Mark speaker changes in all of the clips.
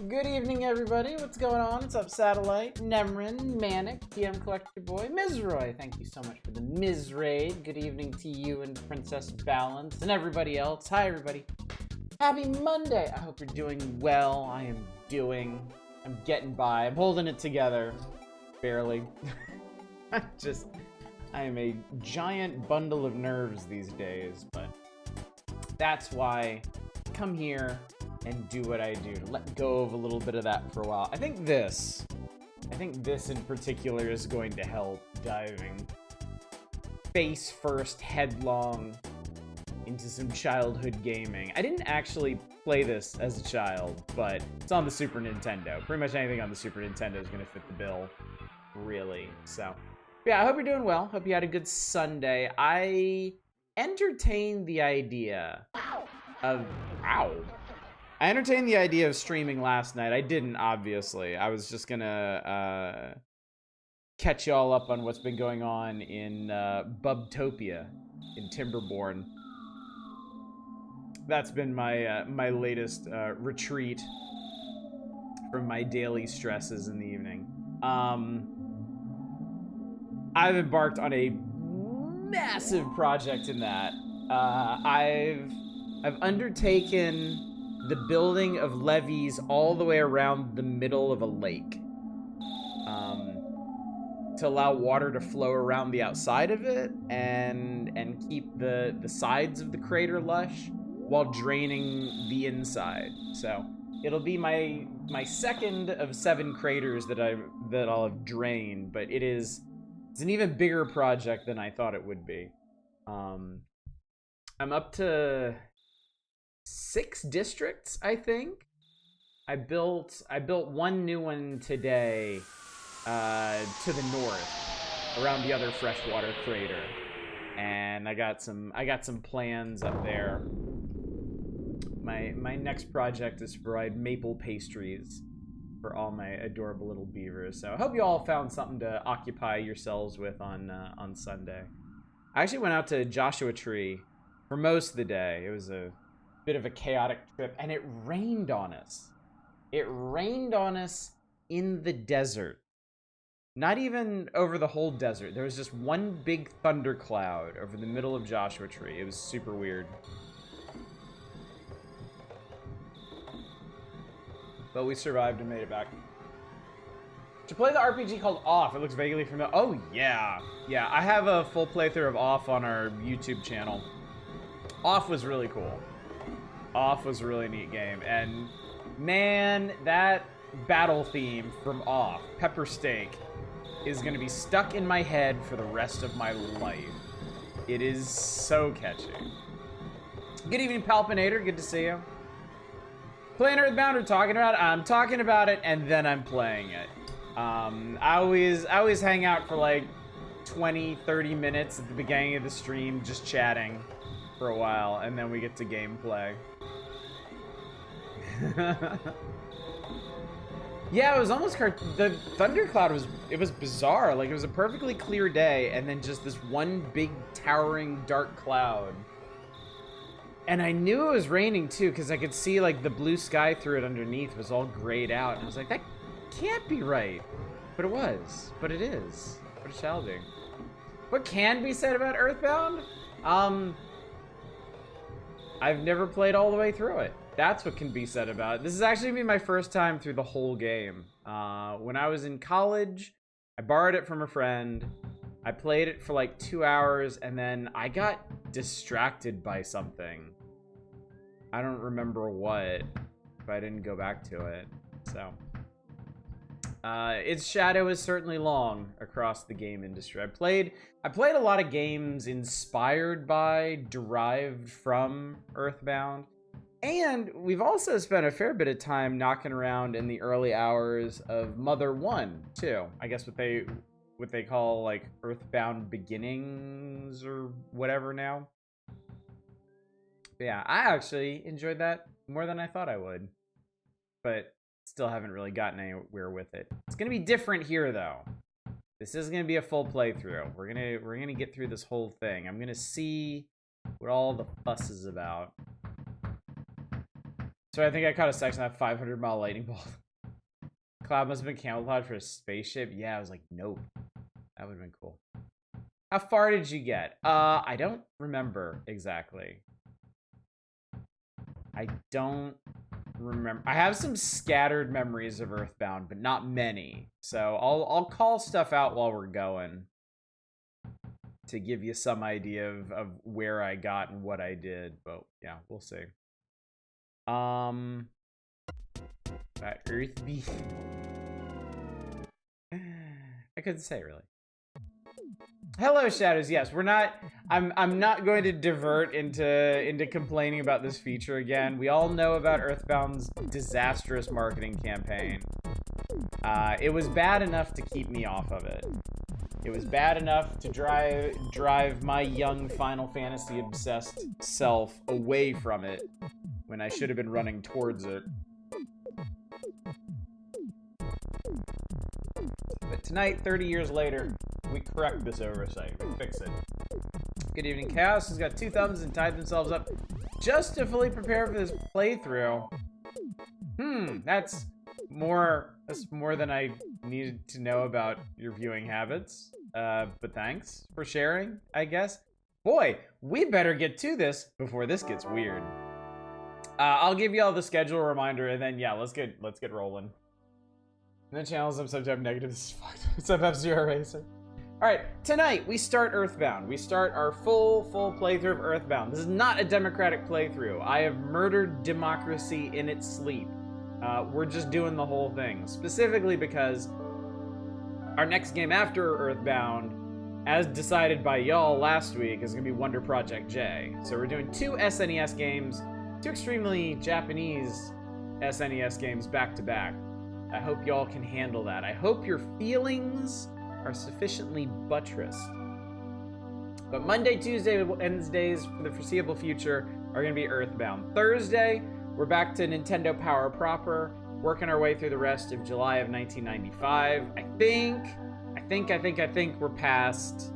Speaker 1: Good evening, everybody. What's going on? What's up, Satellite, Nemrin, Manic, DM Collector Boy, Mizroy. Thank you so much for the Miz Raid. Good evening to you and Princess Balance and everybody else. Hi, everybody. Happy Monday. I hope you're doing well. I'm getting by. I'm holding it together. Barely. I am a giant bundle of nerves these days, but that's why I come here and do what I do, to let go of a little bit of that for a while. I think this in particular is going to help, diving face first headlong into some childhood gaming. I didn't actually play this as a child, but it's on the Super Nintendo. Pretty much anything on the Super Nintendo is going to fit the bill, really. So, yeah, I hope you're doing well. Hope you had a good Sunday. I entertained the idea of... I entertained the idea of streaming last night. I didn't, obviously. I was just gonna catch y'all up on what's been going on in Bubtopia in Timberborn. That's been my my latest retreat from my daily stresses in the evening. I've embarked on a massive project in that. I've undertaken the building of levees all the way around the middle of a lake. to allow water to flow around the outside of it and keep the sides of the crater lush while draining the inside. So it'll be my second of 7 craters that I'll have drained, but it's an even bigger project than I thought it would be. I'm up to 6 districts, I think. I built one new one today to the north around the other freshwater crater, and I got some plans up there. My next project is to provide maple pastries for all my adorable little beavers. So I hope you all found something to occupy yourselves with on Sunday. I actually went out to Joshua Tree for most of the day. It was a bit of a chaotic trip, and it rained on us. It rained on us in the desert. Not even over the whole desert. There was just one big thundercloud over the middle of Joshua Tree. It was super weird. But we survived and made it back. To play the RPG called Off, it looks vaguely familiar. Oh, yeah. Yeah, I have a full playthrough of Off on our YouTube channel. Off was really cool. Off was a really neat game. And, man, that battle theme from Off, Pepper Steak, is going to be stuck in my head for the rest of my life. It is so catchy. Good evening, Palpinator. Good to see you. Playing Earthbound or talking about it? I'm talking about it, and then I'm playing it. I always hang out for like 20, 30 minutes at the beginning of the stream, just chatting for a while, and then we get to gameplay. Yeah, it was almost the thundercloud was bizarre. Like, it was a perfectly clear day, and then just this one big towering dark cloud. And I knew it was raining too, because I could see like the blue sky through it underneath was all grayed out, and I was like, that can't be right. But it was. But it is. But it shall be. What can be said about Earthbound? I've never played all the way through it. That's what can be said about it. This is actually been my first time through the whole game. When I was in college, I borrowed it from a friend. I played it for like 2 hours, and then I got distracted by something. I don't remember what, if I didn't go back to it. So, its shadow is certainly long across the game industry. I played a lot of games inspired by, derived from Earthbound. And we've also spent a fair bit of time knocking around in the early hours of Mother 1, too. I guess what they call, like, Earthbound Beginnings or whatever now. But yeah, I actually enjoyed that more than I thought I would. But still haven't really gotten anywhere with it. It's gonna be different here, though. This is gonna be a full playthrough. We're gonna get through this whole thing. I'm gonna see what all the fuss is about. So I think I caught a section of that 500-mile lightning bolt. Cloud must have been camouflaged for a spaceship. Yeah, I was like, nope. That would have been cool. How far did you get? I don't remember exactly. I don't remember. I have some scattered memories of Earthbound, but not many. So I'll call stuff out while we're going to give you some idea of where I got and what I did. But yeah, we'll see. That Earth beef. I couldn't say really. Hello, Shadows. Yes, we're not. I'm not going to divert into complaining about this feature again. We all know about Earthbound's disastrous marketing campaign. It was bad enough to keep me off of it. It was bad enough to drive my young Final Fantasy obsessed self away from it when I should have been running towards it. But tonight, 30 years later, we correct this oversight. We fix it. Good evening, Chaos has got 2 thumbs and tied themselves up just to fully prepare for this playthrough. That's more than I needed to know about your viewing habits. But thanks for sharing, I guess. Boy, we better get to this before this gets weird. I'll give you all the schedule reminder, and then yeah, let's get rolling. And the channels I'm subject negative. This is fucked. What's up, F-Zero Racer? Alright, tonight we start Earthbound. We start our full playthrough of Earthbound. This is not a democratic playthrough. I have murdered democracy in its sleep. We're just doing the whole thing. Specifically because our next game after Earthbound, as decided by y'all last week, is going to be Wonder Project J. So we're doing 2 SNES games, 2 extremely Japanese SNES games back to back. I hope y'all can handle that. I hope your feelings are sufficiently buttressed. But Monday, Tuesday, Wednesdays for the foreseeable future are going to be Earthbound. Thursday, we're back to Nintendo Power proper, working our way through the rest of July of 1995. I think we're past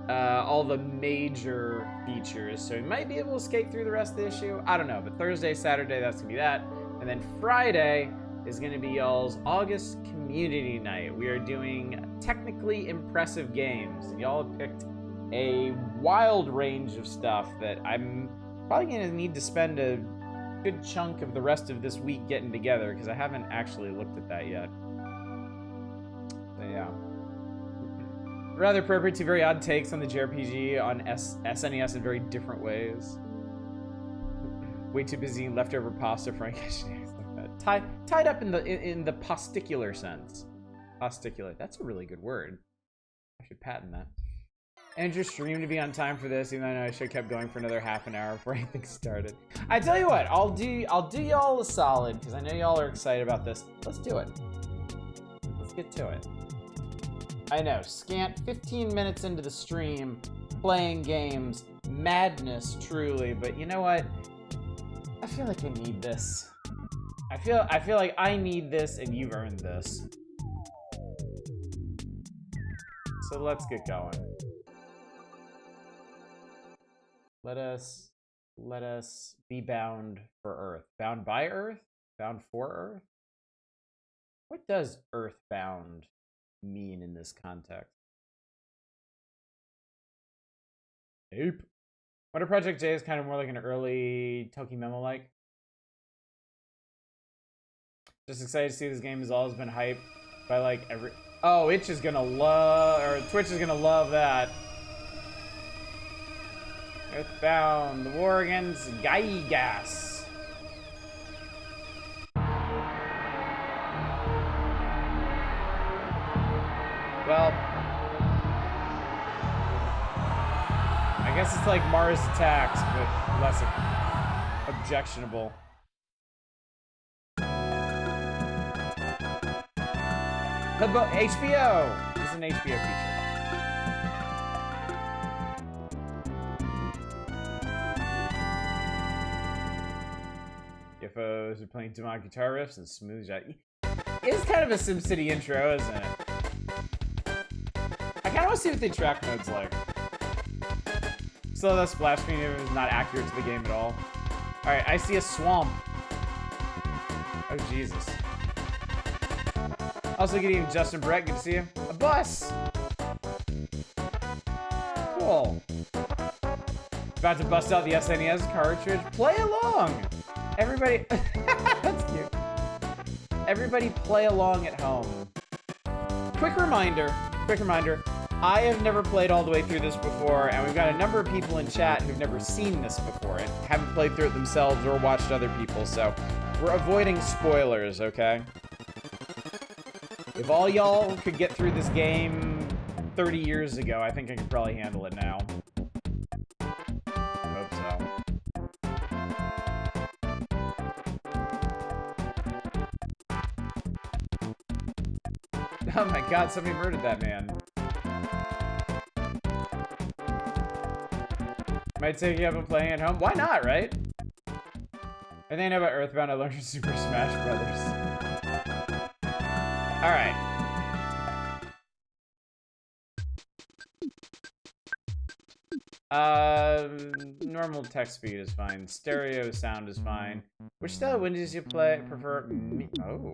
Speaker 1: all the major features, so we might be able to skate through the rest of the issue. I don't know, but Thursday, Saturday, that's going to be that. And then Friday is going to be y'all's August Community Night. We are doing technically impressive games. Y'all have picked a wild range of stuff that I'm probably going to need to spend a good chunk of the rest of this week getting together, because I haven't actually looked at that yet. So yeah. Rather appropriate to very odd takes on the JRPG on SNES in very different ways. Way too busy leftover pasta frying. Tied up in the posticular sense. Posticular. That's a really good word. I should patent that. Andrew streamed to be on time for this, even though I know I should have kept going for another half an hour before anything started. I tell you what, I'll do y'all a solid, because I know y'all are excited about this. Let's do it. Let's get to it. I know, scant 15 minutes into the stream, playing games, madness truly, but you know what? I feel like I need this. I feel like I need this, and you've earned this. So let's get going. Let us be bound for Earth. Bound by Earth? Bound for Earth? What does Earthbound mean in this context? Ape. Wonder Project J is kind of more like an early Toki Memo-like. Just excited to see this game has always been hyped by like every... Oh, Itch is gonna love... Or Twitch is gonna love that. Earthbound, the war against Gaigas. Well, I guess it's like Mars Attacks, but less objectionable. HBO! This is an HBO feature. UFOs are playing demonic guitar riffs and smooth jazz. It's kind of a SimCity intro, isn't it? I kind of want to see what the track mode's like. So that splash screen is not accurate to the game at all. Alright, I see a swamp. Oh, Jesus. Also, good evening, Justin Brett. Good to see you. A bus! Cool. About to bust out the SNES cartridge. Play along! Everybody... That's cute. Everybody play along at home. Quick reminder. I have never played all the way through this before, and we've got a number of people in chat who've never seen this before and haven't played through it themselves or watched other people, so we're avoiding spoilers, okay? If all y'all could get through this game 30 years ago, I think I could probably handle it now. I hope so. Oh my god, somebody murdered that man. Might take you up and playing at home. Why not, right? I think I know about Earthbound. I learned from Super Smash Brothers. Alright. Normal text speed is fine. Stereo sound is fine. Which style of Windows you prefer? Oh.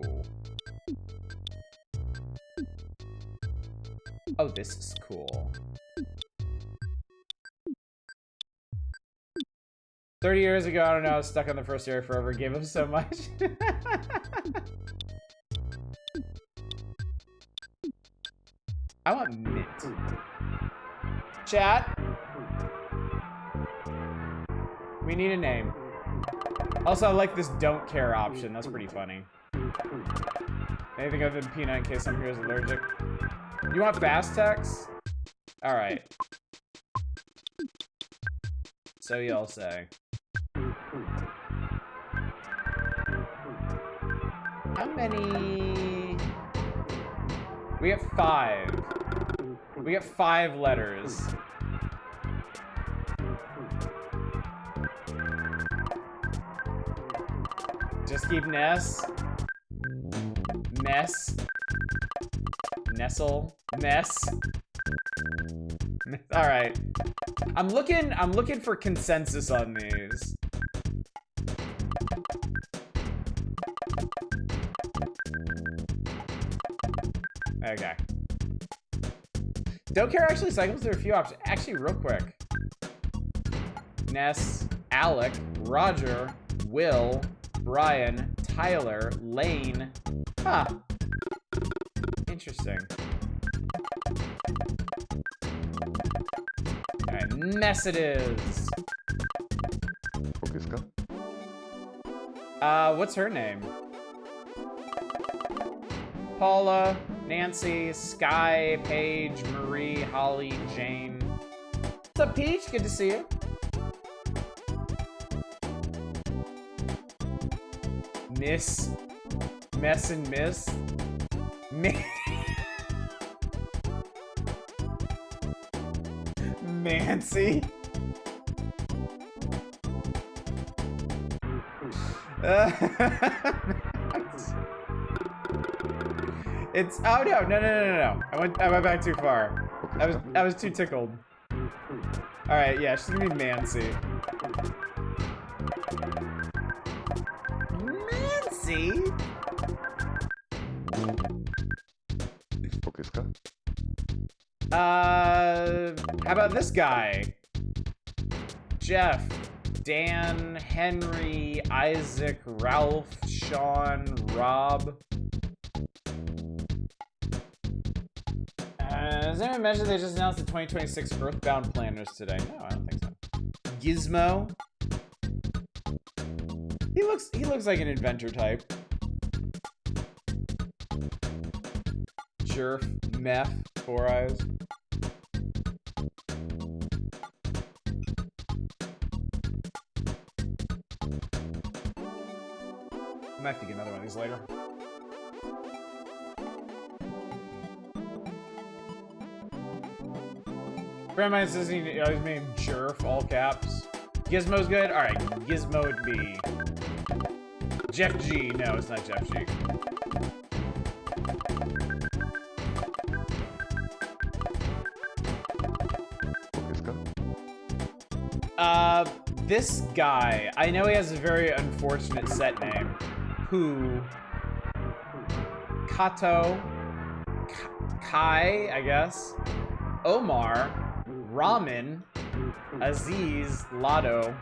Speaker 1: Oh, this is cool. 30 years ago, I don't know, I was stuck on the first area forever, gave up so much. I want mint. Chat. We need a name. Also, I like this don't care option. That's pretty funny. Anything other than peanut in case some here is allergic. You want fast text? All right. So y'all say. How many? We get 5. We get 5 letters. Just keep Ness. Mess. Nestle. Mess. All right. I'm looking for consensus on these. Okay. Don't care actually cycles through a few options. Actually, real quick. Ness, Alec, Roger, Will, Brian, Tyler, Lane. Huh. Interesting. Alright, Mess it is. What's her name? Paula, Nancy, Sky, Paige, Marie, Holly, Jane. What's up, Peach? Good to see you. Miss. Mess and Miss. Nancy. It's oh no. I went back too far. I was too tickled. Alright, yeah, she's gonna be Nancy. Nancy? How about this guy? Jeff, Dan, Henry, Isaac, Ralph, Sean, Rob. Does anyone mention they just announced the 2026 Earthbound planners today? No, I don't think so. Gizmo. He looks like an inventor type. Jerf, Meth, 4 Eyes. I might have to get another one of these later. Grandma says he's named Jerf, all caps. Gizmo's good? Alright, Gizmo would be Jeff G. No, it's not Jeff G. This guy, I know he has a very unfortunate set name. Pooh. Kato. Kai, I guess. Omar. Ramen. Aziz. Lotto.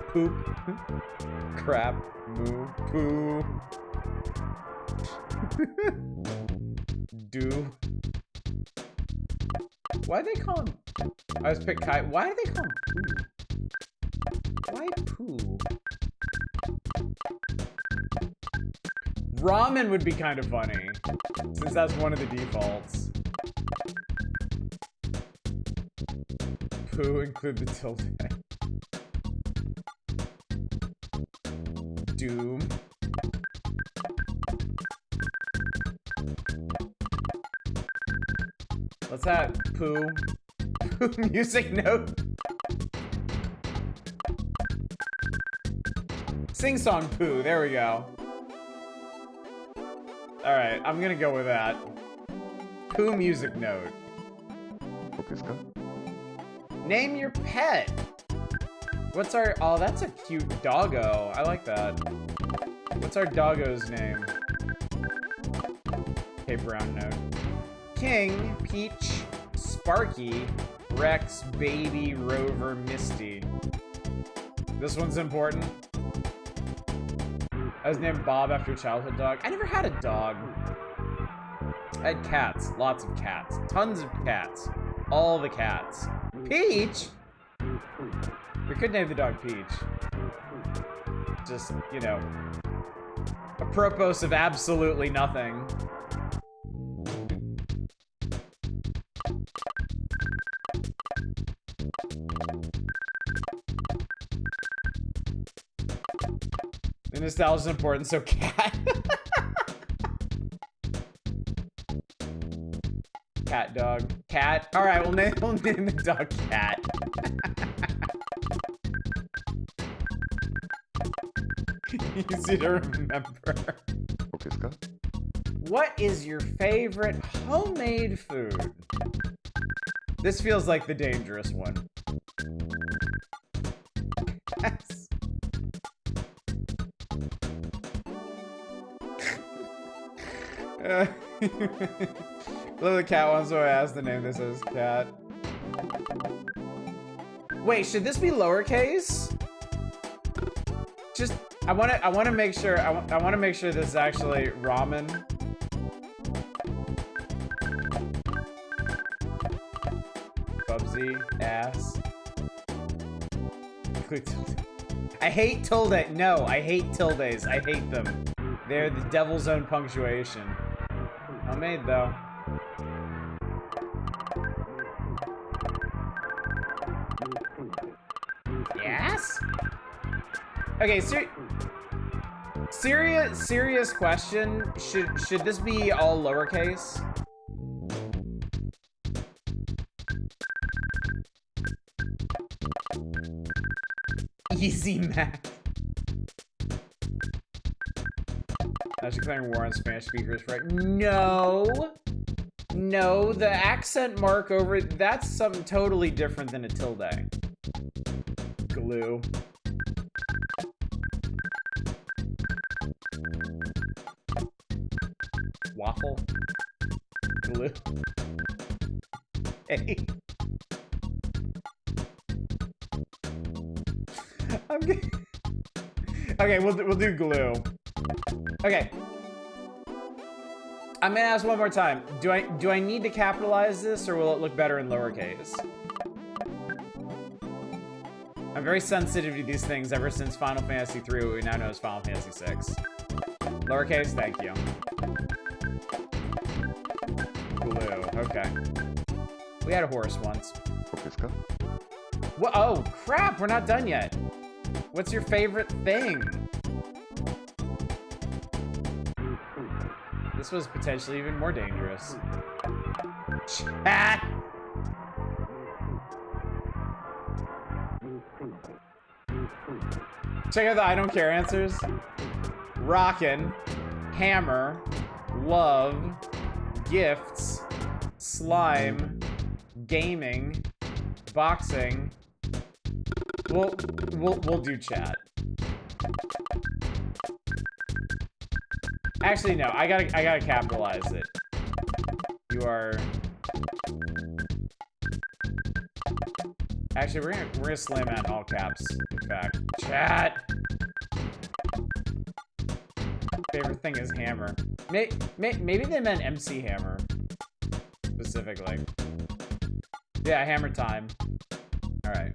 Speaker 1: Poop. Crap. Moo. Poo. Do. Why'd they call him? I was picked Kai. Why did they call him Pooh? Why Pooh? Ramen would be kind of funny, since that's one of the defaults. Pooh, include the tilde. Doom. What's that? Pooh. Pooh music note. Sing song Pooh. There we go. Alright, I'm gonna go with that. Pooh music note. Name your pet. What's our... Oh, that's a cute doggo. I like that. What's our doggo's name? Okay, brown note. King, Peach, Sparky, Rex, Baby, Rover, Misty. This one's important. I was named Bob after a childhood dog. I never had a dog. I had cats. Lots of cats. Tons of cats. All the cats. Peach? We could name the dog Peach. Just, you know, apropos of absolutely nothing. The nostalgia is important, so cat. Cat, dog. Cat. All right, we'll name the dog Cat. Easy to remember. What is your favorite homemade food? This feels like the dangerous one. Yes. Love the cat one, so I asked to name this as Cat. Wait, should this be lowercase? Just, I want to make sure. I want to make sure this is actually ramen. Bubsy ass. I hate tilde. No, I hate tildes. I hate them. They're the devil's own punctuation. Homemade though. Yes? Okay, serious question. Should this be all lowercase? Easy math. That's declaring war on Spanish speakers, right? No. No, the accent mark over it, that's something totally different than a tilde. Glue. Waffle. Glue. Hey. I'm getting... Okay, we'll do glue. Okay. I'm gonna ask one more time. Do I need to capitalize this, or will it look better in lowercase? I'm very sensitive to these things ever since Final Fantasy 3, what we now know as Final Fantasy 6. Lowercase, thank you. Glue, okay. We had a horse once. What? Oh, crap, we're not done yet. What's your favorite thing? This was potentially even more dangerous. Chat! Check out the I don't care answers. Rockin', hammer, love, gifts, slime, gaming, boxing. We'll do chat. Actually, no. I gotta capitalize it. You are. Actually, we're gonna slam out in all caps. In fact, chat. Favorite thing is hammer. Maybe they meant MC Hammer specifically. Yeah, hammer time. All right.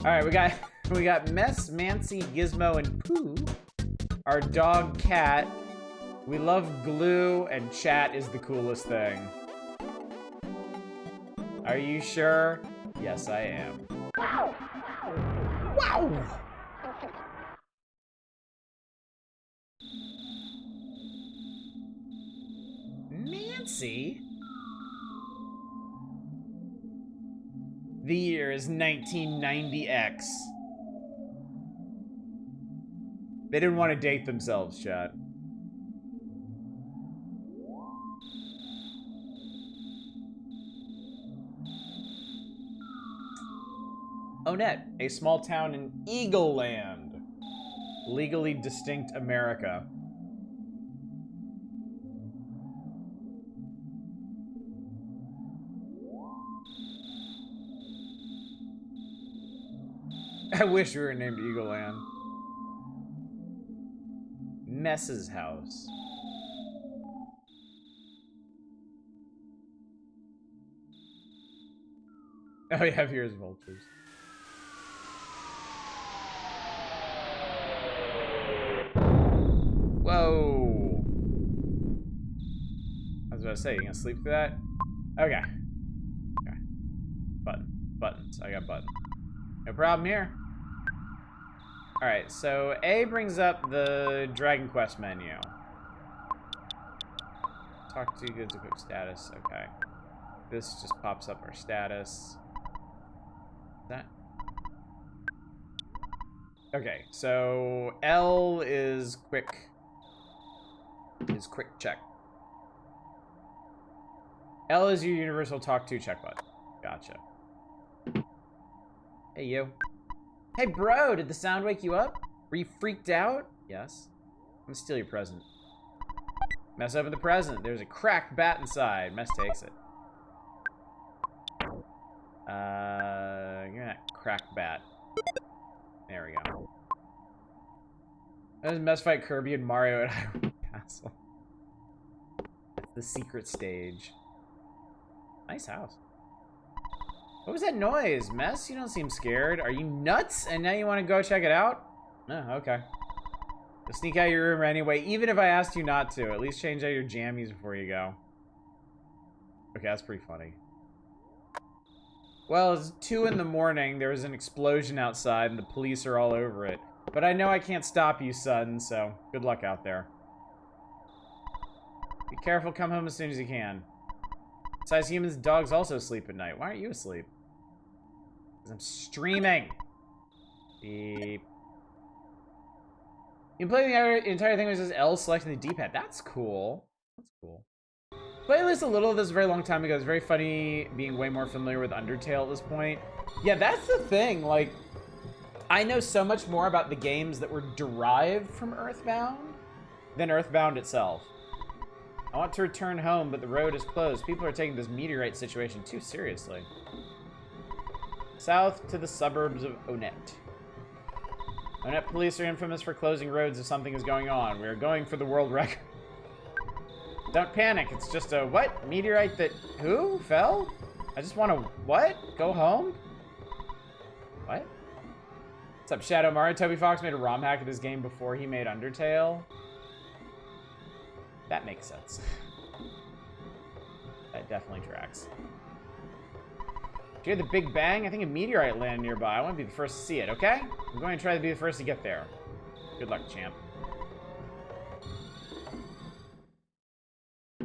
Speaker 1: All right, we got Mess, Mancy, Gizmo, and Pooh. Our dog Cat. We love glue, and chat is the coolest thing. Are you sure? Yes, I am. Wow! Wow! Mancy? The year is 1990X. They didn't want to date themselves, chat. Onet, a small town in Eagle Land. Legally distinct America. I wish we were named Eagle Land. Mess's house. Oh yeah, here's vultures. Whoa. I was about to say, you gonna sleep through that? Okay. Okay. Buttons. I got buttons. No problem here. Alright, so A brings up the Dragon Quest menu. Talk to goods equip status. Okay. This just pops up our status. That. Okay, so L is quick. Is quick check. L is your universal talk to check button. Gotcha. Hey, you. Hey, bro, did the sound wake you up? Were you freaked out? Yes. I'm gonna steal your present. Mess open the present. There's a cracked bat inside. Mess takes it. Give me that cracked bat. There we go. There's Mess fight Kirby and Mario at Hyrule Castle. That's the secret stage. Nice house. What was that noise? Mess, you don't seem scared. Are you nuts? And now you want to go check it out? Oh, okay. You'll sneak out of your room anyway, even if I asked you not to. At least change out your jammies before you go. Okay, that's pretty funny. Well, it's 2 in the morning. There was an explosion outside, and the police are all over it. But I know I can't stop you, son, so good luck out there. Be careful, come home as soon as you can. Besides, humans, dogs also sleep at night. Why aren't you asleep? Because I'm streaming. Beep. You can play the entire thing with just L selecting the D-pad. That's cool. That's cool. Played at least a little of this a very long time ago. It's very funny being way more familiar with Undertale at this point. Yeah, that's the thing. Like, I know so much more about the games that were derived from Earthbound than Earthbound itself. I want to return home, but the road is closed. People are taking this meteorite situation too seriously. South to the suburbs of Onet. Onet police are infamous for closing roads if something is going on. We are going for the world record. Don't panic. It's just a what? Meteorite that who? Fell? I just want to what? Go home? What? What's up, Shadow Mario? Toby Fox made a ROM hack of this game before he made Undertale. That makes sense. That definitely tracks. Did you hear the Big Bang? I think a meteorite landed nearby. I want to be the first to see it, okay? I'm going to try to be the first to get there. Good luck, champ.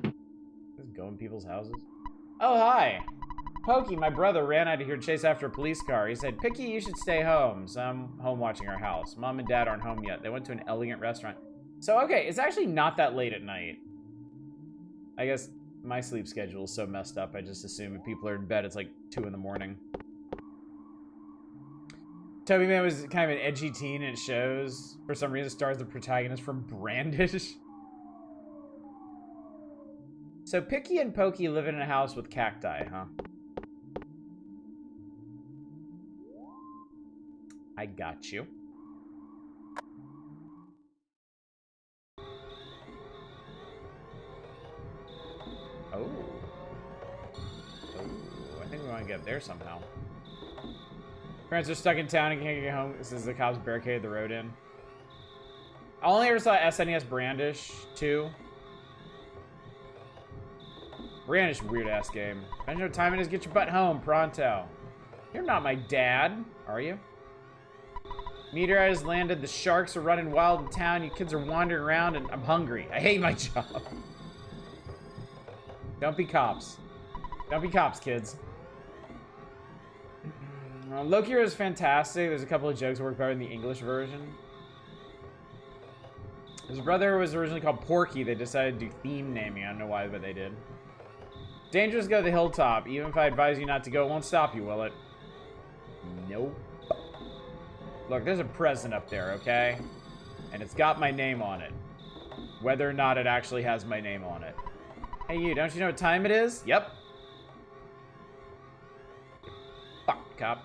Speaker 1: Just go in people's houses. Oh, hi. Pokey, my brother, ran out of here to chase after a police car. He said, Picky, you should stay home. So I'm home watching our house. Mom and Dad aren't home yet. They went to an elegant restaurant. So, okay, it's actually not that late at night. I guess my sleep schedule is so messed up, I just assume if people are in bed, it's like 2 in the morning. Toby Man was kind of an edgy teen, and it shows. For some reason, stars the protagonist from Brandish. So, Picky and Pokey live in a house with cacti, huh? I got you. Oh. Oh, I think we want to get there somehow. Parents are stuck in town and can't get home. This is the cops barricaded the road in. I only ever saw SNES Brandish 2. Brandish, weird-ass game. I know what time it is. Get your butt home, pronto. You're not my dad, are you? Meteorite has landed. The sharks are running wild in town. You kids are wandering around, and I'm hungry. I hate my job. Don't be cops. Don't be cops, kids. Loki is fantastic. There's a couple of jokes that work better in the English version. His brother was originally called Porky. They decided to do theme naming. I don't know why, but they did. Dangerous, go to the hilltop. Even if I advise you not to go, it won't stop you, will it? Nope. Look, there's a present up there, okay? And it's got my name on it. Whether or not it actually has my name on it. Hey, you, don't you know what time it is? Yep. Fuck, cop.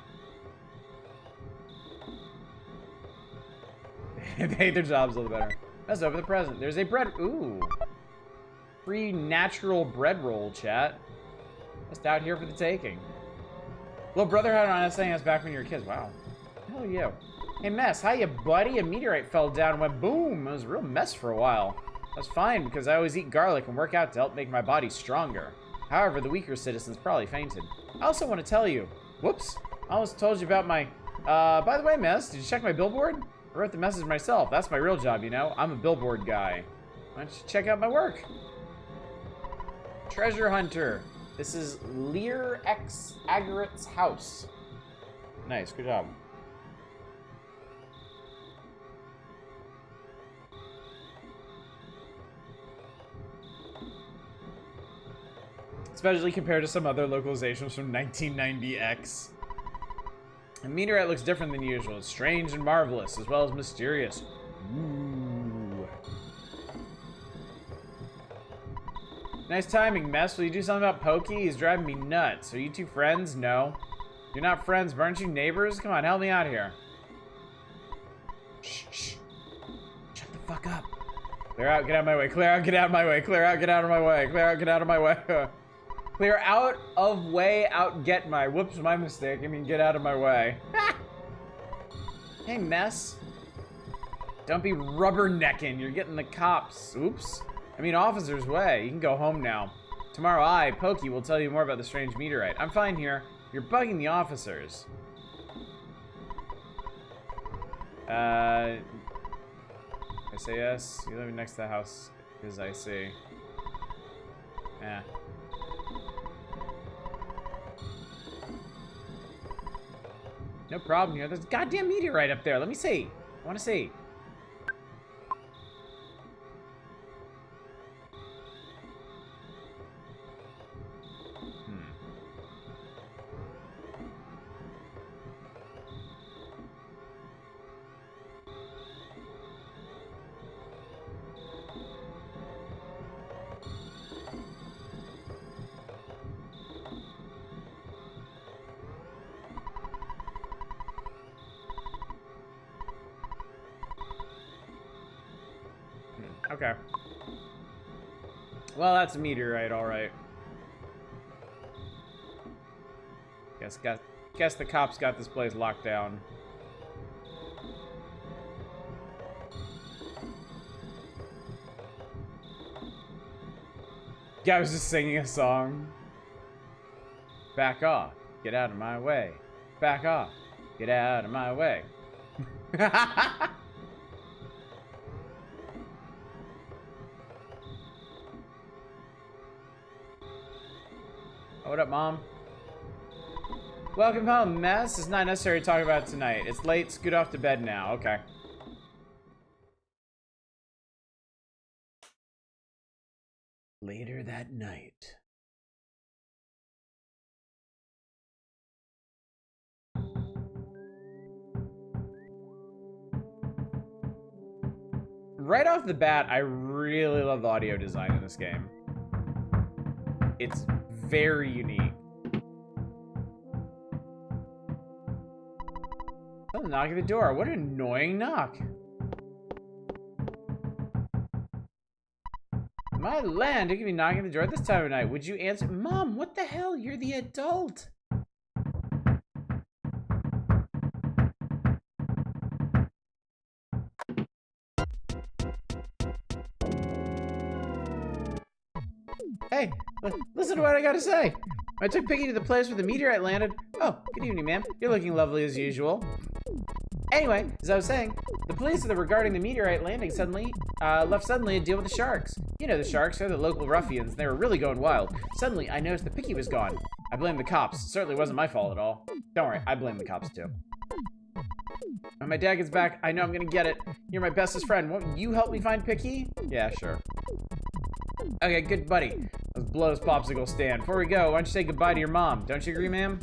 Speaker 1: They hate their jobs a little better. That's over the present. There's a bread. Ooh. Free natural bread roll, chat. Just out here for the taking. Little brother had on SAS back when you were kids. Wow. Hell yeah. Hey, Mess. Hiya, buddy. A meteorite fell down and went boom. It was a real mess for a while. That's fine, because I always eat garlic and work out to help make my body stronger. However, the weaker citizens probably fainted. I also want to tell you. Whoops. I almost told you about my... by the way, Mess, did you check my billboard? I wrote the message myself. That's my real job, you know? I'm a billboard guy. Why don't you check out my work? Treasure Hunter. This is Lear X Agarit's house. Nice, good job. Especially compared to some other localizations from 1990X. The meteorite looks different than usual. It's strange and marvelous, as well as mysterious. Ooh. Nice timing, Mess. Will you do something about Pokey? He's driving me nuts. Are you two friends? No. You're not friends, but aren't you neighbors? Come on, help me out here. Shh, shh. Shut the fuck up. Clear out, get out of my way. Clear out, get out of my way. Clear out, get out of my way. Clear out, get out of my way. Clear out of way, out get my. Whoops, my mistake. I mean, get out of my way. Hey, Mess. Don't be rubbernecking. You're getting the cops. Oops. I mean, officer's way. You can go home now. Tomorrow I, Pokey, will tell you more about the strange meteorite. I'm fine here. You're bugging the officers. I say yes. You live next to the house, as I see. Yeah. No problem here. There's a goddamn meteorite up there. Let me see. I want to see. Okay. Well, that's a meteorite, all right. Guess the cops got this place locked down. Guy was just singing a song. Back off. Get out of my way. Back off. Get out of my way. What up, Mom? Welcome home, Mess. It's not necessary to talk about it tonight. It's late. Scoot off to bed now. Okay. Later that night. Right off the bat, I really love the audio design in this game. It's very unique. Someone knocking at the door. What an annoying knock. My land, you could be knocking at the door at this time of night. Would you answer? Mom, what the hell? You're the adult. Hey, listen to what I gotta say. I took Piggy to the place where the meteorite landed. Oh, good evening, ma'am. You're looking lovely as usual. Anyway, as I was saying, the police that regarding the meteorite landing left suddenly to deal with the sharks. You know the sharks, they're the local ruffians. They were really going wild. Suddenly, I noticed that Piggy was gone. I blame the cops. It certainly wasn't my fault at all. Don't worry, I blame the cops too. When my dad gets back, I know I'm gonna get it. You're my bestest friend. Won't you help me find Piggy? Yeah, sure. Okay, good buddy. Let's blow this popsicle stand. Before we go, why don't you say goodbye to your mom? Don't you agree, ma'am?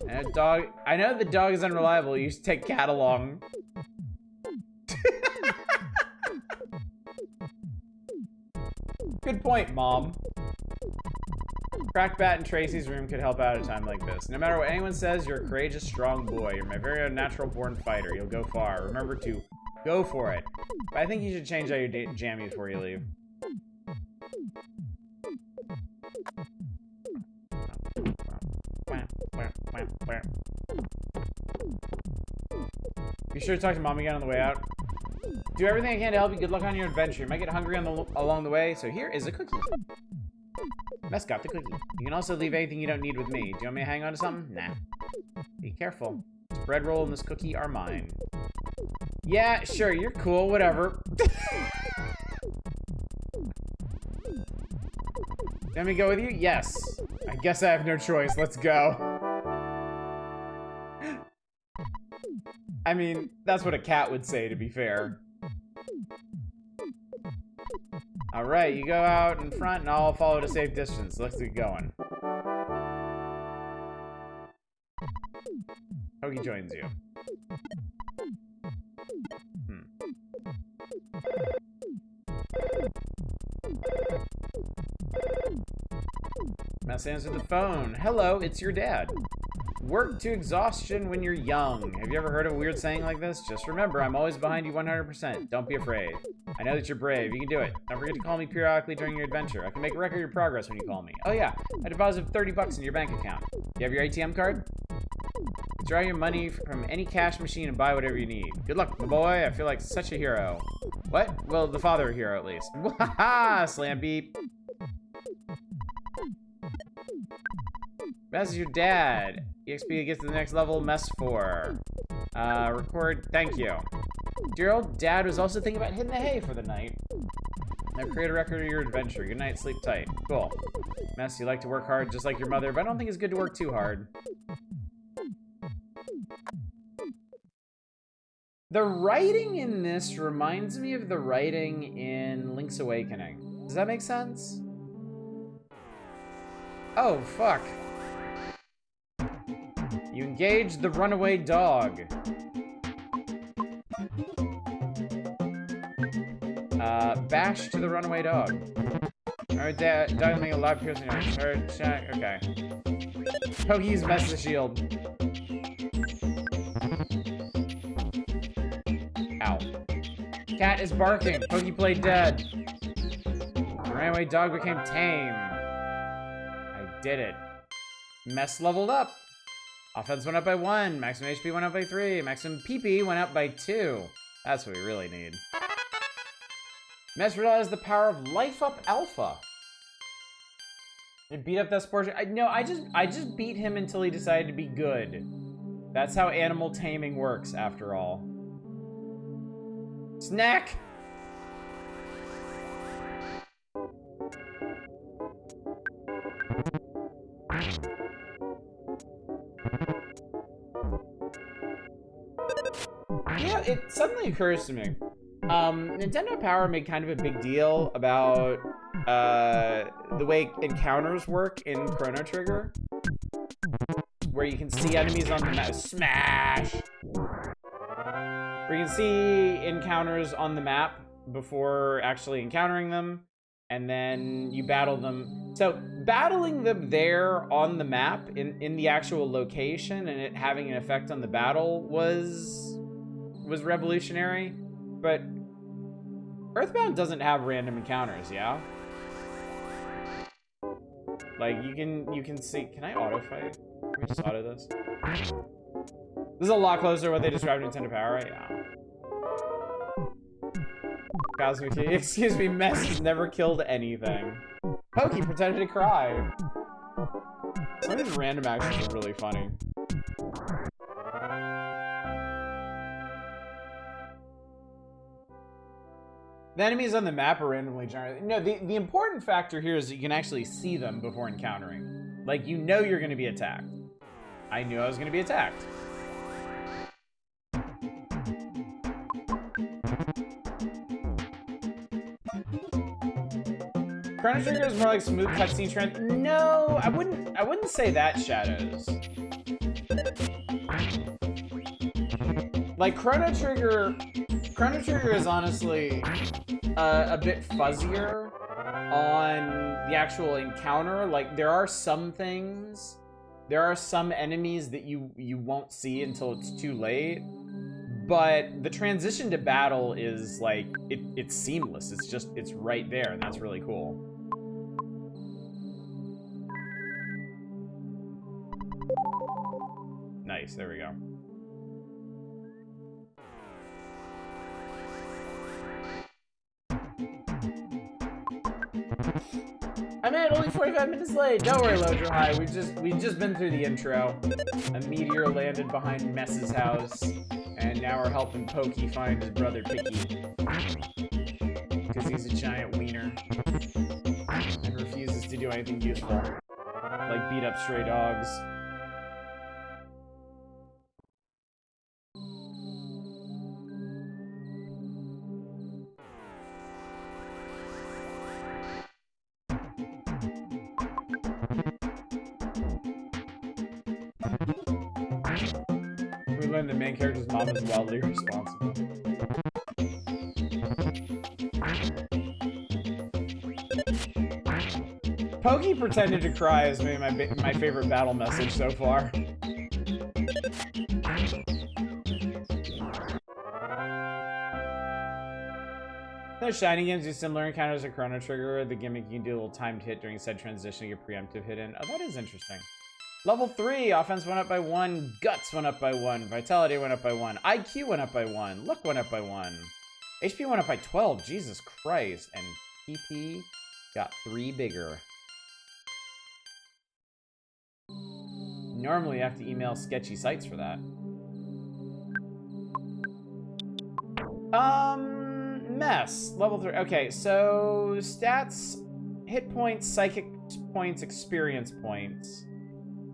Speaker 1: And dog. I know the dog is unreliable. You should take Cat along. Good point, Mom. Crack Bat in Tracy's room could help out at a time like this. No matter what anyone says, you're a courageous, strong boy. You're my very own natural-born fighter. You'll go far. Remember to go for it. But I think you should change out your jammies before you leave. Be sure to talk to Mom again on the way out. Do everything I can to help you. Good luck on your adventure. You might get hungry along the way, so here is a cookie. Mess got the cookie. You can also leave anything you don't need with me. Do you want me to hang on to something? Nah. Be careful. This bread roll and this cookie are mine. Yeah, sure, you're cool, whatever. Let me go with you? Yes. I guess I have no choice. Let's go. I mean, that's what a cat would say, to be fair. Alright, you go out in front and I'll follow at a safe distance. Let's get going. Pokey joins you. Mess answered the phone. Hello, it's your dad. Work to exhaustion when you're young. Have you ever heard of a weird saying like this? Just remember, I'm always behind you 100%. Don't be afraid. I know that you're brave. You can do it. Don't forget to call me periodically during your adventure. I can make a record of your progress when you call me. Oh yeah, I deposited 30 bucks in your bank account. You have your ATM card? Draw your money from any cash machine and buy whatever you need. Good luck, my boy. I feel like such a hero. What? Well, the father of a hero, at least. Wahaha! Slam beep. That's your dad. EXP to get to the next level, mess 4. Record, thank you. Dear old dad was also thinking about hitting the hay for the night. Now create a record of your adventure. Good night, sleep tight. Cool. Mess, you like to work hard just like your mother, but I don't think it's good to work too hard. The writing in this reminds me of the writing in Link's Awakening. Does that make sense? Oh, fuck. You engage the runaway dog. Bash to the runaway dog. Alright, dog making a loud piercing noise. Okay. Pokey's mess the shield. Ow. Cat is barking. Pokey played dead. The runaway dog became tame. I did it. Mess leveled up. Offense went up by 1. Maximum HP went up by 3. Maximum PP went up by 2. That's what we really need. Mess realized the power of Life Up Alpha. It beat up that sport. No, I just beat him until he decided to be good. That's how animal taming works, after all. Snack! Yeah, it suddenly occurs to me. Nintendo Power made kind of a big deal about the way encounters work in Chrono Trigger, where you can see enemies on the map. Smash! Where you can see encounters on the map before actually encountering them, and then you battle them. So battling them there on the map in the actual location and it having an effect on the battle was revolutionary. But Earthbound doesn't have random encounters, yeah? Like you can see. Can I auto fight? Can we just auto this? This is a lot closer to what they described in Nintendo Power, right? Yeah. Cosmic, excuse me, Mess has never killed anything. Pokey pretended to cry. Some of these random actions are really funny. The enemies on the map are randomly generated. No, the important factor here is that you can actually see them before encountering. Like, you know you're going to be attacked. I knew I was going to be attacked. Chrono Trigger is more like smooth cutscene trend. No, I wouldn't say that, Shadows. Like Chrono Trigger is honestly a bit fuzzier on the actual encounter. Like there are some enemies that you won't see until it's too late. But the transition to battle is like it's seamless. It's right there, and that's really cool. Nice, there we go. I made it only 45 minutes late. Don't worry, Lodro High. We've just been through the intro. A meteor landed behind Mess's house, and now we're helping Pokey find his brother Picky. Because he's a giant wiener. And refuses to do anything useful. Like beat up stray dogs. We learned the main character's mom is wildly responsible. Pokey pretended to cry has been my favorite battle message so far. Those shiny games do similar encounters to Chrono Trigger. The gimmick, you can do a little timed hit during said transition to get preemptive hit in. Oh, that is interesting. Level 3, offense went up by 1, guts went up by 1, vitality went up by 1, IQ went up by 1, luck went up by 1, HP went up by 12, Jesus Christ, and PP got 3 bigger. Normally you have to email sketchy sites for that. Mess, level 3, okay, so stats, hit points, psychic points, experience points.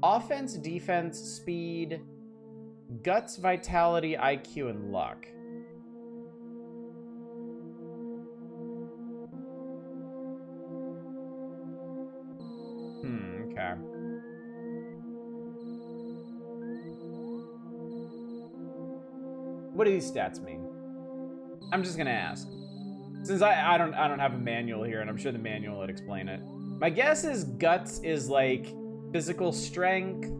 Speaker 1: Offense, defense, speed, guts, vitality, IQ, and luck. Okay. What do these stats mean? I'm just gonna ask. Since I don't have a manual here, and I'm sure the manual would explain it. My guess is guts is like physical strength,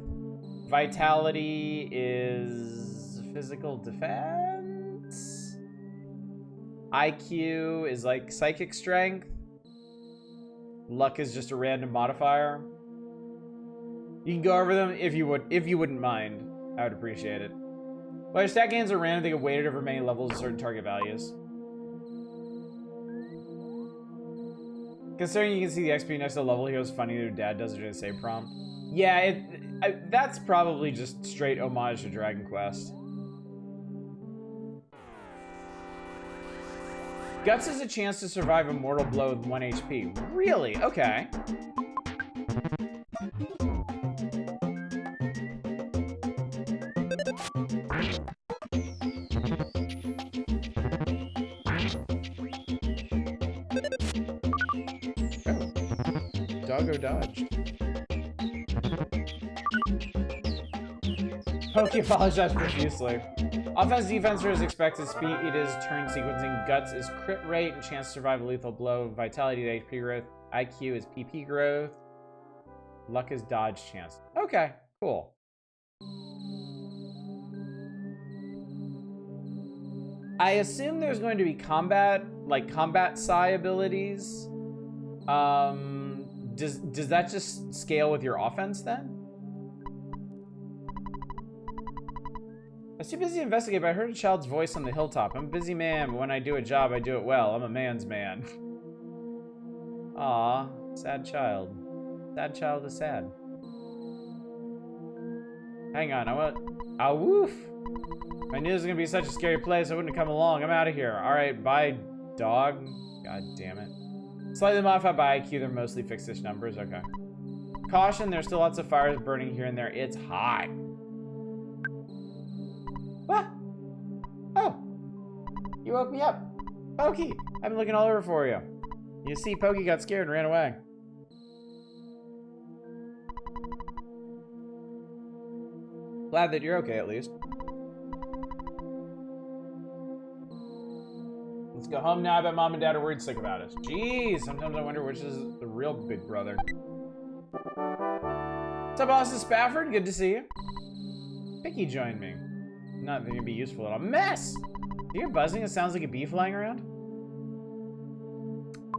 Speaker 1: vitality is physical defense, IQ is like psychic strength, luck is just a random modifier. You can go over them if you wouldn't mind. I would appreciate it. Well, your stat gains are random, they get weighted over many levels of certain target values. Considering you can see the XP next to the level here is funny their dad does it during the save prompt. Yeah, that's probably just straight homage to Dragon Quest. Guts is a chance to survive a mortal blow with 1 HP. Really? Okay. Doggo dodged. Pokey apologized profusely. Offense defense is expected speed. It is turn sequencing. Guts is crit rate and chance to survive a lethal blow. Vitality is HP growth. IQ is PP growth. Luck is dodge chance. Okay, cool. I assume there's going to be combat psi abilities. Does that just scale with your offense then? I was too busy to investigate, but I heard a child's voice on the hilltop. I'm a busy man, but when I do a job, I do it well. I'm a man's man. Aw, sad child. Sad child is sad. Hang on, ah, woof. If I knew this was gonna be such a scary place, I wouldn't have come along. I'm out of here. Alright, bye, dog. God damn it. Slightly modified by IQ, they're mostly fixed-ish numbers. Okay. Caution, there's still lots of fires burning here and there. It's hot. What? Oh. You woke me up. Pokey, I've been looking all over for you. You see, Pokey got scared and ran away. Glad that you're okay, at least. Let's go home now. I bet mom and dad are worried sick about us. Jeez, sometimes I wonder which is the real big brother. What's up, Austin Spafford? Good to see you. Picky joined me. Not that it'd be useful at all. Mess! Do you hear buzzing? It sounds like a bee flying around.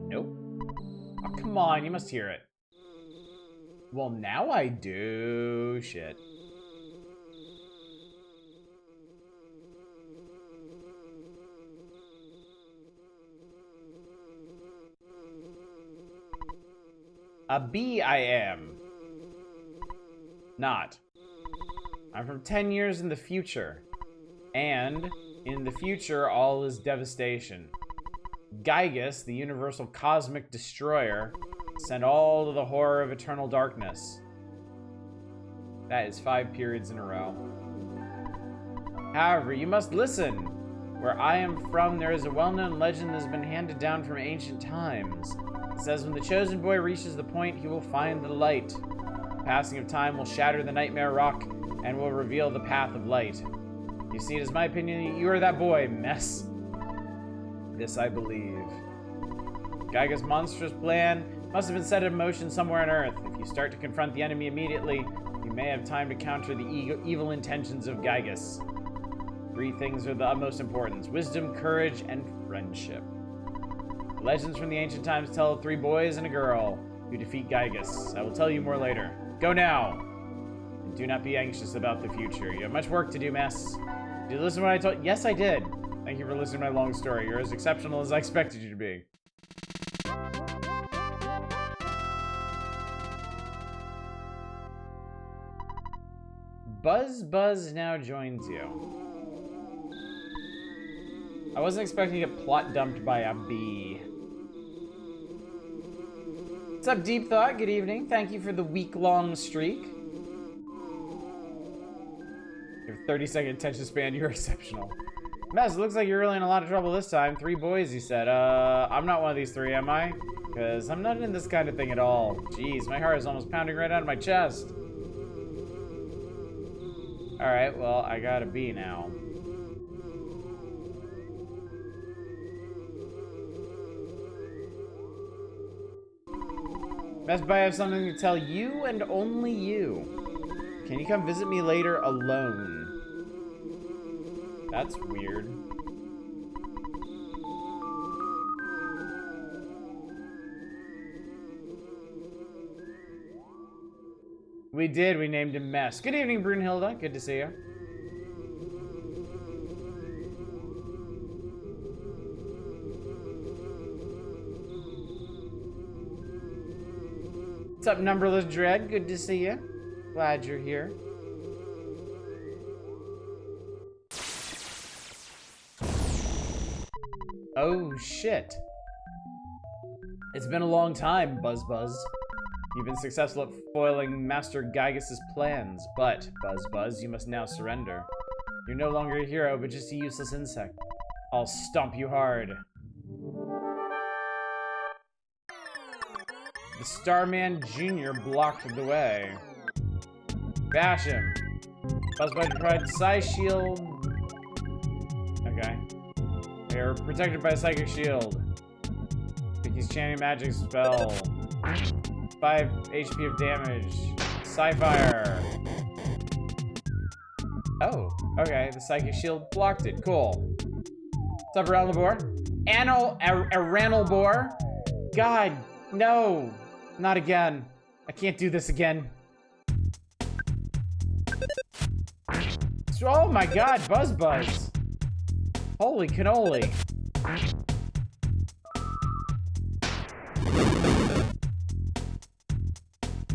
Speaker 1: Nope. Oh, come on, you must hear it. Well, now I do. Shit. A bee I am. Not. I'm from 10 years in the future. And in the future, all is devastation. Gygus, the universal cosmic destroyer, sent all to the horror of eternal darkness. That is 5 periods in a row. However, you must listen. Where I am from, there is a well-known legend that has been handed down from ancient times. It says when the chosen boy reaches the point, he will find the light. The passing of time will shatter the nightmare rock and will reveal the path of light. You see, it is my opinion that you are that boy, mess. This I believe. Gyga's monstrous plan must have been set in motion somewhere on Earth. If you start to confront the enemy immediately, you may have time to counter the evil intentions of Gygas. 3 things are the utmost importance: wisdom, courage, and friendship. Legends from the ancient times tell of 3 boys and a girl who defeat Gygas. I will tell you more later. Go now! And do not be anxious about the future. You have much work to do, mess. Did you listen to what I told? Yes, I did. Thank you for listening to my long story. You're as exceptional as I expected you to be. Buzz now joins you. I wasn't expecting to get plot dumped by a bee. What's up, Deep Thought? Good evening. Thank you for the week-long streak. Your 30-second attention span, you're exceptional. Mess, it looks like you're really in a lot of trouble this time. 3 boys, you said. I'm not one of these 3, am I? Because I'm not in this kind of thing at all. Jeez, my heart is almost pounding right out of my chest. Alright, well, I got a bee now. Best Buy, I have something to tell you and only you. Can you come visit me later alone? That's weird. We did. We named him Mess. Good evening, Brunhilde. Good to see you. What's up, Numberless Dread? Good to see you. Glad you're here. Oh, shit. It's been a long time, Buzz. You've been successful at foiling Master Gygas' plans, but, Buzz, you must now surrender. You're no longer a hero, but just a useless insect. I'll stomp you hard. The Starman Jr. blocked the way. Bash him. Buzzbud tried Psy Shield. Okay. They are protected by Psychic Shield. He's chanting magic spell. 5 HP of damage. Psyfire. Oh, okay. The Psychic Shield blocked it. Cool. What's up, Ranelbor? Ranelbor? God, no. Not again. I can't do this again. Oh my god, Buzz. Holy cannoli.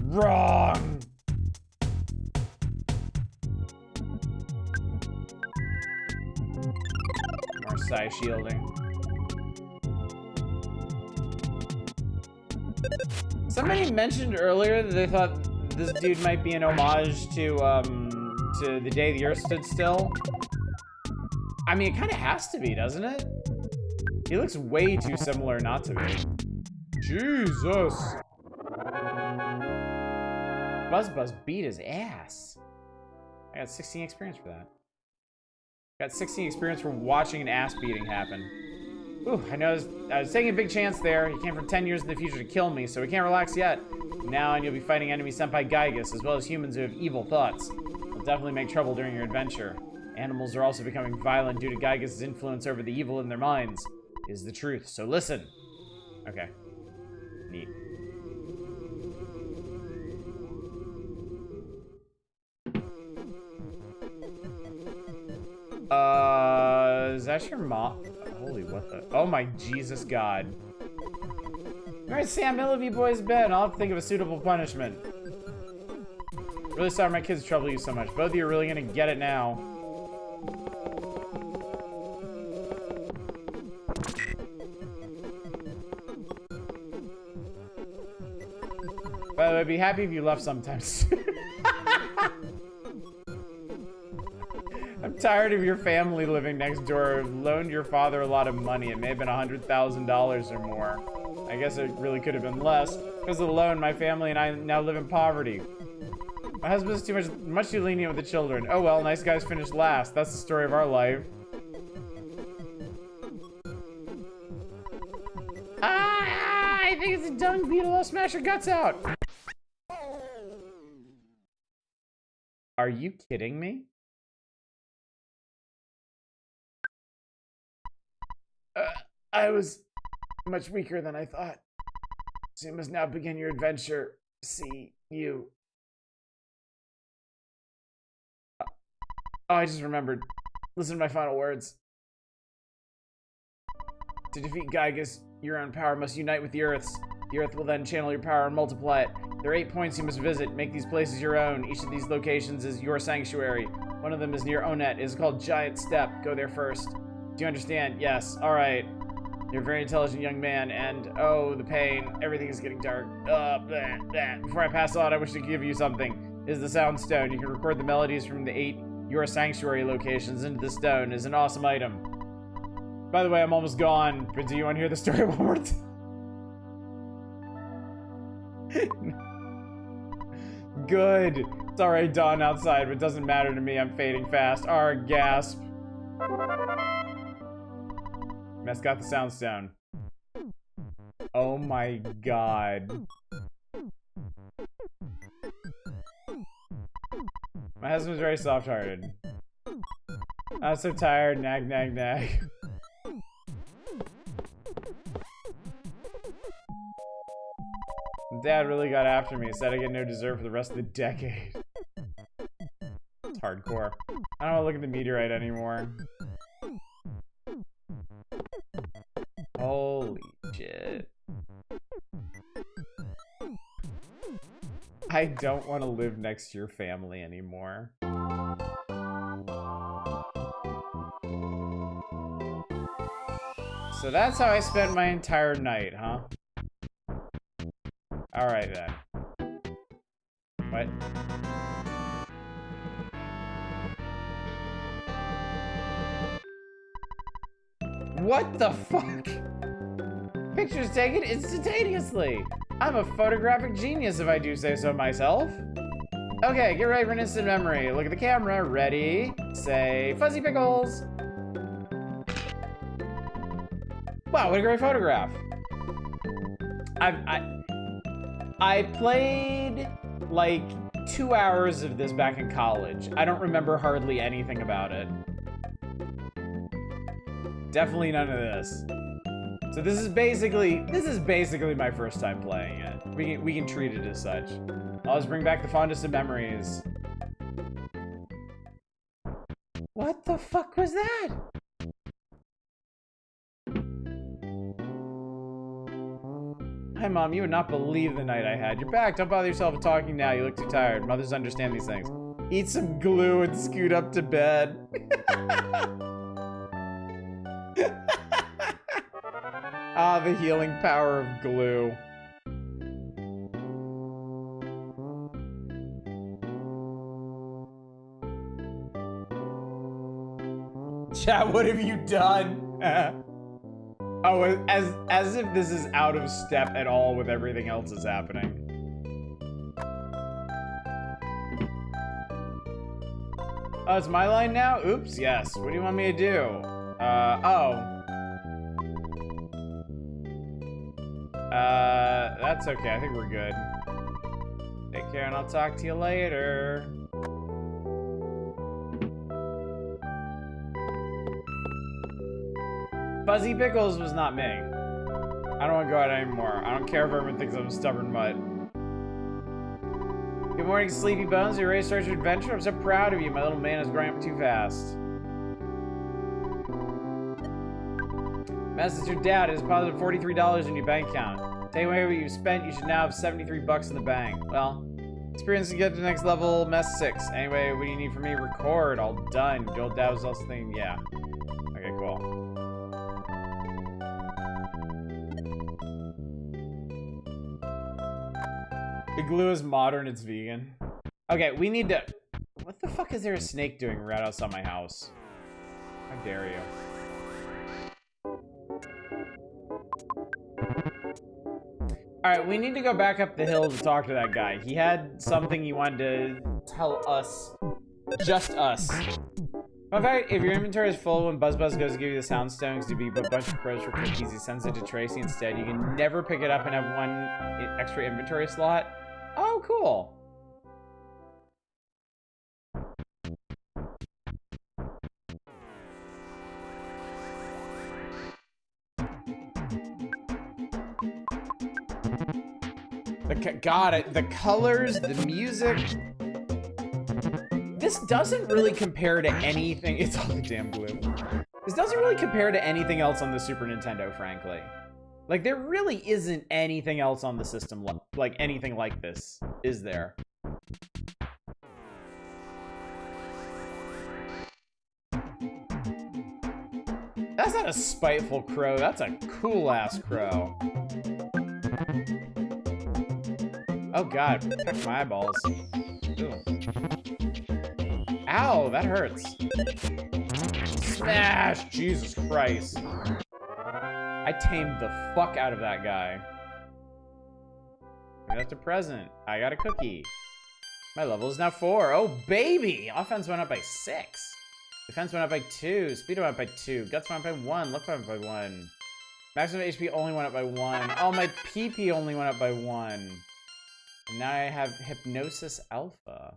Speaker 1: Wrong. More Psy shielding. Somebody mentioned earlier that they thought this dude might be an homage to the day the Earth stood still. I mean, it kind of has to be, doesn't it? He looks way too similar not to be. Jesus. Buzz beat his ass. I got 16 experience for that. Got 16 experience for watching an ass beating happen. Ooh, I know I was taking a big chance there. He came from 10 years in the future to kill me, so we can't relax yet. From now on, you'll be fighting enemy Senpai Gygas, as well as humans who have evil thoughts. You'll definitely make trouble during your adventure. Animals are also becoming violent due to Gygas' influence over the evil in their minds. Is the truth, so listen. Okay. Neat. Is that your mom? Holy what the? Oh my Jesus God. Where's Sam Millavey boys been? I'll have to think of a suitable punishment. Really sorry my kids trouble you so much. Both of you are really gonna get it now. By the way, I'd be happy if you left sometimes. I'm tired of your family living next door. I've loaned your father a lot of money. It may have been $100,000 or more. I guess it really could have been less. Because of the loan, my family and I now live in poverty. My husband's much too lenient with the children. Oh well, nice guys finish last. That's the story of our life. Ah, I think it's a dung beetle. I'll smash your guts out. Are you kidding me? I was much weaker than I thought. So you must now begin your adventure. See you. Oh, I just remembered. Listen to my final words. To defeat Gygus, your own power must unite with the Earth's. The Earth will then channel your power and multiply it. There are 8 points you must visit. Make these places your own. Each of these locations is your sanctuary. One of them is near Onet. It is called Giant Step. Go there first. Do you understand? Yes. All right. You're a very intelligent young man, and oh, the pain. Everything is getting dark. Before I pass on, I wish to give you something. This is the Sound Stone. You can record the melodies from the 8 your sanctuary locations into the stone. It is an awesome item. By the way, I'm almost gone, but do you want to hear the story one more time? Good. It's already dawn outside, but it doesn't matter to me. I'm fading fast. Arrgh, gasp. Mess got the Sound Stone. Oh my god. My husband's very soft-hearted. I'm so tired. Nag, nag, nag. Dad really got after me. Said I get no dessert for the rest of the decade. It's hardcore. I don't want to look at the meteorite anymore. Holy shit. I don't want to live next to your family anymore. So that's how I spent my entire night, huh? Alright then. What? What the fuck? Pictures taken instantaneously. I'm a photographic genius if I do say so myself. Okay, get ready for an instant memory. Look at the camera. Ready? Say Fuzzy Pickles. Wow, what a great photograph. I played like 2 hours of this back in college. I don't remember hardly anything about it. Definitely none of this. So this is basically my first time playing it. We can treat it as such. I'll just bring back the fondest of memories. What the fuck was that? Hi Mom, you would not believe the night I had. You're back, don't bother yourself with talking now, you look too tired. Mothers understand these things. Eat some glue and scoot up to bed. Ah, the healing power of glue. Chat, what have you done? Oh, as if this is out of step at all with everything else that's happening. Oh, it's my line now? Oops, yes. What do you want me to do? Oh. That's okay. I think we're good. Take care, and I'll talk to you later. Fuzzy Pickles was not me. I don't want to go out anymore. I don't care if everyone thinks I'm a stubborn mutt. Good morning, Sleepy Bones. Are you ready to start your adventure? I'm so proud of you. My little man is growing up too fast. Message your dad. It is positive $43 in your bank account. Take away what you spent, you should now have 73 bucks in the bank. Well, experience to get to the next level, mess 6. Anyway, what do you need from me? Record, all done. Build that was also thing, yeah. Okay, cool. Igloo is modern, it's vegan. Okay, we need to... What the fuck is there a snake doing right outside my house? How dare you? Alright, we need to go back up the hill to talk to that guy. He had something he wanted to tell us. Just us. In fact, if your inventory is full when Buzz goes to give you the sound stone because you beat a bunch of crows for cookies, he sends it to Tracy instead. You can never pick it up and have one extra inventory slot. Oh, cool. The colors, the music. This doesn't really compare to anything. It's all the damn glue. This doesn't really compare to anything else on the Super Nintendo, frankly. Like, there really isn't anything else on the system like anything like this, is there? That's not a spiteful crow. That's a cool-ass crow. Oh god, protect my eyeballs. Ew. Ow, that hurts. Smash! Jesus Christ. I tamed the fuck out of that guy. That's a present. I got a cookie. My level is now 4. Oh, baby! Offense went up by 6. Defense went up by 2. Speed went up by 2. Guts went up by 1. Luck went up by 1. Maximum HP only went up by 1. Oh, my PP only went up by 1. And now I have Hypnosis Alpha.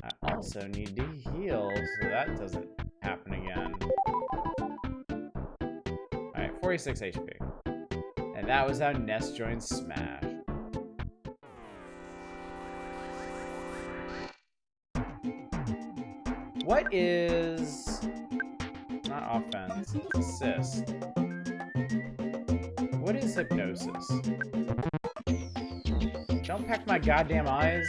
Speaker 1: I also need to heal, so that doesn't happen again. Alright, 46 HP. And that was how Ness joined Smash. What is... not offense, it's assist. What is hypnosis? Don't peck my goddamn eyes.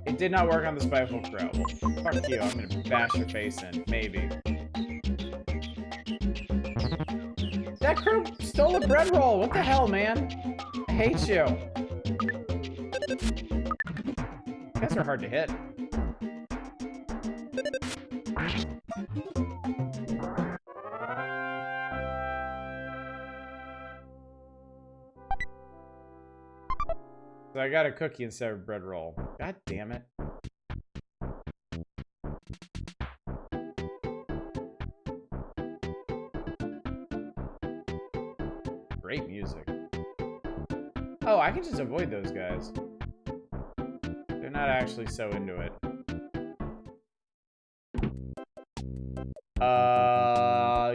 Speaker 1: It did not work on the spiteful crow. Well, fuck you, I'm gonna bash your face in. Maybe. That crow stole a bread roll! What the hell, man? I hate you. You guys are hard to hit. So I got a cookie instead of a bread roll. God damn it. Great music. Oh, I can just avoid those guys. They're not actually so into it.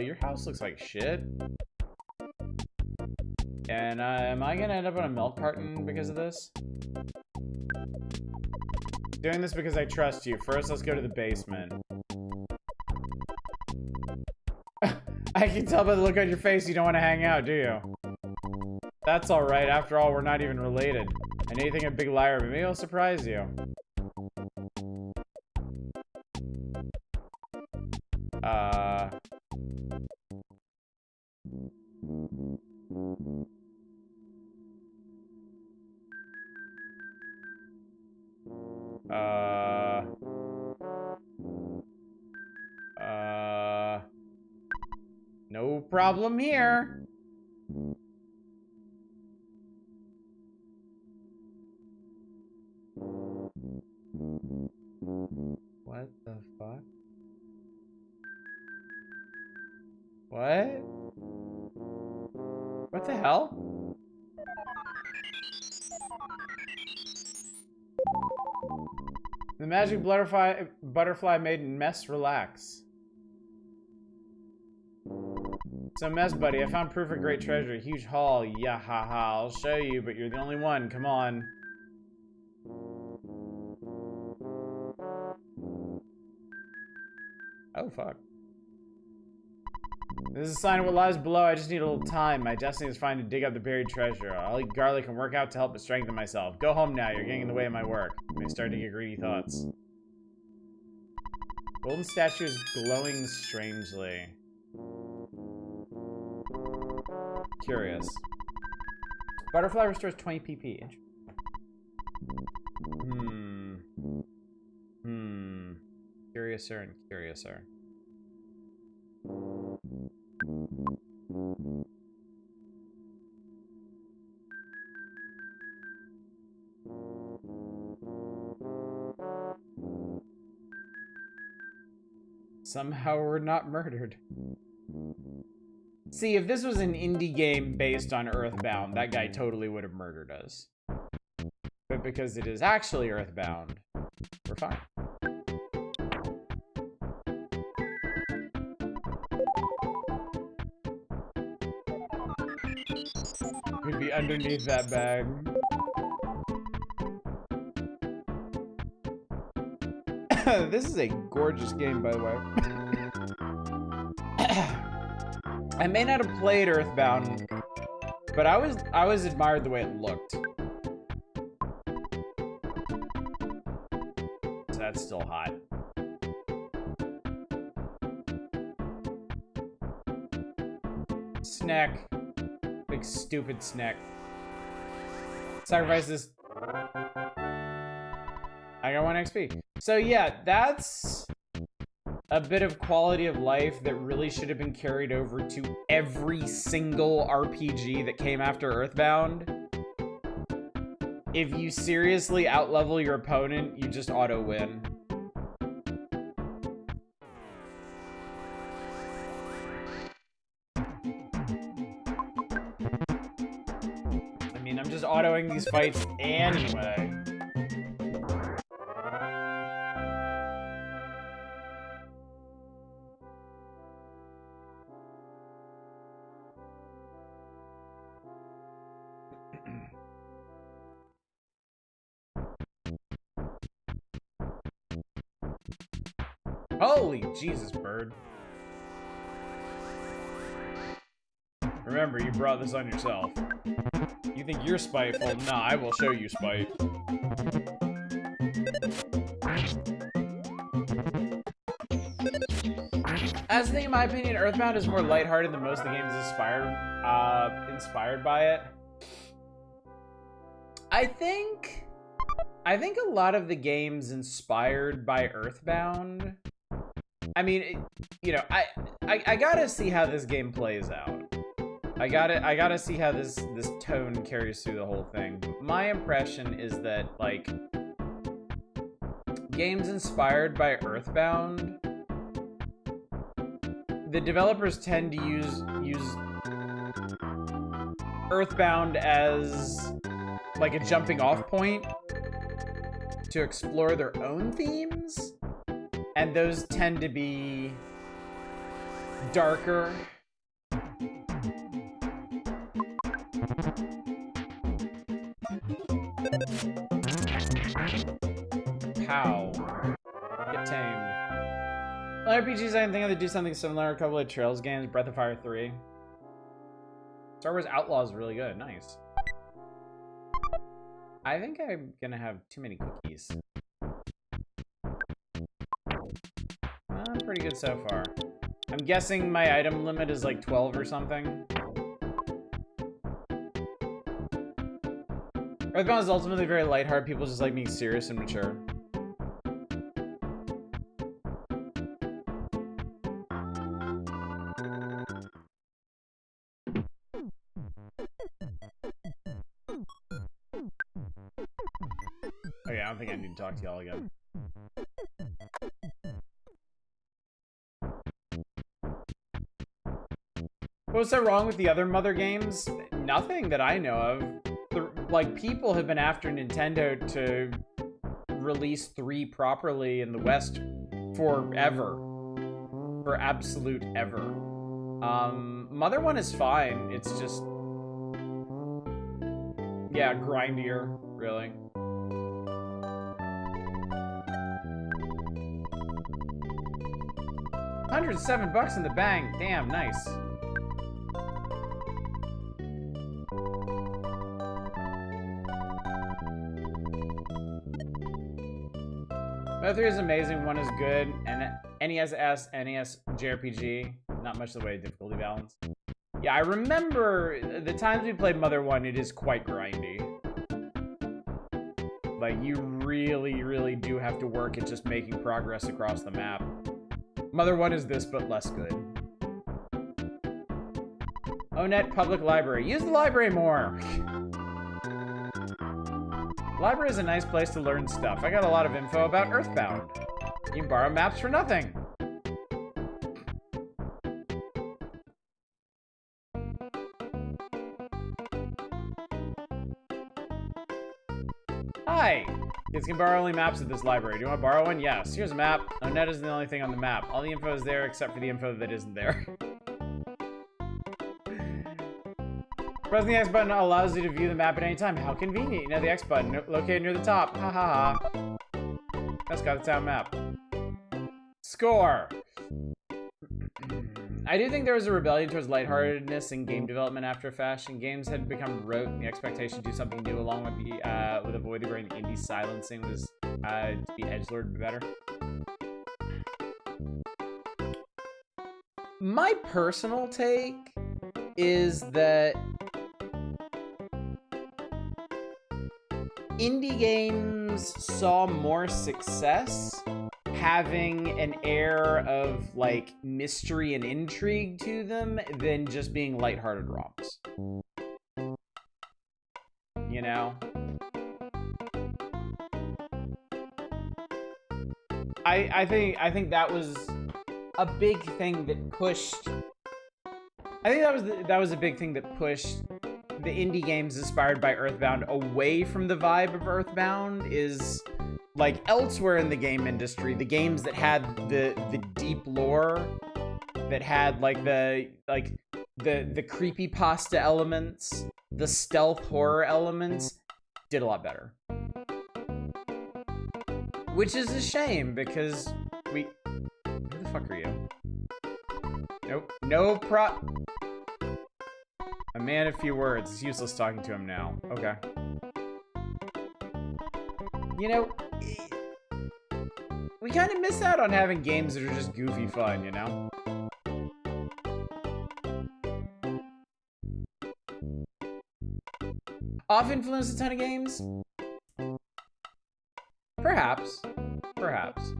Speaker 1: Your house looks like shit. And am I gonna end up on a milk carton because of this? Doing this because I trust you. First, let's go to the basement. I can tell by the look on your face you don't want to hang out, do you? That's alright. After all, we're not even related. And anything a big liar, but maybe it'll surprise you. No problem here. What the fuck? What? What the hell? The magic butterfly made Mess relax. So Mess buddy, I found proof of great treasure. A huge haul. Yeah, haha. I'll show you, but you're the only one. Come on. Oh, fuck. This is a sign of what lies below. I just need a little time. My destiny is fine to dig up the buried treasure. I'll eat garlic and work out to help but strengthen myself. Go home now. You're getting in the way of my work. I may start to get greedy thoughts. Golden statue is glowing strangely. Curious. Butterfly restores 20 PP. Curiouser and curiouser. Somehow we're not murdered. See, if this was an indie game based on Earthbound, that guy totally would have murdered us. But because it is actually Earthbound, we're fine. We'd be underneath that bag. This is a gorgeous game, by the way. I may not have played Earthbound, but I was admired the way it looked. So that's still hot. Snack. Big stupid snack. Sacrifice this. I got 1 XP. So yeah, that's a bit of quality of life that really should have been carried over to every single RPG that came after Earthbound. If you seriously outlevel your opponent, you just auto win. I mean, I'm just autoing these fights anyway. Holy Jesus, bird. Remember, you brought this on yourself. You think you're spiteful? Nah, I will show you spite. As the thing, in my opinion, Earthbound is more lighthearted than most of the games inspired by it. I think a lot of the games inspired by Earthbound, I mean, you know, I gotta see how this game plays out. I gotta see how this tone carries through the whole thing. My impression is that, like, games inspired by Earthbound, the developers tend to use Earthbound as like a jumping off point to explore their own themes, and those tend to be darker. Pow. Get tamed. Well, RPGs, I think they do something similar. A couple of Trails games, Breath of Fire 3. Star Wars Outlaws is really good. Nice. I think I'm gonna have too many cookies. I'm pretty good so far. I'm guessing my item limit is like 12 or something. Earthbound is ultimately very lighthearted. People just like being serious and mature. Oh yeah, I don't think I need to talk to y'all again. What's so wrong with the other Mother games? Nothing that I know of. Like, people have been after Nintendo to release 3 properly in the West forever. For absolute ever. Mother 1 is fine. It's just... yeah, grindier, really. $107 in the bank. Damn, nice. Mother 3 is amazing, 1 is good, and NES JRPG, not much of the way of difficulty balance. Yeah, I remember the times we played Mother 1, it is quite grindy. Like, you really, really do have to work at just making progress across the map. Mother 1 is this, but less good. ONET Public Library. Use the library more! Library is a nice place to learn stuff. I got a lot of info about Earthbound. You can borrow maps for nothing. Hi! Kids can borrow only maps at this library. Do you want to borrow one? Yes. Here's a map. ONET isn't the only thing on the map. All the info is there except for the info that isn't there. Pressing the X button allows you to view the map at any time. How convenient. You know the X button located near the top. Ha ha ha. That's got the town map. Score! I do think there was a rebellion towards lightheartedness in game development after a fashion. Games had become rote, and the expectation to do something new along with the avoiding indie silencing was to be edgelord better. My personal take is that indie games saw more success having an air of, like, mystery and intrigue to them than just being lighthearted romps. You know? I think that was a big thing that pushed... I think that was a big thing that pushed the indie games inspired by Earthbound away from the vibe of Earthbound. Is like elsewhere in the game industry, the games that had the deep lore, that had like the creepypasta elements, the stealth horror elements, did a lot better. Which is a shame because who the fuck are you? Nope. No A man of few words. It's useless talking to him now. Okay. You know, we kind of miss out on having games that are just goofy fun, you know? Off influenced a ton of games? Perhaps. Perhaps.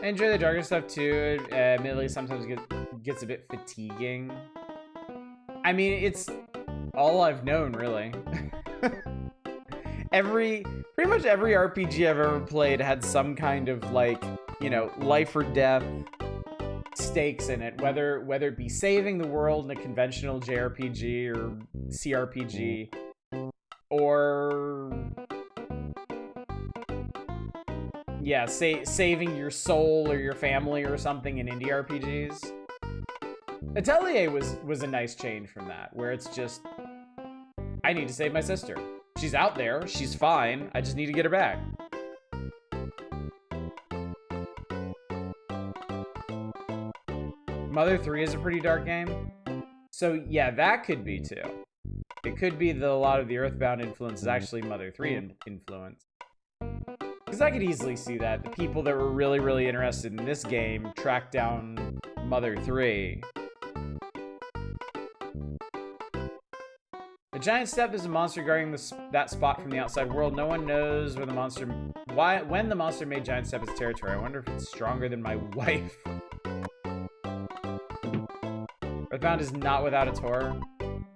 Speaker 1: I enjoy the darker stuff too. Admittedly, sometimes gets a bit fatiguing. I mean, it's all I've known, really. Pretty much every RPG I've ever played had some kind of, like, you know, life or death stakes in it. Whether it be saving the world in a conventional JRPG or CRPG, or yeah, saving your soul or your family or something in indie RPGs. Atelier was a nice change from that, where it's just, I need to save my sister. She's out there, she's fine, I just need to get her back. Mother 3 is a pretty dark game. So yeah, that could be too. It could be that a lot of the Earthbound influence is actually Mother 3 influence. Because I could easily see that. The people that were really, really interested in this game tracked down Mother 3. A giant step is a monster guarding that spot from the outside world. No one knows where when the monster made giant step its territory. I wonder if it's stronger than my wife. Earthbound is not without its horror.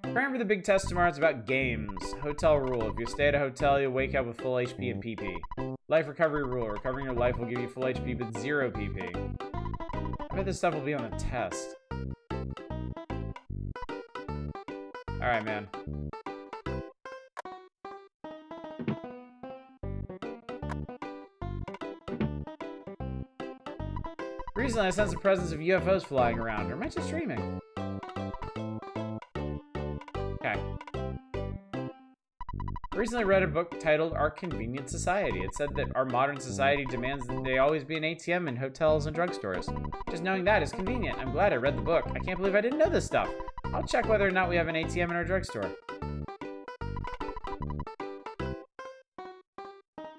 Speaker 1: Preparing for the big test tomorrow, it's about games. Hotel rule. If you stay at a hotel, you'll wake up with full HP and PP. Life recovery rule. Recovering your life will give you full HP but 0 PP. I bet this stuff will be on the test. Alright, man. Recently, I sensed the presence of UFOs flying around. Or am I just dreaming? Okay. Recently read a book titled Our Convenient Society. It said that our modern society demands that there always be an ATM in hotels and drugstores. Just knowing that is convenient. I'm glad I read the book. I can't believe I didn't know this stuff. I'll check whether or not we have an ATM in our drugstore.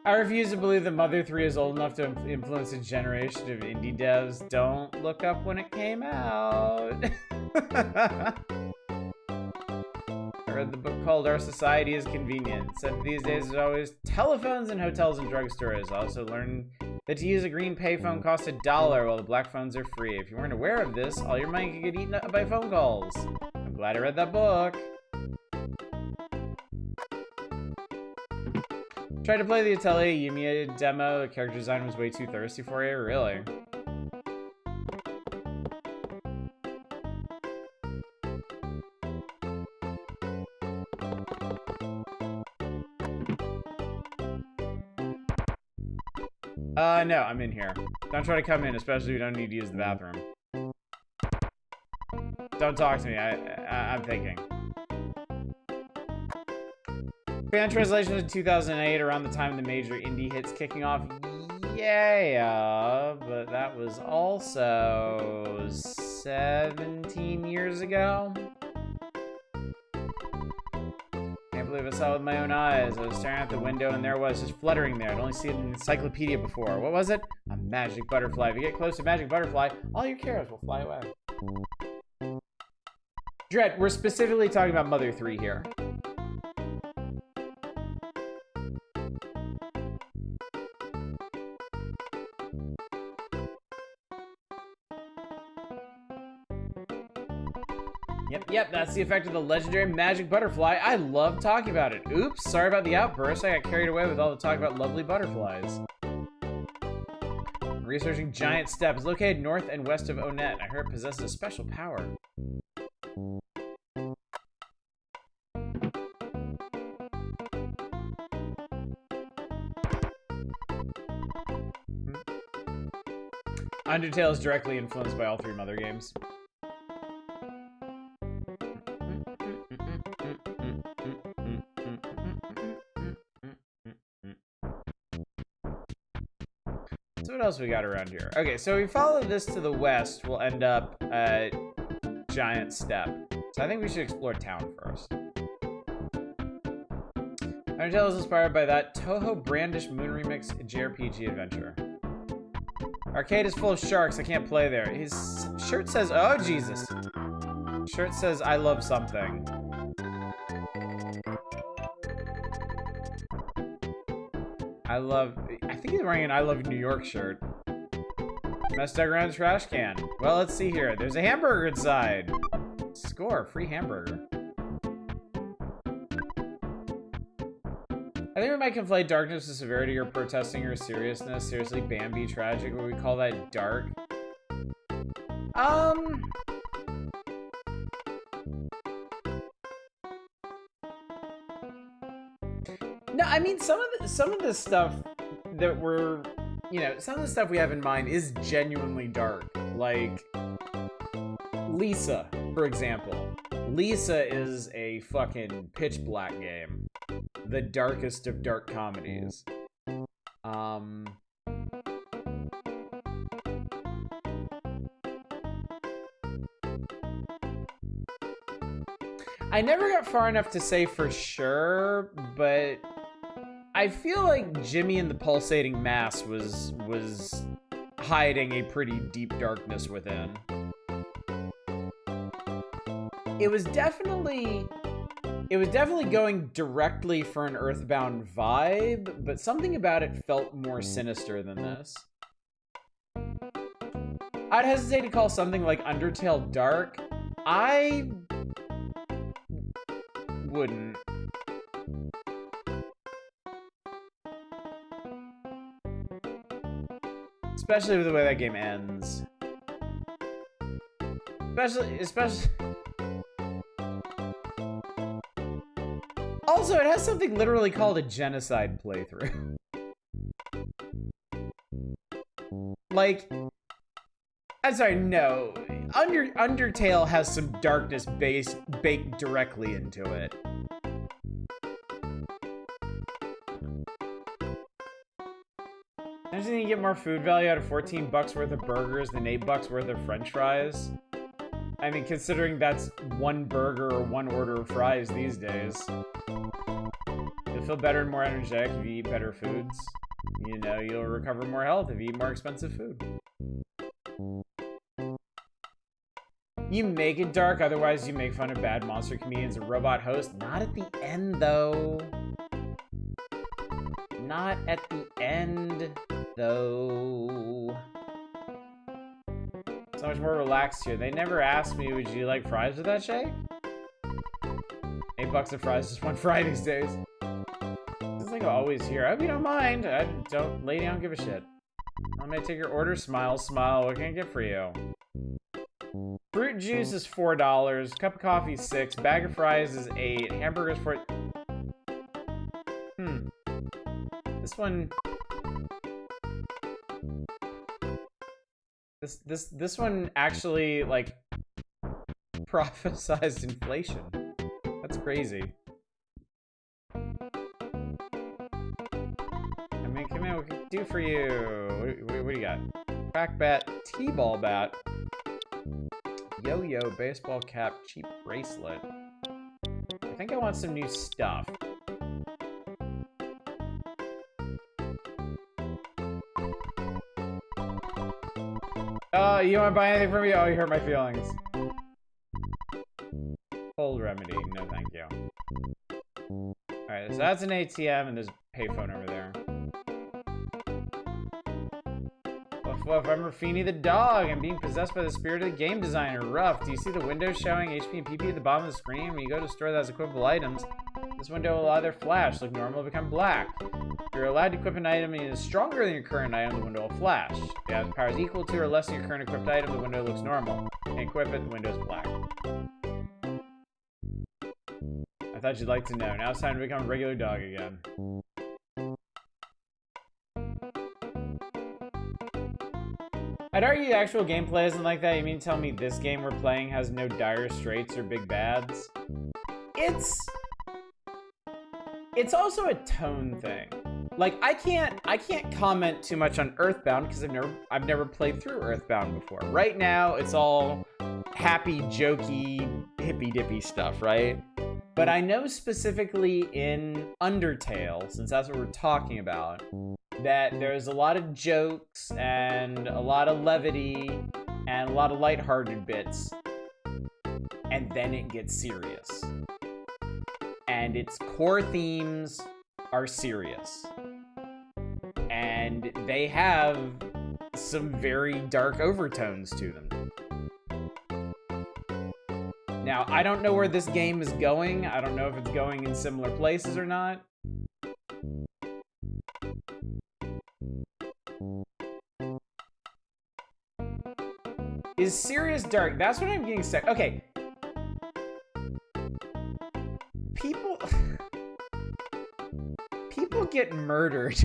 Speaker 1: I refuse to believe that Mother 3 is old enough to influence a generation of indie devs. Don't look up when it came out. I read the book called Our Society is Convenient. It said these days there's always telephones in hotels and drugstores. I also learned that to use a green payphone costs $1 while the black phones are free. If you weren't aware of this, all your money could get eaten up by phone calls. I'm glad I read that book. Tried to play the Atelier Yumiya demo. The character design was way too thirsty for you. Really? No, I'm in here. Don't try to come in, especially if you don't need to use the bathroom. Don't talk to me. I'm thinking. Fan translation was 2008, around the time the major indie hits kicking off. Yeah, but that was also 17 years ago. Can't believe I saw it with my own eyes. I was staring out the window and there it was, just fluttering there. I'd only seen it in an encyclopedia before. What was it? A magic butterfly. If you get close to a magic butterfly, all your cares will fly away. Dread, we're specifically talking about Mother 3 here. Yep, that's the effect of the legendary magic butterfly. I love talking about it. Oops, sorry about the outburst. I got carried away with all the talk about lovely butterflies. Researching Giant Step. It's located north and west of Onet. I heard it possesses a special power. Undertale is directly influenced by all three Mother games. So what else we got around here? Okay, so we follow this to the west, we'll end up at Giant Step. So I think we should explore town first. Undertale is inspired by that Toho Brandish Moon Remix JRPG adventure. Arcade is full of sharks, I can't play there. His shirt says, oh Jesus. Shirt says, I love something. I think he's wearing an I Love New York shirt. Messed around trash can. Well, let's see here. There's a hamburger inside. Score, free hamburger. I think we might conflate darkness with severity or protesting or seriousness. Seriously, Bambi tragic. Would we call that dark? No, I mean some of the stuff that we're, you know, some of the stuff we have in mind is genuinely dark. Like Lisa, for example. Lisa is a fucking pitch black game. The darkest of dark comedies. I never got far enough to say for sure, but I feel like Jimmy and the Pulsating Mass was hiding a pretty deep darkness within. It was definitely going directly for an Earthbound vibe, but something about it felt more sinister than this. I'd hesitate to call something like Undertale dark. I wouldn't. Especially with the way that game ends. Especially... Also, it has something literally called a genocide playthrough. Like... I'm sorry, no. Undertale has some darkness baked directly into it. Imagine you get more food value out of 14 bucks worth of burgers than 8 bucks worth of french fries. I mean, considering that's one burger or one order of fries these days. You'll feel better and more energetic if you eat better foods. you know, you'll recover more health if you eat more expensive food. You make it dark, otherwise you make fun of bad monster comedians and robot hosts. Not at the end, though. Not at the end, though. So much more relaxed here. They never asked me, would you like fries with that shake? $8 of fries, just one fry these days. This thing always here. I hope you don't mind. Lady, I don't give a shit. I'm gonna take your order. Smile, smile. What can I get for you? Fruit juice is $4. Cup of coffee is $6. Bag of fries is $8. Hamburgers for... This one... This one actually, like, prophesized inflation. That's crazy. I mean, come in, what can I do for you? What do you got? Crack bat, T-ball bat. Yo-yo, baseball cap, cheap bracelet. I think I want some new stuff. Oh, you want to buy anything from me? Oh, you hurt my feelings. Cold remedy, no thank you. Alright, so that's an ATM and there's a payphone over there. Woof woof, I'm Rafini the dog. I'm being possessed by the spirit of the game designer. Rough. Do you see the window showing HP and PP at the bottom of the screen? When you go to a store that has equipable items, this window will either flash, look normal, or become black. If you're allowed to equip an item and it is stronger than your current item, the window will flash. If it has power is equal to or less than your current equipped item, the window looks normal. And equip it, the window is black. I thought you'd like to know. Now it's time to become a regular dog again. I'd argue the actual gameplay isn't like that. You mean to tell me this game we're playing has no dire straits or big bads? It's also a tone thing. Like, I can't comment too much on Earthbound because I've never played through Earthbound before. Right now, it's all happy, jokey, hippy-dippy stuff, right? But I know specifically in Undertale, since that's what we're talking about, that there's a lot of jokes and a lot of levity and a lot of lighthearted bits, and then it gets serious. And its core themes are serious. And they have some very dark overtones to them. Now, I don't know where this game is going. I don't know if it's going in similar places or not. Is serious dark? That's what I'm getting stuck. Okay. People get murdered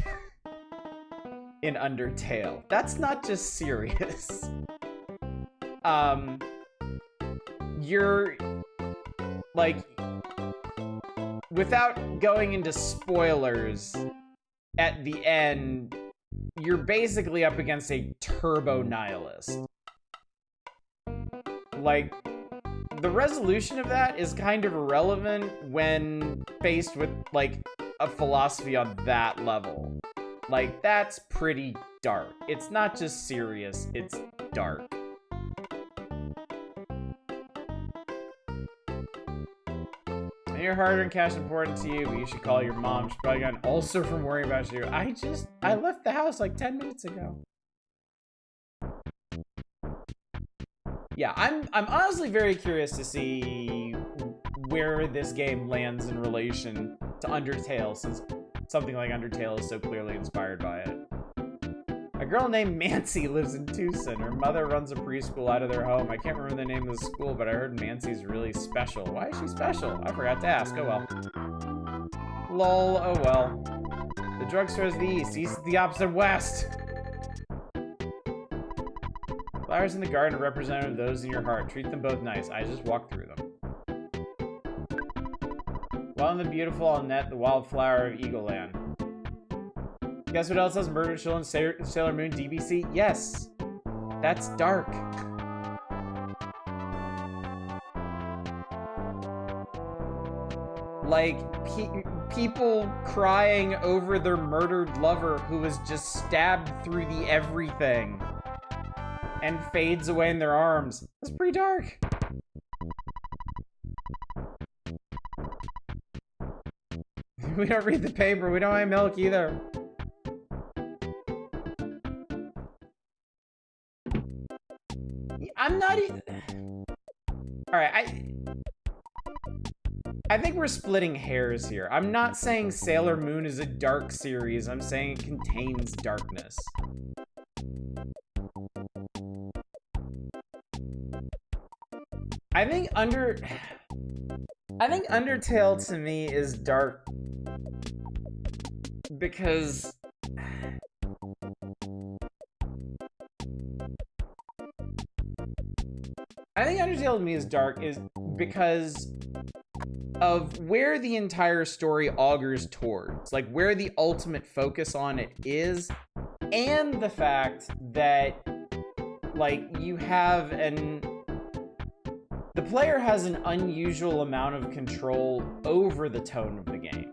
Speaker 1: in Undertale. That's not just serious. You're like, without going into spoilers, at the end, you're basically up against a turbo nihilist. Like, the resolution of that is kind of irrelevant when faced with, like, a philosophy on that level. Like, that's pretty dark. It's not just serious, it's dark. Your hard-earned cash important to you, but you should call your mom. She's probably got an ulcer from worrying about you. I left the house like 10 minutes ago. Yeah, I'm honestly very curious to see where this game lands in relation to Undertale, since something like Undertale is so clearly inspired by it. A girl named Mancy lives in Tucson. Her mother runs a preschool out of their home. I can't remember the name of the school, but I heard Mancy's really special. Why is she special? I forgot to ask. Oh well. Lol, oh well. The drugstore is the east. East is the opposite of west. Flowers in the garden are representative of those in your heart. Treat them both nice. I just walk through them. Well and the beautiful Annette, the wildflower of Eagle Land. Guess what else has murdered children? Sailor Moon DBC? Yes. That's dark. Like, people crying over their murdered lover who was just stabbed through the everything and fades away in their arms. That's pretty dark. We don't read the paper. We don't buy milk either. I'm not even... Alright, I think we're splitting hairs here. I'm not saying Sailor Moon is a dark series. I'm saying it contains darkness. I think Undertale to me is dark because Undertale to me is dark is because of where the entire story augurs towards, like where the ultimate focus on it is, and the fact that like you have the player has an unusual amount of control over the tone of the game.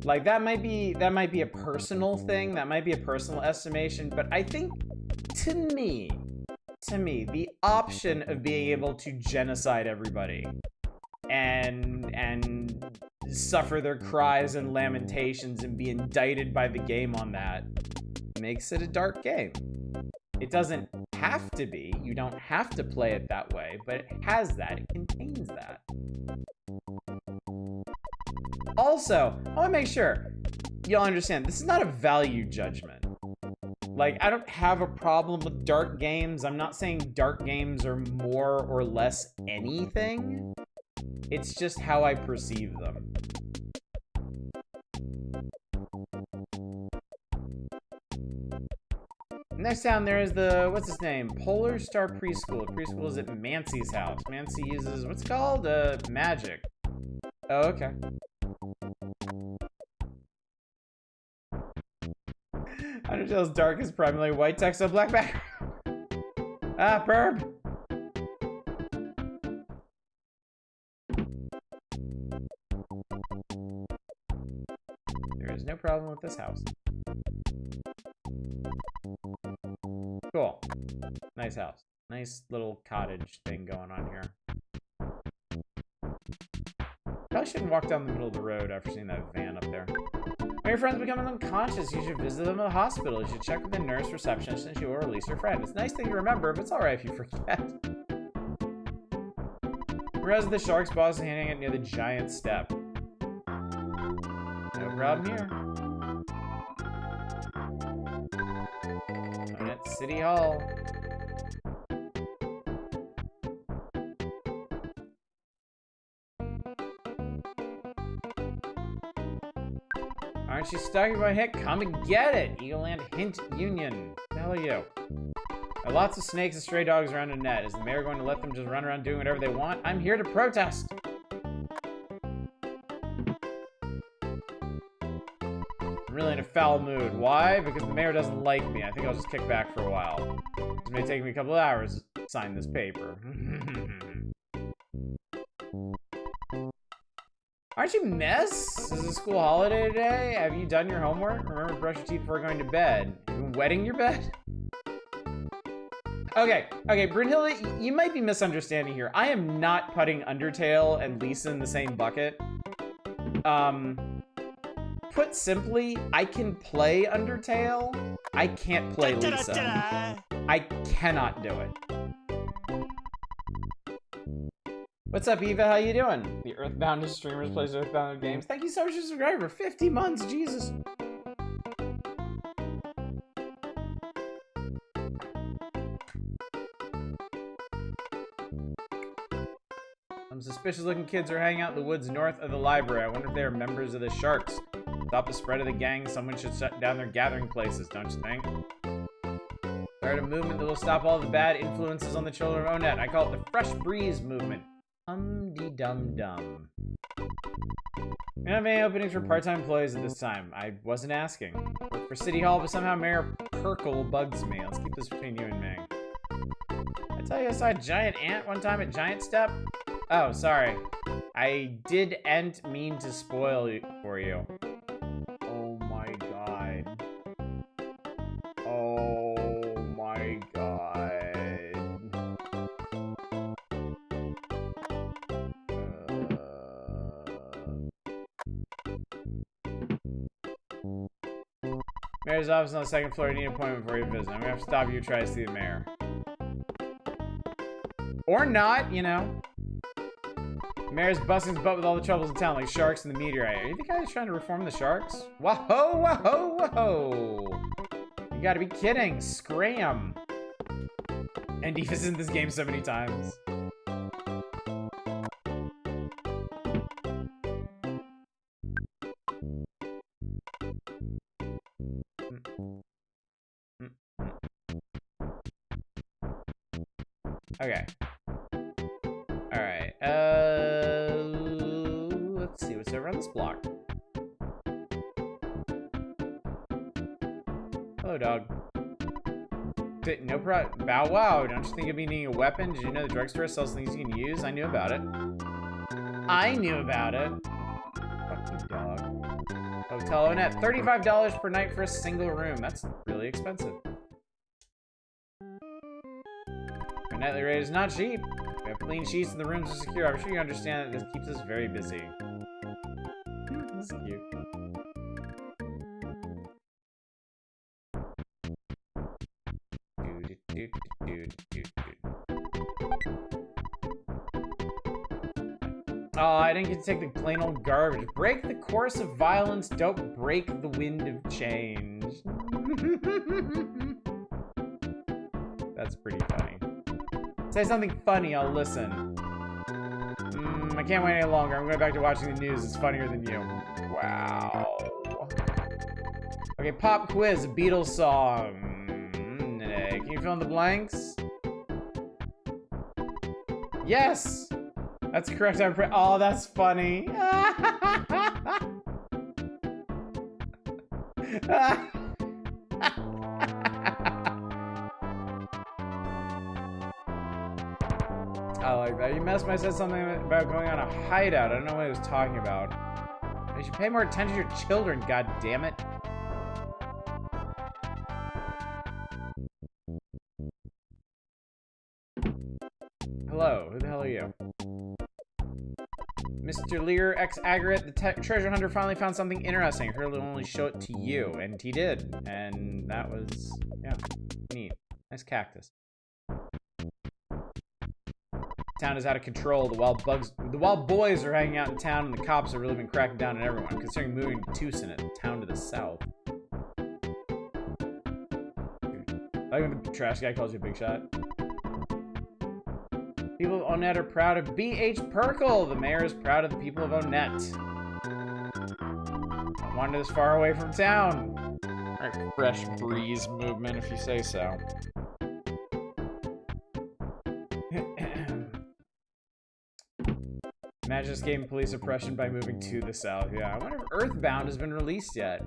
Speaker 1: Like that might be a personal thing, that might be a personal estimation, but I think to me, the option of being able to genocide everybody and suffer their cries and lamentations and be indicted by the game on that makes it a dark game. It doesn't have to be, you don't have to play it that way, but it has that, it contains that. Also, I want to make sure y'all understand, this is not a value judgment. Like, I don't have a problem with dark games. I'm not saying dark games are more or less anything. It's just how I perceive them. Next down there is the, what's his name? Polar Star Preschool. Preschool is at Mancy's house. Mancy uses, what's it called? Magic. Oh, okay. Undertale's dark is primarily white text on black background. Ah, perp. There is no problem with this house. Cool. Nice house. Nice little cottage thing going on here. Probably shouldn't walk down the middle of the road after seeing that van up there. When your friend's becoming unconscious, you should visit them at the hospital. You should check with the nurse receptionist and she will release your friend. It's a nice thing to remember, but it's alright if you forget. Whereas the shark's boss is handing it near the giant step. No problem here. I'm at City Hall. Aren't you stuck in my head? Come and get it! Eagle Land Hint Union. What the hell are you? There are lots of snakes and stray dogs around a net. Is the mayor going to let them just run around doing whatever they want? I'm here to protest! I'm really in a foul mood. Why? Because the mayor doesn't like me. I think I'll just kick back for a while. It may take me a couple of hours to sign this paper. Aren't you Miss? Is it a school holiday today? Have you done your homework? Remember to brush your teeth before going to bed. Have you been wetting your bed? Okay, Brunhilde, you might be misunderstanding here. I am not putting Undertale and Lisa in the same bucket. Put simply, I can play Undertale. I can't play Lisa. I cannot do it. What's up, Eva? How you doing? The Earthbound streamers plays Earthbound games. Thank you so much for subscribing for 50 months. Jesus. Some suspicious-looking kids are hanging out in the woods north of the library. I wonder if they are members of the Sharks. Stop the spread of the gang. Someone should shut down their gathering places, don't you think? Start a movement that will stop all the bad influences on the children of Onet. I call it the Fresh Breeze movement. Dum-de-dum-dum. We don't have any openings for part-time employees at this time. I wasn't asking. Work for City Hall, but somehow Mayor Perkle bugs me. Let's keep this between you and me. I tell you I saw a giant ant one time at Giant Step? Oh, sorry. I didn't mean to spoil it for you. Oh my god. Oh my god. Mayor's office on the second floor. You need an appointment before you visit. I'm gonna have to stop you and try to see the mayor. Or not, you know. Mayor's busting his butt with all the troubles in town, like sharks and the meteorite. Are you the guy who's trying to reform the sharks? Whoa, whoa, whoa! You gotta be kidding. Scram. And Eva's in this game so many times. Okay. Alright. Let's see what's over on this block. Hello, dog. No problem. Bow wow. Don't you think of me needing a weapon? Did you know the drugstore sells things you can use? I knew about it. I knew about it. Fuck you, dog. Hotel Onet. $35 per night for a single room. That's really expensive. Our nightly rate is not cheap. We have clean sheets and the rooms are secure. I'm sure you understand that this keeps us very busy. This is cute. Oh, I didn't get to take the plain old garbage. Break the course of violence, don't break the wind of change. That's pretty funny. Say something funny, I'll listen. I can't wait any longer. I'm going back to watching the news. It's funnier than you. Wow. Okay, pop quiz, a Beatles song. Can you fill in the blanks? Yes! That's correct. Oh, that's funny. I like that. You messed me. I said something about going on a hideout. I don't know what he was talking about. You should pay more attention to your children, god damn it. Hello, who the hell are you? Mr. Lear, ex-Agret, the treasure hunter finally found something interesting. He'll only show it to you, and he did. And that was, yeah, neat. Nice cactus. Town is out of control. The wild boys are hanging out in town, and the cops have really been cracking down on everyone, considering moving to Tucson, a town to the south. I like when the trash guy calls you a big shot. People of Onet are proud of B.H. Perkle. The mayor is proud of the people of Onet. I wander this far away from town. Alright, fresh breeze movement, if you say so. Imagine escaping police oppression by moving to the south. Yeah, I wonder if Earthbound has been released yet.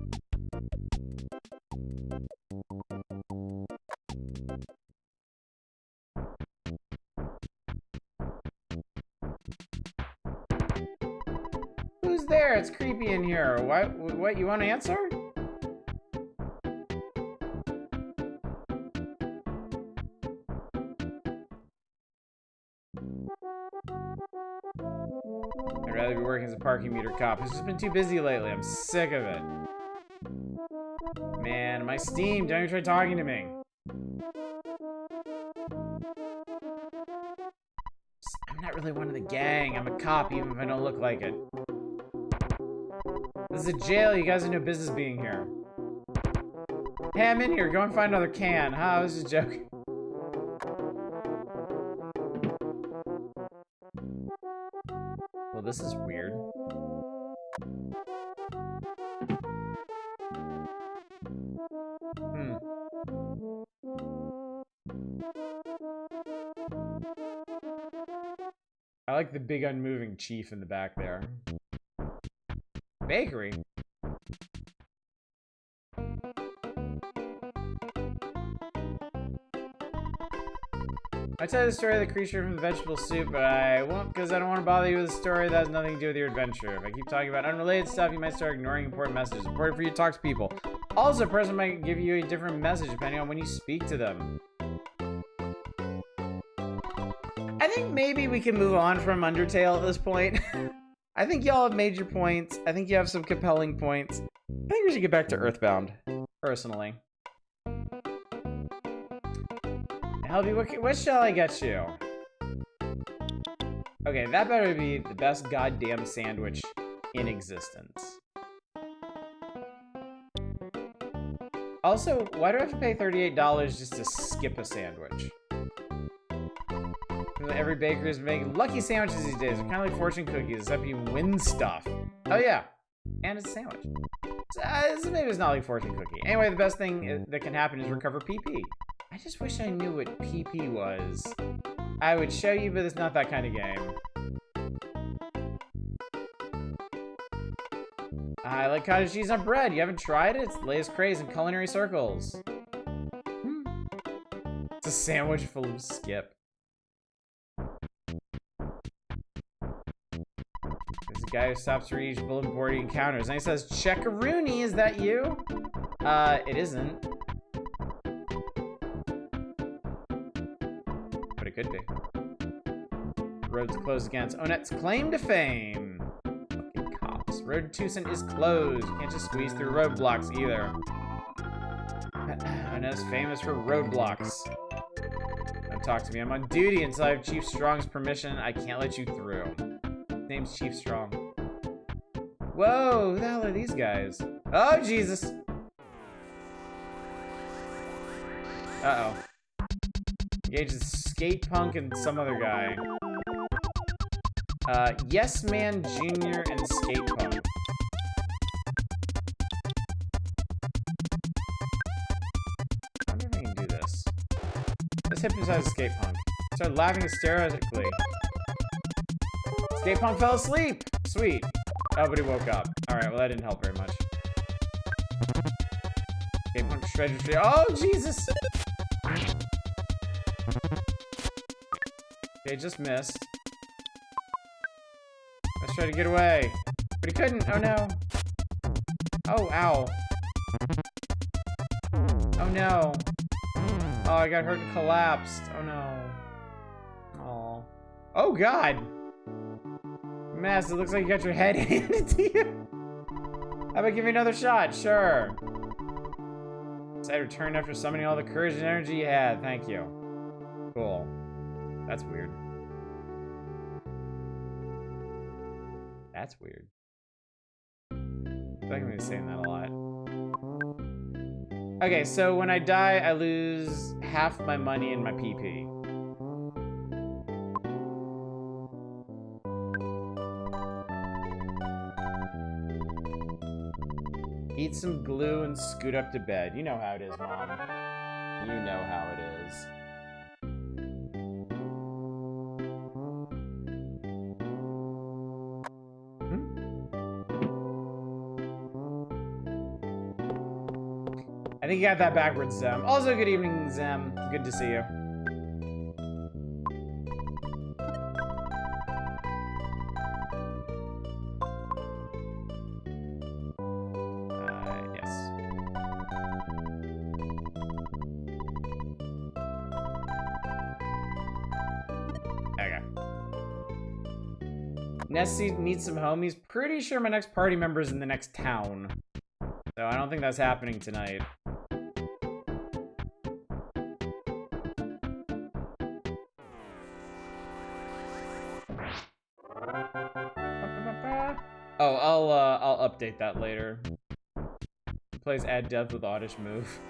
Speaker 1: Who's there? It's creepy in here. What, you want to answer? I'd rather be working as a parking meter cop. It's just been too busy lately. I'm sick of it. Man, my Steam, don't even try talking to me. I'm not really one of the gang. I'm a cop, even if I don't look like it. This is a jail. You guys have no business being here. Hey, I'm in here. Go and find another can. Huh? I was just joking. Well, this is weird. I like the big unmoving chief in the back there. bakery? I tell you the story of the creature from the vegetable soup, but I won't because I don't want to bother you with a story that has nothing to do with your adventure. If I keep talking about unrelated stuff, you might start ignoring important messages. Important for you to talk to people. Also, a person might give you a different message depending on when you speak to them. I think maybe we can move on from Undertale at this point. I think y'all have made your points. I think you have some compelling points. I think we should get back to Earthbound, personally. Helby, what shall I get you? Okay, that better be the best goddamn sandwich in existence. Also, why do I have to pay $38 just to skip a sandwich? Every bakery is making lucky sandwiches these days. They're kind of like fortune cookies, except you win stuff. Oh yeah, and it's a sandwich. Maybe it's not like fortune cookie. Anyway, the best thing that can happen is recover PP. I just wish I knew what PP was. I would show you, but it's not that kind of game. I like cottage cheese on bread. You haven't tried it? It's the latest craze in culinary circles. It's a sandwich full of skip. There's a guy who stops for each bulletin board he encounters, and he says, "Checkaroony, is that you?" It isn't. But it could be. Road's closed against Onette's claim to fame. Fucking cops. Road to Tucson is closed. You can't just squeeze through roadblocks either. Onette's famous for roadblocks. Don't talk to me. I'm on duty until I have Chief Strong's permission. I can't let you through. His name's Chief Strong. Whoa, who the hell are these guys? Oh, Jesus. Uh-oh. Engages Skate Punk and some other guy. Yes Man Jr. and Skate Punk. I wonder if I can do this. Let's hypnotize Skate Punk. Start laughing hysterically. Skate Punk fell asleep! Sweet. Oh, but he woke up. Alright, well that didn't help very much. Skate Punk shredded. Oh, Jesus! Okay, just missed. Let's try to get away. But he couldn't. Oh no. Oh, ow. Oh no. Oh, I got hurt and collapsed. Oh no. Oh. Oh god. Mess, it looks like you got your head handed to you. How about give me another shot? Sure. Decided to return after summoning all the courage and energy you had. Thank you. Cool. That's weird. That's weird. I feel like I'm gonna be saying that a lot. Okay, so when I die, I lose half my money in my PP. Eat some glue and scoot up to bed. You know how it is, Mom. You know how it is. I think you got that backwards, Zem. Also, good evening, Zem. Good to see you. Yes. Okay. Nessie needs some homies. Pretty sure my next party member is in the next town. So I don't think that's happening tonight. Oh, I'll update that later. Plays add depth with oddish move.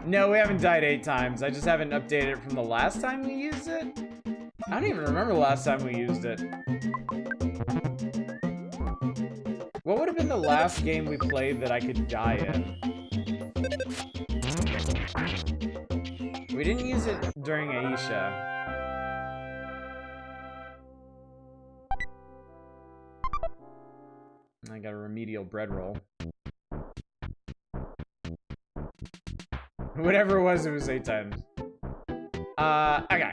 Speaker 1: No, we haven't died 8 times. I just haven't updated it from the last time we used it. I don't even remember the last time we used it. What would have been the last game we played that I could die in? We didn't use it during Aisha. I got a remedial bread roll. Whatever it was 8 times. Okay.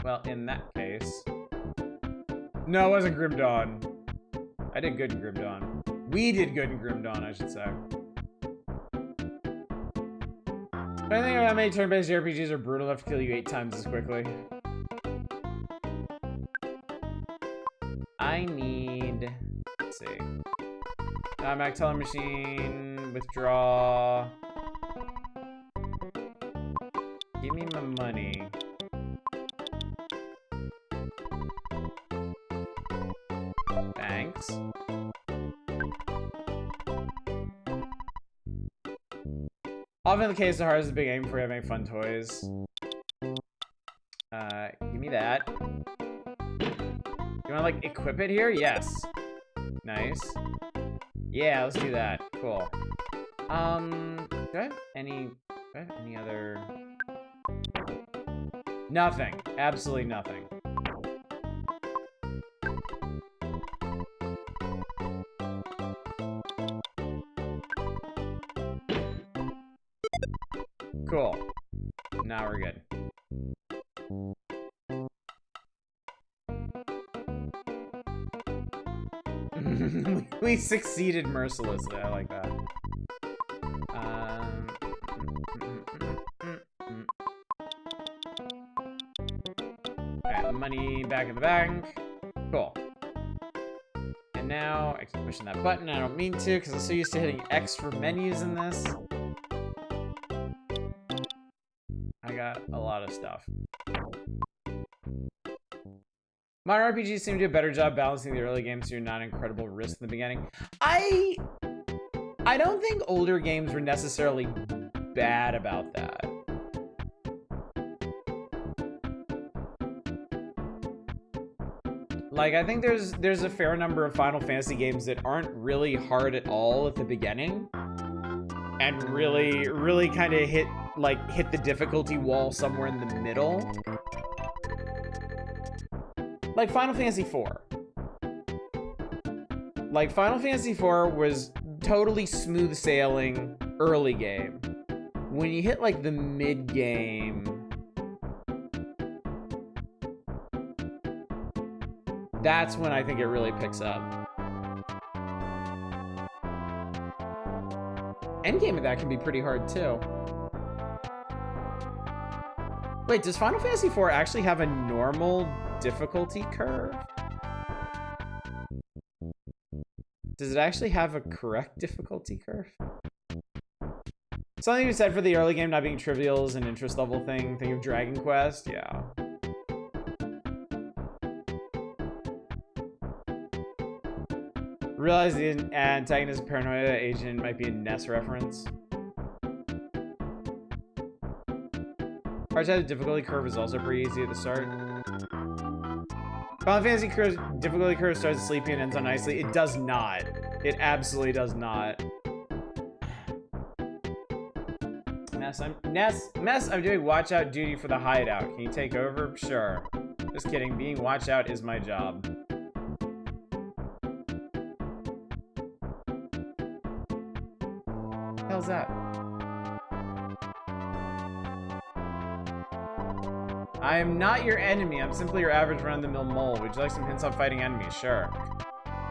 Speaker 1: Well, in that case... No, it wasn't Grim Dawn. I did good in Grim Dawn. We did good in Grim Dawn, I should say. But I think how many turn-based RPGs are brutal enough to kill you 8 times as quickly. I need... Let's see. Mac Teller Machine. Withdraw. Give me my money. Thanks. Often the case, the heart is a big aim for having fun toys. Give me that. You wanna, like, equip it here? Yes. Nice. Yeah, let's do that. Cool. Do I have any other... Nothing. Absolutely nothing. Cool. Now we're good. We succeeded mercilessly. I like that. Okay, money back in the bank. Cool. And now I keep pushing that button. I don't mean to because I'm so used to hitting X for menus in this. I got a lot of stuff. Modern RPGs seem to do a better job balancing the early games so you're not incredible risk in the beginning. I don't think older games were necessarily bad about that. Like, I think there's a fair number of Final Fantasy games that aren't really hard at all at the beginning. And really kind of hit the difficulty wall somewhere in the middle. Like Final Fantasy IV. Like, Final Fantasy IV was totally smooth sailing early game. When you hit, like, the mid-game... That's when I think it really picks up. Endgame of that can be pretty hard, too. Wait, does Final Fantasy IV actually have a normal difficulty curve? Does it actually have a correct difficulty curve? Something you said for the early game not being trivial is an interest level thing. Think of Dragon Quest? Yeah. Realize the antagonist paranoia agent might be a NES reference. Hard type difficulty curve is also pretty easy at the start. Final Fantasy difficulty curve starts sleepy and ends on nicely. It does not. It absolutely does not. Mess, I'm doing watch out duty for the hideout. Can you take over? Sure. Just kidding. Being watch out is my job. What the hell's that? I am not your enemy. I'm simply your average run-of-the-mill mole. Would you like some hints on fighting enemies? Sure.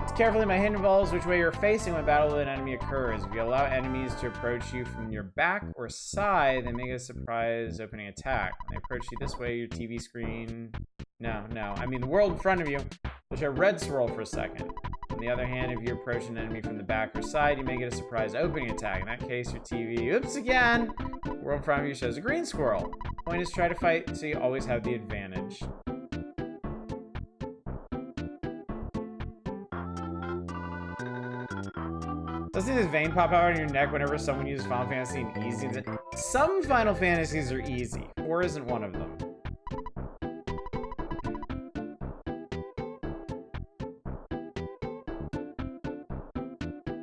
Speaker 1: It's carefully. My hint involves which way you're facing when battle with an enemy occurs. If you allow enemies to approach you from your back or side, they make a surprise opening attack. When they approach you this way, your TV screen... No. I mean the world in front of you will show a red swirl for a second. On the other hand, if you approach an enemy from the back or side, you may get a surprise opening attack. In that case, your TV... Oops, again! The world in front of you shows a green squirrel. The point is try to fight so you always have the advantage. Let's see this vein pop out on your neck whenever someone uses Final Fantasy in easy. Some Final Fantasies are easy. 4 isn't one of them.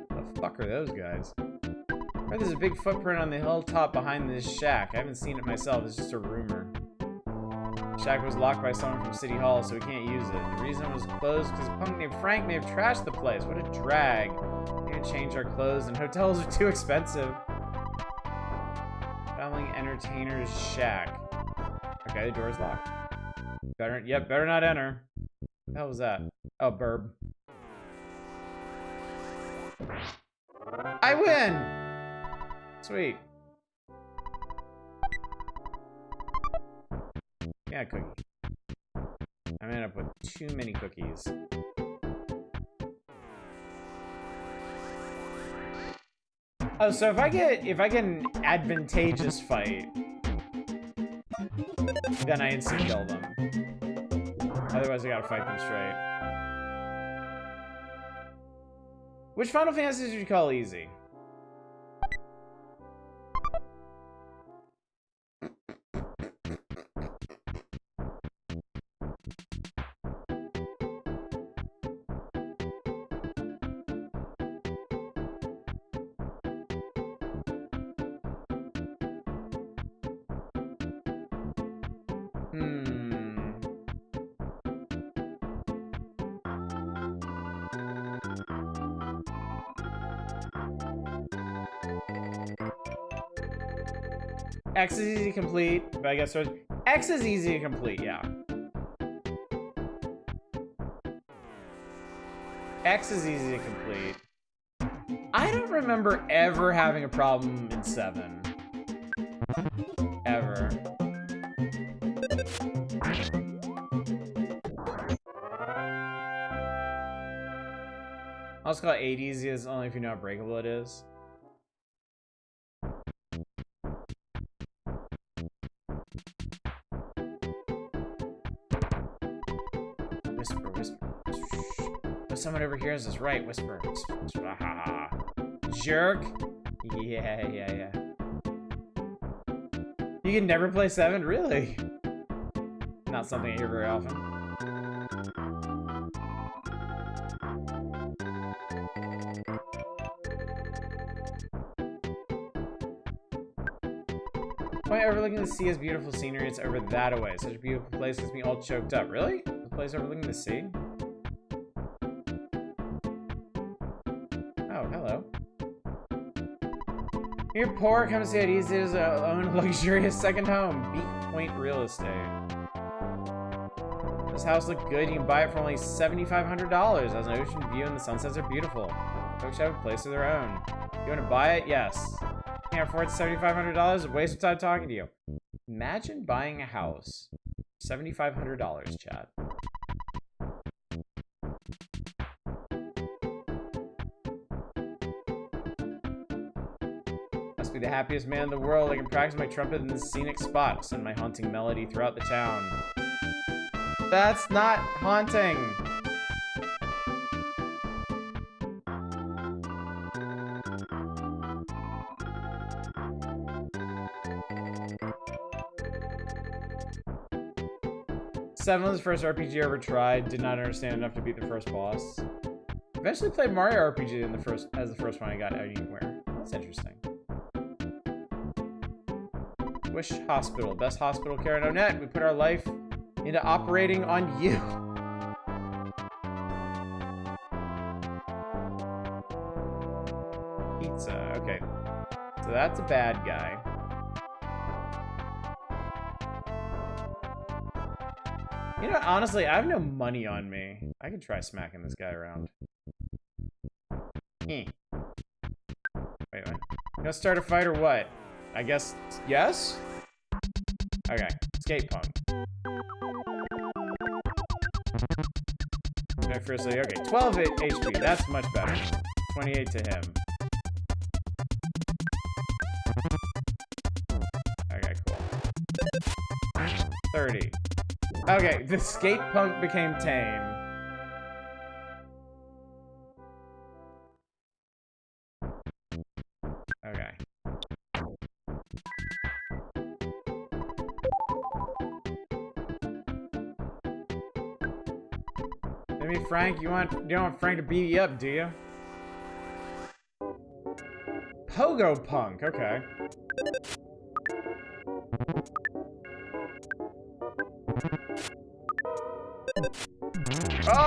Speaker 1: The fuck are those guys? Oh, there's a big footprint on the hilltop behind this shack. I haven't seen it myself. It's just a rumor. Shack was locked by someone from City Hall, so we can't use it. The reason it was closed because a punk named Frank may have trashed the place. What a drag. We can't change our clothes, and hotels are too expensive. Traveling Entertainer's Shack. Okay, the door's locked. Better not enter. What the hell was that? Oh, burb. I win! Sweet. Yeah, cookie. I'm gonna end up with too many cookies. Oh, so if I get an advantageous fight, then I instantly kill them. Otherwise, I gotta fight them straight. Which Final Fantasy would you call easy? X is easy to complete, but I guess X is easy to complete, yeah. X is easy to complete. I don't remember ever having a problem in 7. Ever. I'll just call it 8 easy, as only if you know how breakable it is. Whisper, whisper. But someone overhears us, right? Whisper. Whisper. Jerk. Yeah. You can never play 7? Really? Not something I hear very often. Point overlooking the sea has beautiful scenery. It's over that away. Such a beautiful place gets me all choked up. Really? The place overlooking the sea? Oh, hello. You're poor, come see how easy it is to own a luxurious second home. Beak Point Real Estate. This house looks good. You can buy it for only $7,500. It has an ocean view and the sunsets are beautiful. Folks have a place of their own. You want to buy it? Yes. Can't afford $7,500? A waste of time talking to you. Imagine buying a house. $7,500, Chad. Must be the happiest man in the world. I can practice my trumpet in this scenic spot. Send my haunting melody throughout the town. That's not haunting. Seven was the first RPG I ever tried. Did not understand enough to beat the first boss. Eventually played Mario RPG as the first one I got anywhere. That's interesting. Wish Hospital, best hospital care on net. We put our life into operating on you. Pizza. Okay, so that's a bad guy. You know, honestly, I have no money on me. I could try smacking this guy around. Wait. You gonna start a fight or what? I guess yes? Okay, skate punk. Okay, 12 HP, that's much better. 28 to him. Okay, cool. 30. Okay, the skate punk became tame. Okay. Maybe Frank, you don't want Frank to beat you up, do you? Pogo punk, okay.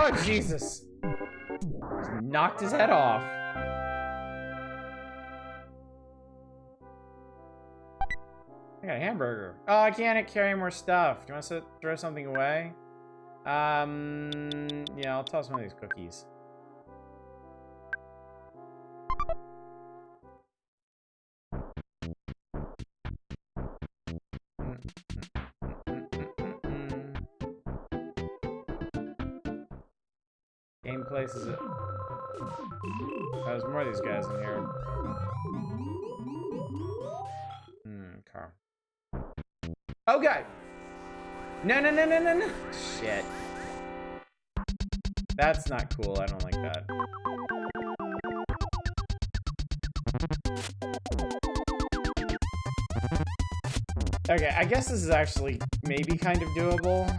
Speaker 1: Oh, Jesus. Just knocked his head off. I got a hamburger. Oh, I can't carry more stuff. Do you want to throw something away? Yeah, I'll toss one of these cookies. Game place is it? Oh, there's more of these guys in here. Car. Okay. No, no, no, no, no, no. Shit. That's not cool. I don't like that. Okay, I guess this is actually maybe kind of doable.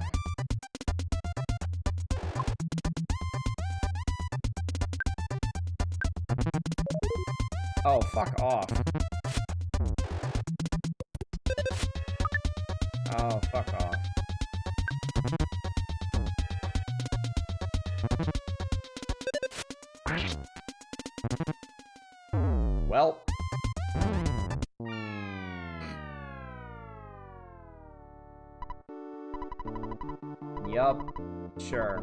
Speaker 1: Oh, fuck off. Oh, fuck off. Well. Yup. Sure.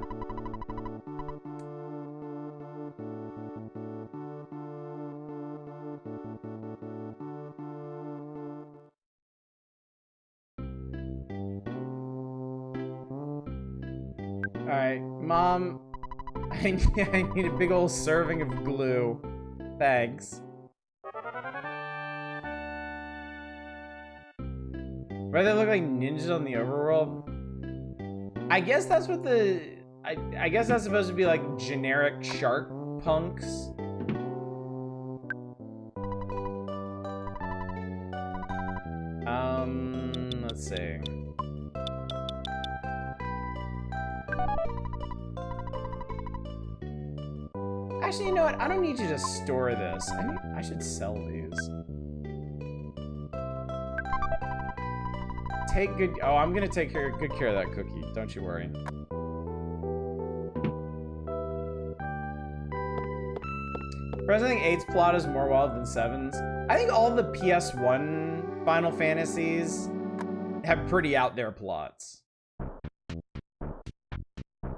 Speaker 1: Alright, Mom, I need a big old serving of glue. Thanks. Why do they look like ninjas on the overworld? I guess that's what the... I guess that's supposed to be like generic shark punks. Let's see. Actually, you know what? I don't need you to store this. I should sell these. Take good... Oh, I'm gonna take good care of that cookie. Don't you worry. Whereas I think 8's plot is more wild than 7's. I think all the PS1 Final Fantasies have pretty out there plots.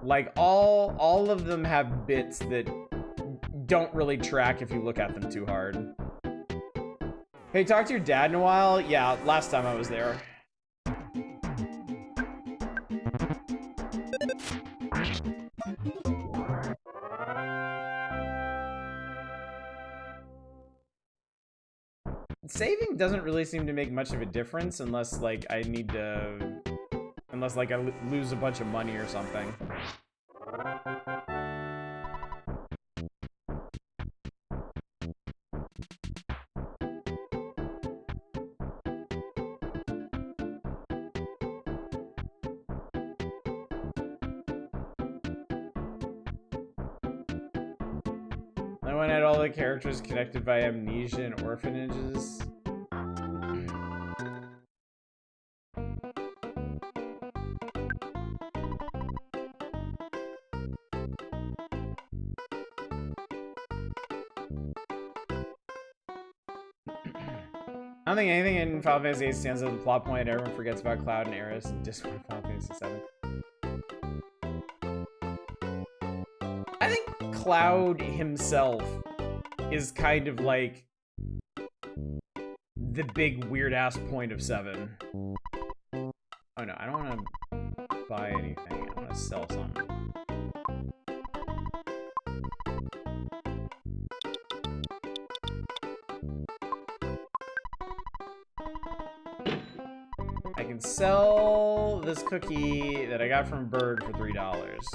Speaker 1: Like, all of them have bits that don't really track if you look at them too hard. Hey, talked to your dad in a while? Yeah, last time I was there. Saving doesn't really seem to make much of a difference unless, like, I need to... Unless, like, I lose a bunch of money or something. I went at all the characters connected by amnesia and orphanages. I don't think anything in Final Fantasy VIII stands as the plot point. Everyone forgets about Cloud and Aeris and Discord in Final Fantasy VII. I think Cloud himself is kind of like the big weird ass point of 7. Oh no, I don't want to buy anything. I want to sell something. I can sell this cookie that I got from a bird for $3.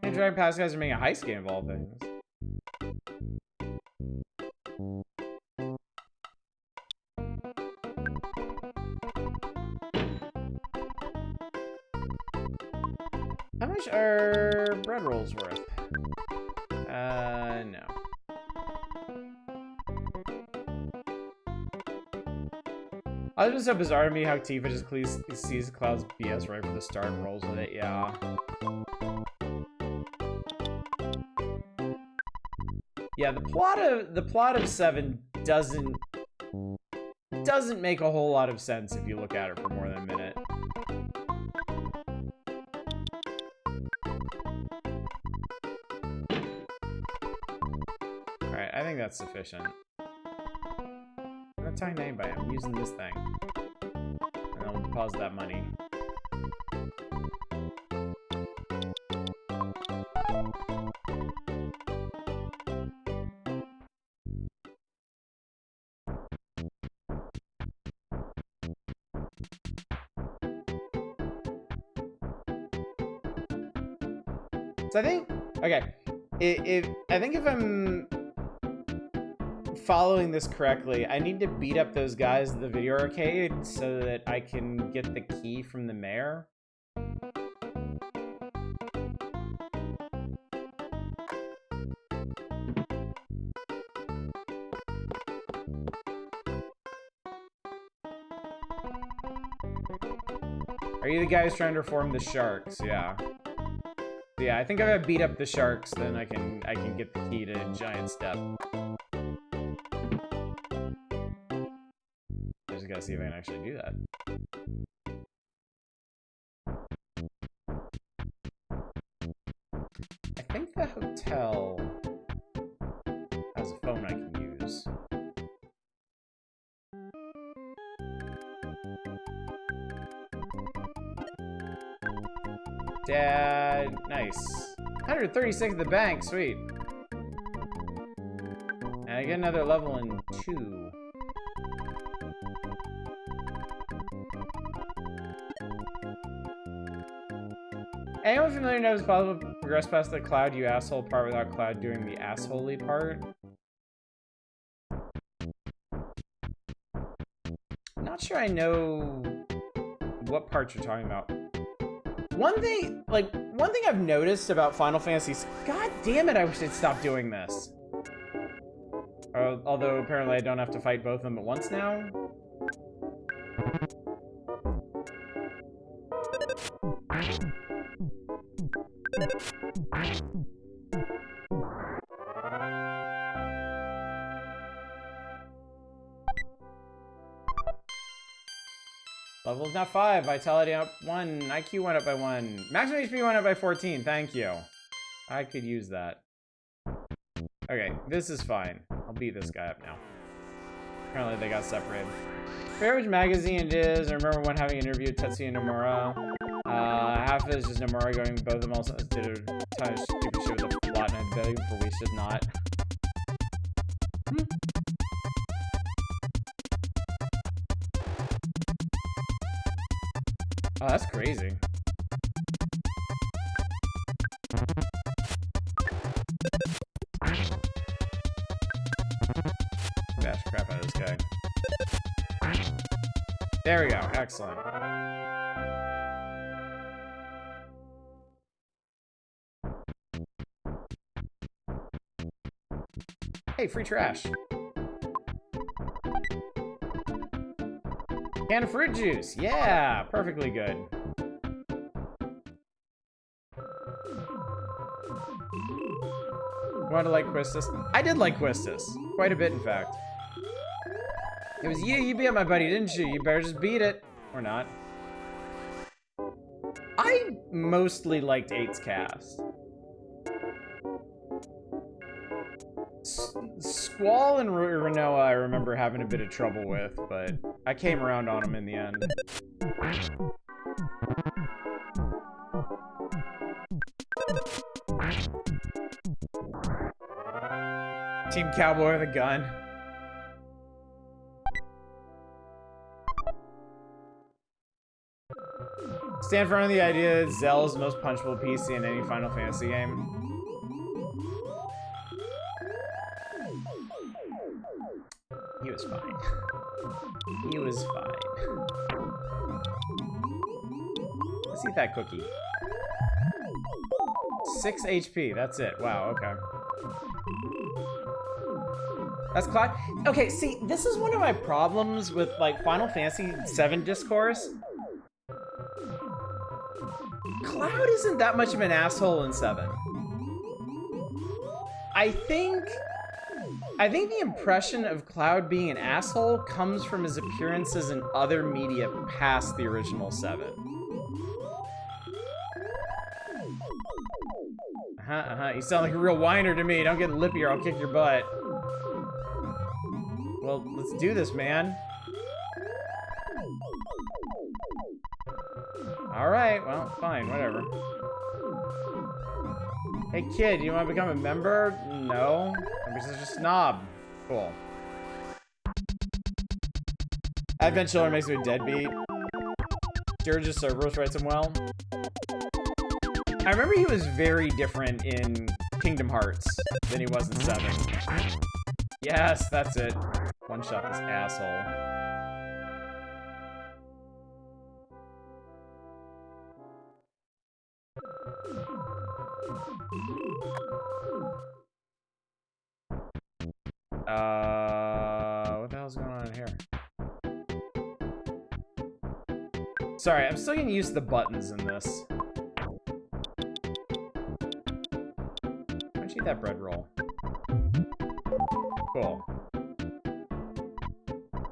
Speaker 1: And Dragon Pass guys are making a heist game of all things. How much are bread rolls worth? No. was just so bizarre to me how Tifa just sees Cloud's BS right from the start and rolls with it. Yeah. Yeah, the plot of 7 doesn't make a whole lot of sense if you look at it for more than a minute. Alright, I think that's sufficient. I'm not talking to anybody, I'm using this thing. And I'll deposit that money. So I think, okay, I think if I'm following this correctly, I need to beat up those guys at the video arcade so that I can get the key from the mayor. Are you the guy who's trying to reform the sharks? Yeah. Yeah, I think if I beat up the sharks, then I can get the key to Giant Step. I just gotta see if I can actually do that. I think the hotel has a phone I can use. Dad, nice. 136 at the bank, sweet. And I get another level in 2. Anyone familiar knows it's possible to progress past the Cloud you asshole part without Cloud doing the assholey part? Not sure I know what parts you're talking about. One thing I've noticed about Final Fantasy, god damn it, I wish they'd stop doing this. Although apparently I don't have to fight both of them at once now. Level's now 5, vitality up 1, IQ went up by 1, maximum HP went up by 14, thank you. I could use that. Okay, this is fine. I'll beat this guy up now. Apparently they got separated. Favorite which magazine it is, I remember one having interviewed Tetsuya Nomura. Half of it is just Nomura going, both of them also did a ton of stupid shit with a plot and I'm begging for we should not. Oh, that's crazy. Bash the crap out of this guy. There we go. Excellent. Hey, free trash. Can of fruit juice. Yeah, perfectly good. Want to like Quistis? I did like Quistis. Quite a bit, in fact. It was you. You beat my buddy, didn't you? You better just beat it. Or not. I mostly liked 8's cast. Squall and Renoa I remember having a bit of trouble with, but I came around on them in the end. Team Cowboy with a gun. Stand firm on the idea that Zell is the most punchable PC in any Final Fantasy game. He was fine. He was fine. Let's eat that cookie. 6 HP, that's it. Wow, okay. That's Cloud. Okay, see, this is one of my problems with like Final Fantasy VII discourse. Cloud isn't that much of an asshole in 7. I think the impression of Cloud being an asshole comes from his appearances in other media past the original 7. You sound like a real whiner to me. Don't get lippy or I'll kick your butt. Well, let's do this, man. Alright, well, fine, whatever. Hey kid, you want to become a member? No. I'm just a snob. Cool. Advent Children makes me a deadbeat. Sturgis Cerberus writes him well. I remember he was very different in Kingdom Hearts than he was in 7. Yes, that's it. One shot this asshole. What the hell's going on here? Sorry, I'm still getting used to the buttons in this. Why don't you eat that bread roll? Cool.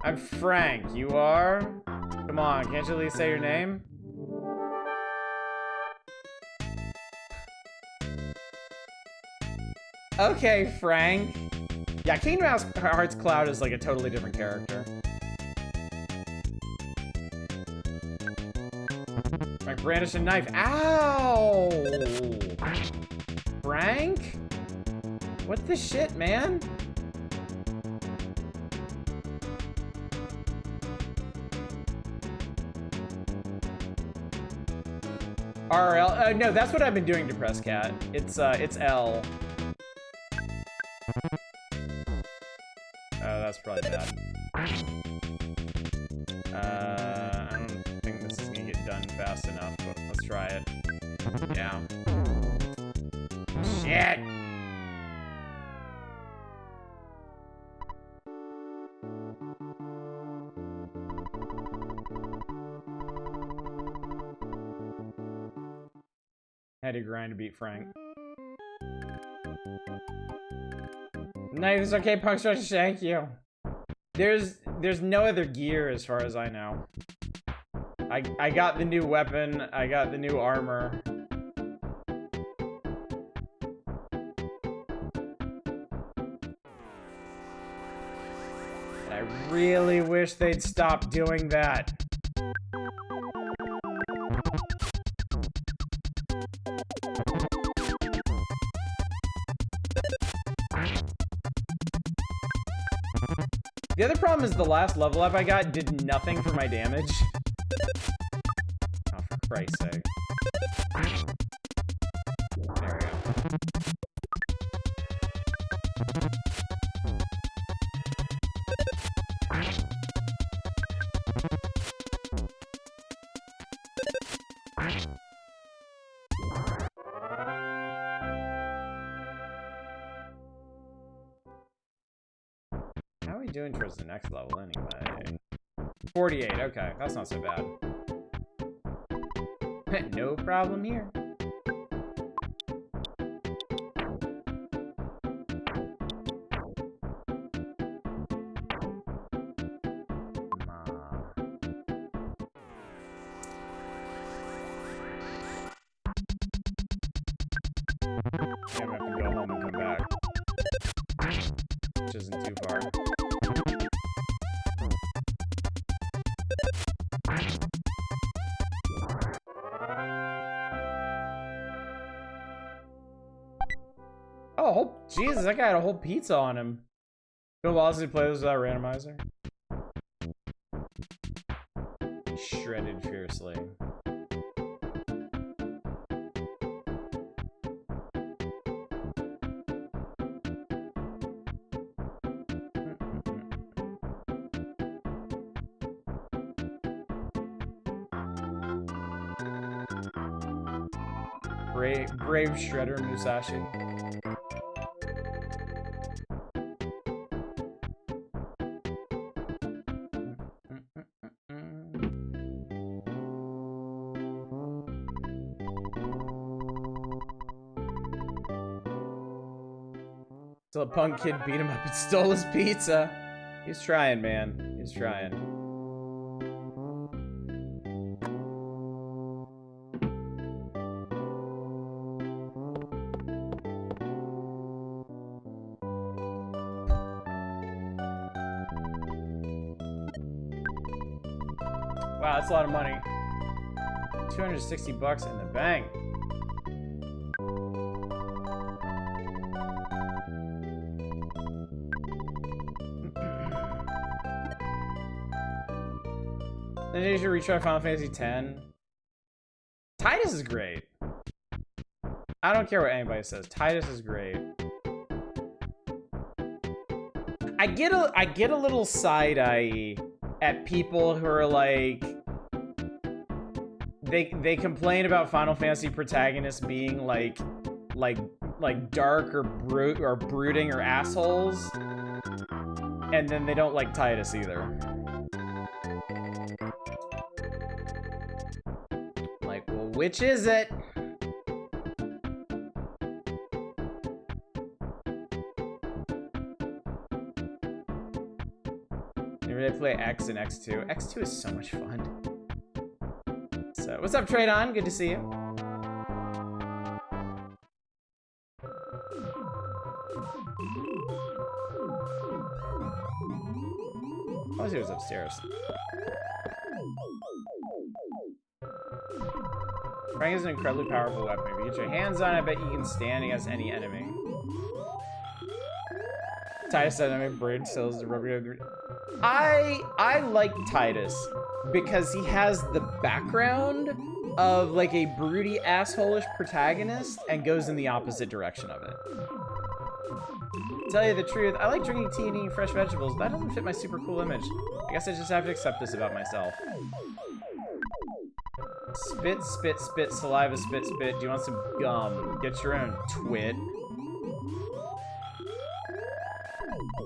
Speaker 1: I'm Frank. You are? Come on, can't you at least say your name? Okay, Frank. Yeah, Kingdom Hearts Cloud is like a totally different character. Frank brandished a knife. Ow! Frank? What the shit, man? RL? No, that's what I've been doing to press cat. It's L. That's probably bad. I don't think this is gonna get done fast enough, but let's try it. Yeah. Shit! Had to grind to beat Frank. Nice, it's okay, Punk Stretch, thank you. There's no other gear as far as I know. I got the new weapon, I got the new armor. And I really wish they'd stop doing that. The other problem is the last level up I got did nothing for my damage. Oh, for Christ's sake. There we go. How are we doing towards the next level anyway? 48, okay, that's not so bad. No problem here. Yeah, I'm gonna have to go home and come back. Which isn't too far. Oh, Jesus, that guy had a whole pizza on him. Bill Wallace play this without randomizer. He shredded fiercely. Brave Shredder Musashi. Till a punk kid beat him up and stole his pizza. He's trying, man. He's trying. Wow, that's a lot of money. 260 bucks in the bank. Then you should retry Final Fantasy X. Titus is great. I don't care what anybody says. Titus is great. I get a little side eye at people who are like, they complain about Final Fantasy protagonists being like dark or brooding or assholes, and then they don't like Titus either. Like, well, which is it? Maybe they play X and X2. X2 is so much fun. So, what's up, Tradon? Good to see you. I was upstairs. Frank is an incredibly powerful weapon. If you get your hands on it, I bet you can stand against any enemy. Titus said I made brain cells to rub it. I like Titus because he has the background of like a broody, asshole-ish protagonist and goes in the opposite direction of it. To tell you the truth, I like drinking tea and eating fresh vegetables, but that doesn't fit my super cool image. I guess I just have to accept this about myself. Spit, spit, spit, saliva, spit, spit. Do you want some gum? Get your own, twit.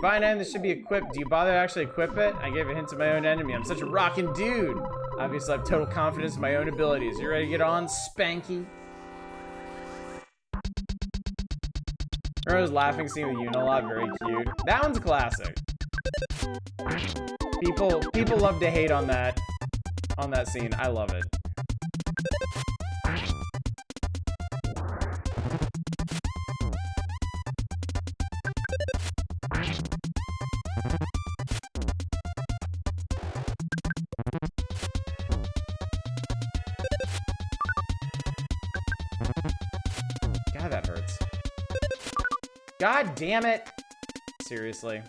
Speaker 1: By name, this should be equipped. Do you bother to actually equip it? I gave a hint to my own enemy. I'm such a rockin' dude. Obviously, I have total confidence in my own abilities. You ready to get on, Spanky? Remember those laughing scene with Yuna a lot? Very cute. That one's a classic. People love to hate on that scene. I love it. God, that hurts. God damn it. Seriously.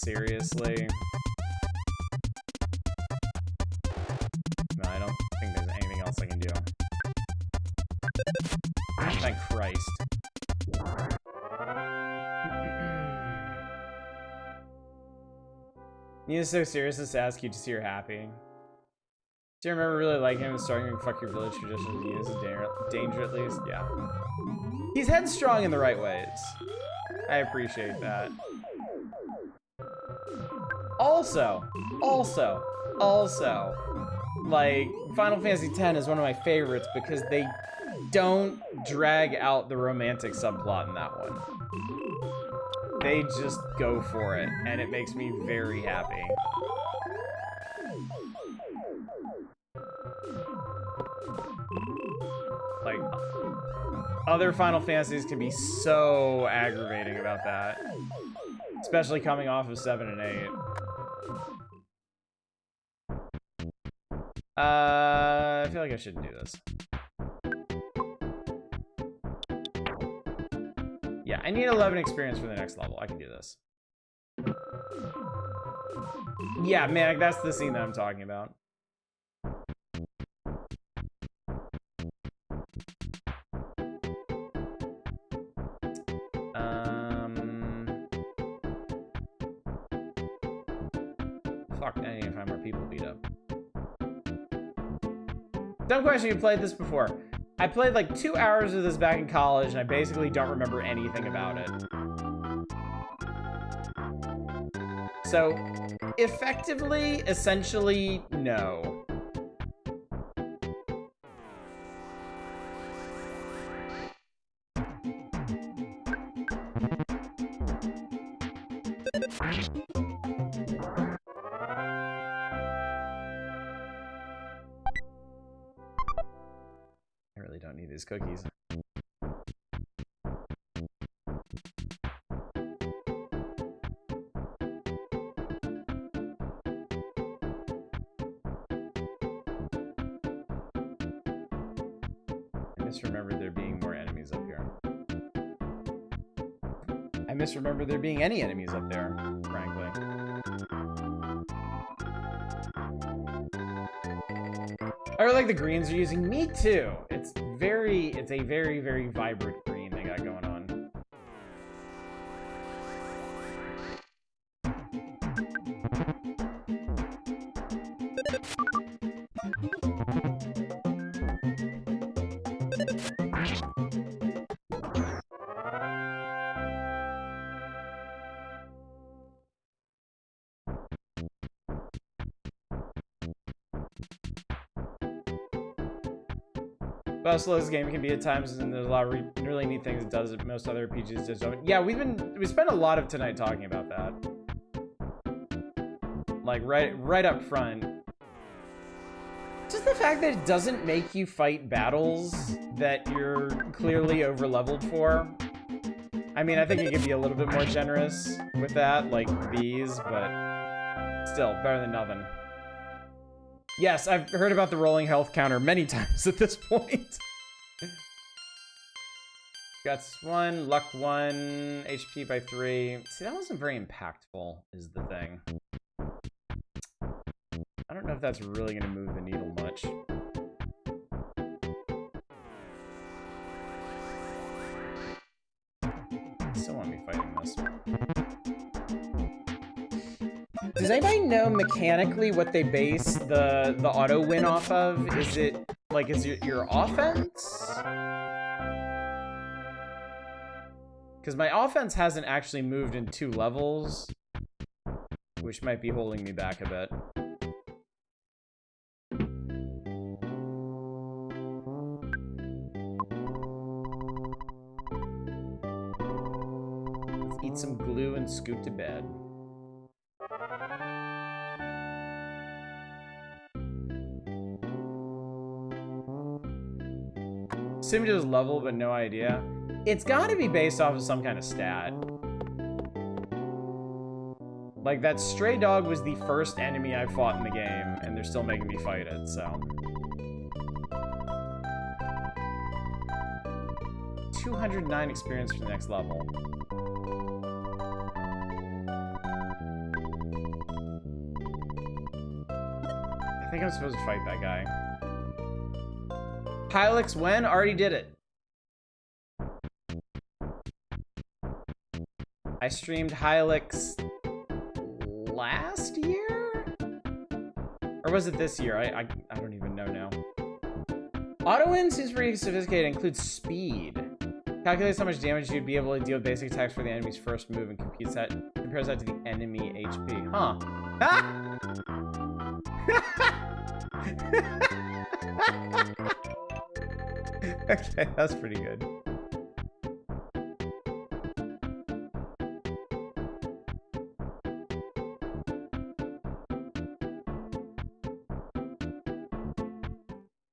Speaker 1: Seriously. No, I don't think there's anything else I can do. Thank Christ. Nina's so serious as to ask you to see you're happy. Do you remember really liking him and starting to fuck your village traditions? He is danger at least? Yeah. He's headstrong in the right ways. I appreciate that. Also, like, Final Fantasy X is one of my favorites because they don't drag out the romantic subplot in that one. They just go for it, and it makes me very happy. Like, other Final Fantasies can be so aggravating about that. Especially coming off of 7 and 8. I feel like I shouldn't do this. Yeah, I need 11 experience for the next level. I can do this. Yeah, man, that's the scene that I'm talking about. Fuck, I need to find more people beat up. Dumb question, you played this before. I played like 2 hours of this back in college, and I basically don't remember anything about it. So, effectively, essentially, no. these cookies. I misremembered there being more enemies up here. I misremember there being any enemies up there, frankly. I really like the greens they're using. Me too. It's a very, very vibrant green they got going on. How slow this game can be at times, and there's a lot of really neat things it does that most other RPGs just don't. Yeah, we spent a lot of tonight talking about that. Like right up front. Just the fact that it doesn't make you fight battles that you're clearly overleveled for. I mean, I think it could be a little bit more generous with that, like these, but still, better than nothing. Yes, I've heard about the rolling health counter many times at this point. Guts 1, luck 1, HP by 3. See, that wasn't very impactful, is the thing. I don't know if that's really going to move the needle much. I still want to be fighting this. Does anybody know mechanically what they base the auto win off of? Is it like, is it your offense? Because my offense hasn't actually moved in 2 levels, which might be holding me back a bit. Let's eat some glue and scoot to bed. Simulator's level, but no idea. It's got to be based off of some kind of stat. Like, that stray dog was the first enemy I fought in the game, and they're still making me fight it, so. 209 experience for the next level. I think I'm supposed to fight that guy. Hylix when? Already did it. I streamed Hylix last year? Or was it this year? I don't even know now. Auto win seems pretty sophisticated. It includes speed. Calculates how much damage you'd be able to deal with basic attacks for the enemy's first move and compares that to the enemy HP. Huh. Ah! Okay, that's pretty good.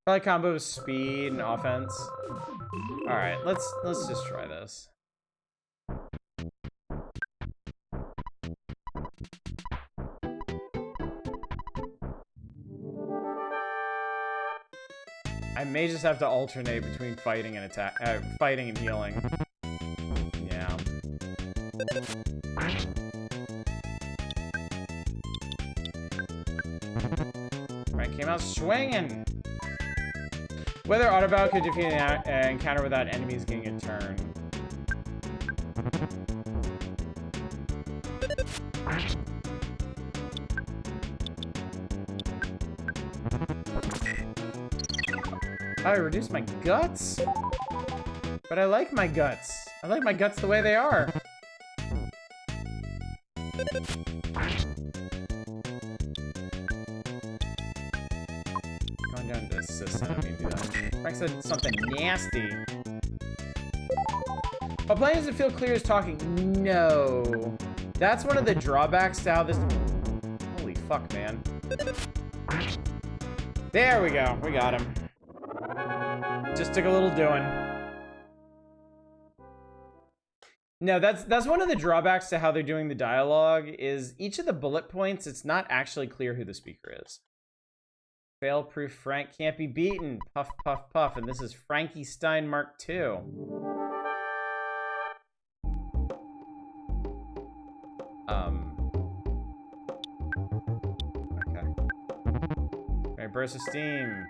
Speaker 1: Probably combo with speed and offense. All right, let's just try this. I may just have to alternate between fighting and fighting and healing. Yeah. Right, came out swinging. Whether auto battle could defeat an encounter without enemies getting a turn. Oh, I reduced my guts? But I like my guts. I like my guts the way they are. Going down to assist, I don't mean to do that. Frank said something nasty. While playing, does it feel clear as talking? No. That's one of the drawbacks to how this... Holy fuck, man. There we go. We got him. Just took a little doing. No, that's one of the drawbacks to how they're doing the dialogue is each of the bullet points, it's not actually clear who the speaker is. Fail-proof Frank can't be beaten. Puff, puff, puff. And this is Frankie Stein Mark II. Okay. Alright, burst of steam.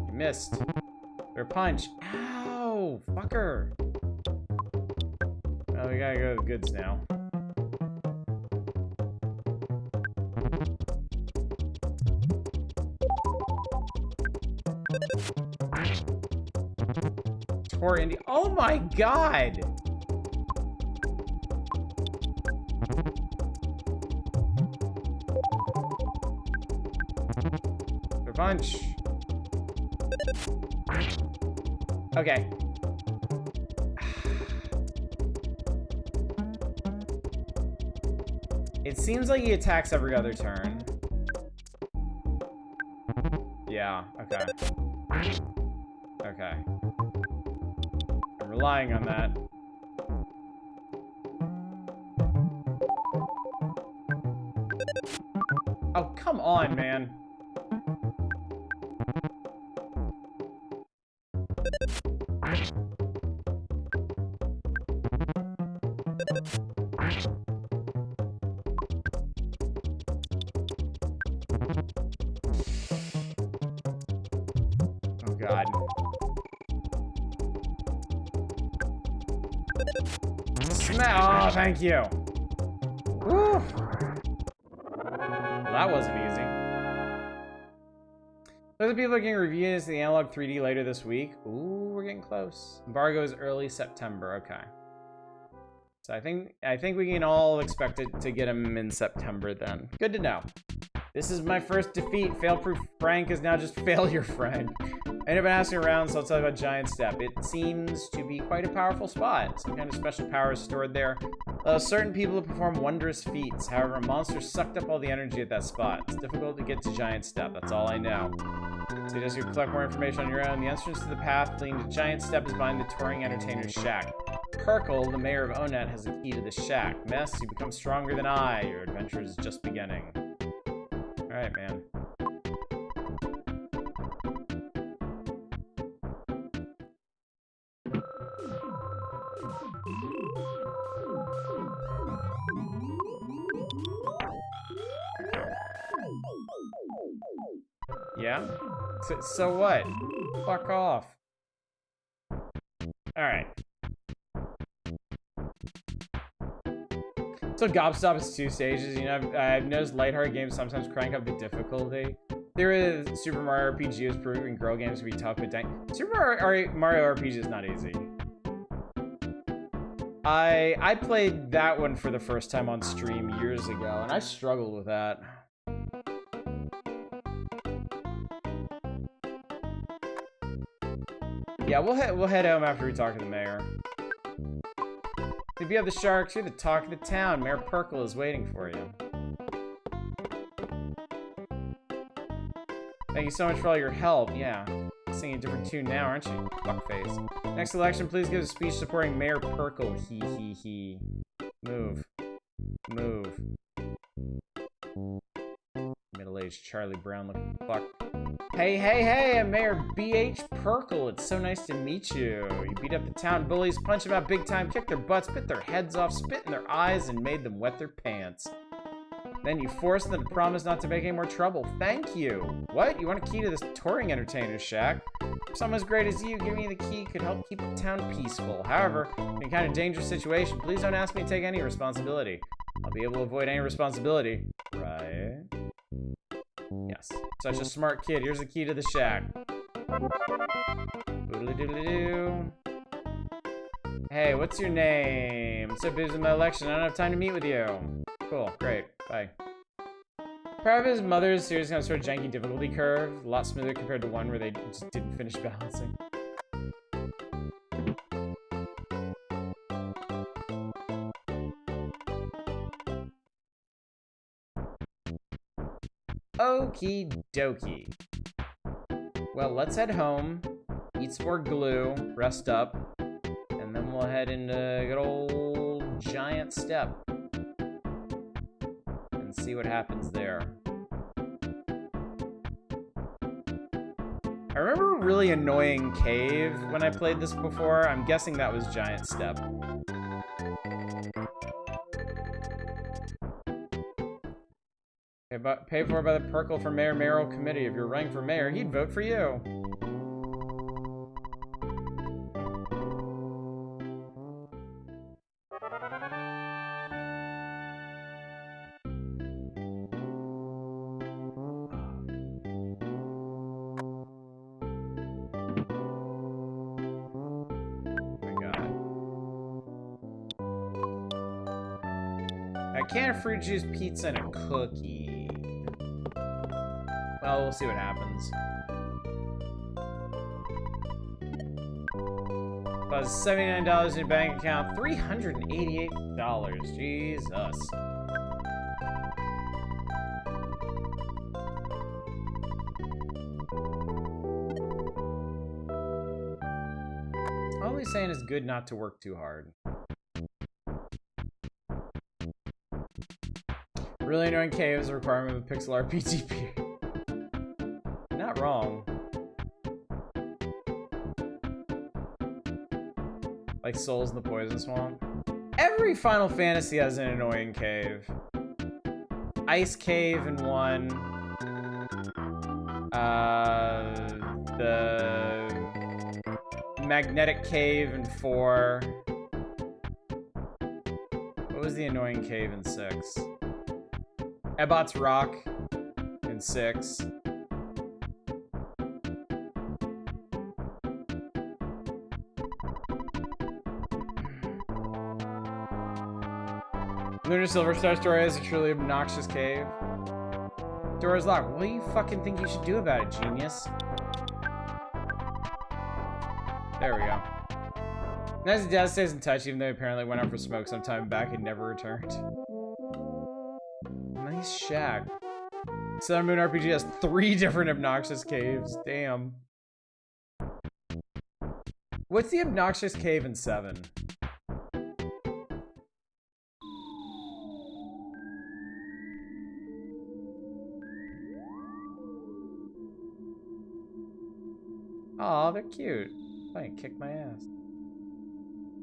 Speaker 1: You missed. Their punch. Ow! Fucker! Well, we gotta go to the goods now. Tor Indy. Oh my god! Their punch. Okay. It seems like he attacks every other turn. Yeah, okay. Okay. I'm relying on that. Oh, come on, man. Oh, God. Oh, thank you. Woo. Well, that wasn't easy. Other people are getting reviews of the Analog 3D later this week. Ooh, we're getting close. Embargo is early September. Okay. So I think we can all expect it to get him in September then. Good to know. This is my first defeat. Fail-proof Frank is now just Failure Frank. I've been asking around, so I'll tell you about Giant Step. It seems to be quite a powerful spot. Some kind of special power is stored there. Certain people perform wondrous feats. However, a monster sucked up all the energy at that spot. It's difficult to get to Giant Step. That's all I know. Suggest you collect more information on your own. The entrance to the path leading to Giant Step is behind the touring entertainer's shack. Perkle, the mayor of Onet, has the key to the shack. Mess, you become stronger than I. Your adventure is just beginning. Alright, man. Yeah? So what? Fuck off. Alright. So Gobstop is 2 stages. You know, I've noticed lighthearted games sometimes crank up the difficulty. There is Super Mario RPG is proving girl games to be tough, but dang. Super Mario RPG is not easy. I played that one for the first time on stream years ago, and I struggled with that. Yeah, we'll head home after we talk to the mayor. If you have the sharks, you're the talk of the town. Mayor Perkle is waiting for you. Thank you so much for all your help. Yeah, singing a different tune now, aren't you? Fuckface. Next election, please give a speech supporting Mayor Perkle. He he he. Move. Move. Middle-aged Charlie Brown looking fuck. Hey, hey, hey, I'm Mayor B.H. Perkle. It's so nice to meet you. You beat up the town bullies, punched them out big time, kicked their butts, bit their heads off, spit in their eyes, and made them wet their pants. Then you forced them to promise not to make any more trouble. Thank you. What? You want a key to this touring entertainer's shack? If someone as great as you giving me the key could help keep the town peaceful. However, in a kind of dangerous situation, please don't ask me to take any responsibility. I'll be able to avoid any responsibility. Right? Yes. Such a smart kid. Here's the key to the shack. Boodly-doodly-doo. Hey, what's your name? I'm so busy with my election, I don't have time to meet with you. Cool, great, bye. Part of his mother's series kind of sort of janky difficulty curve. A lot smoother compared to one where they just didn't finish balancing. Okie dokie. Well, let's head home, eat some more glue, rest up, and then we'll head into good old Giant Step and see what happens there. I remember a really annoying cave when I played this before. I'm guessing that was Giant Step. Paid for by the Perkle for Mayor Mayoral Committee. If you're running for mayor, he'd vote for you. A can of fruit juice, pizza, and a cookie. Well, we'll see what happens. Plus $79 in your bank account, $388. Jesus. All he's saying is good not to work too hard. Really annoying cave is a requirement of pixel art PTP. Not wrong. Like souls in the poison swamp. Every Final Fantasy has an annoying cave. Ice cave in 1. The magnetic cave in 4. What was the annoying cave in 6? Ebot's Rock in 6. Lunar Silver Star Story has a truly obnoxious cave. Door is locked. What do you fucking think you should do about it, genius? There we go. Nice dad stays in touch, even though he apparently went out for smoke sometime back and never returned. Nice shack. Southern Moon RPG has 3 different obnoxious caves. Damn. What's the obnoxious cave in 7? Aw, they're cute. Fucking kick my ass.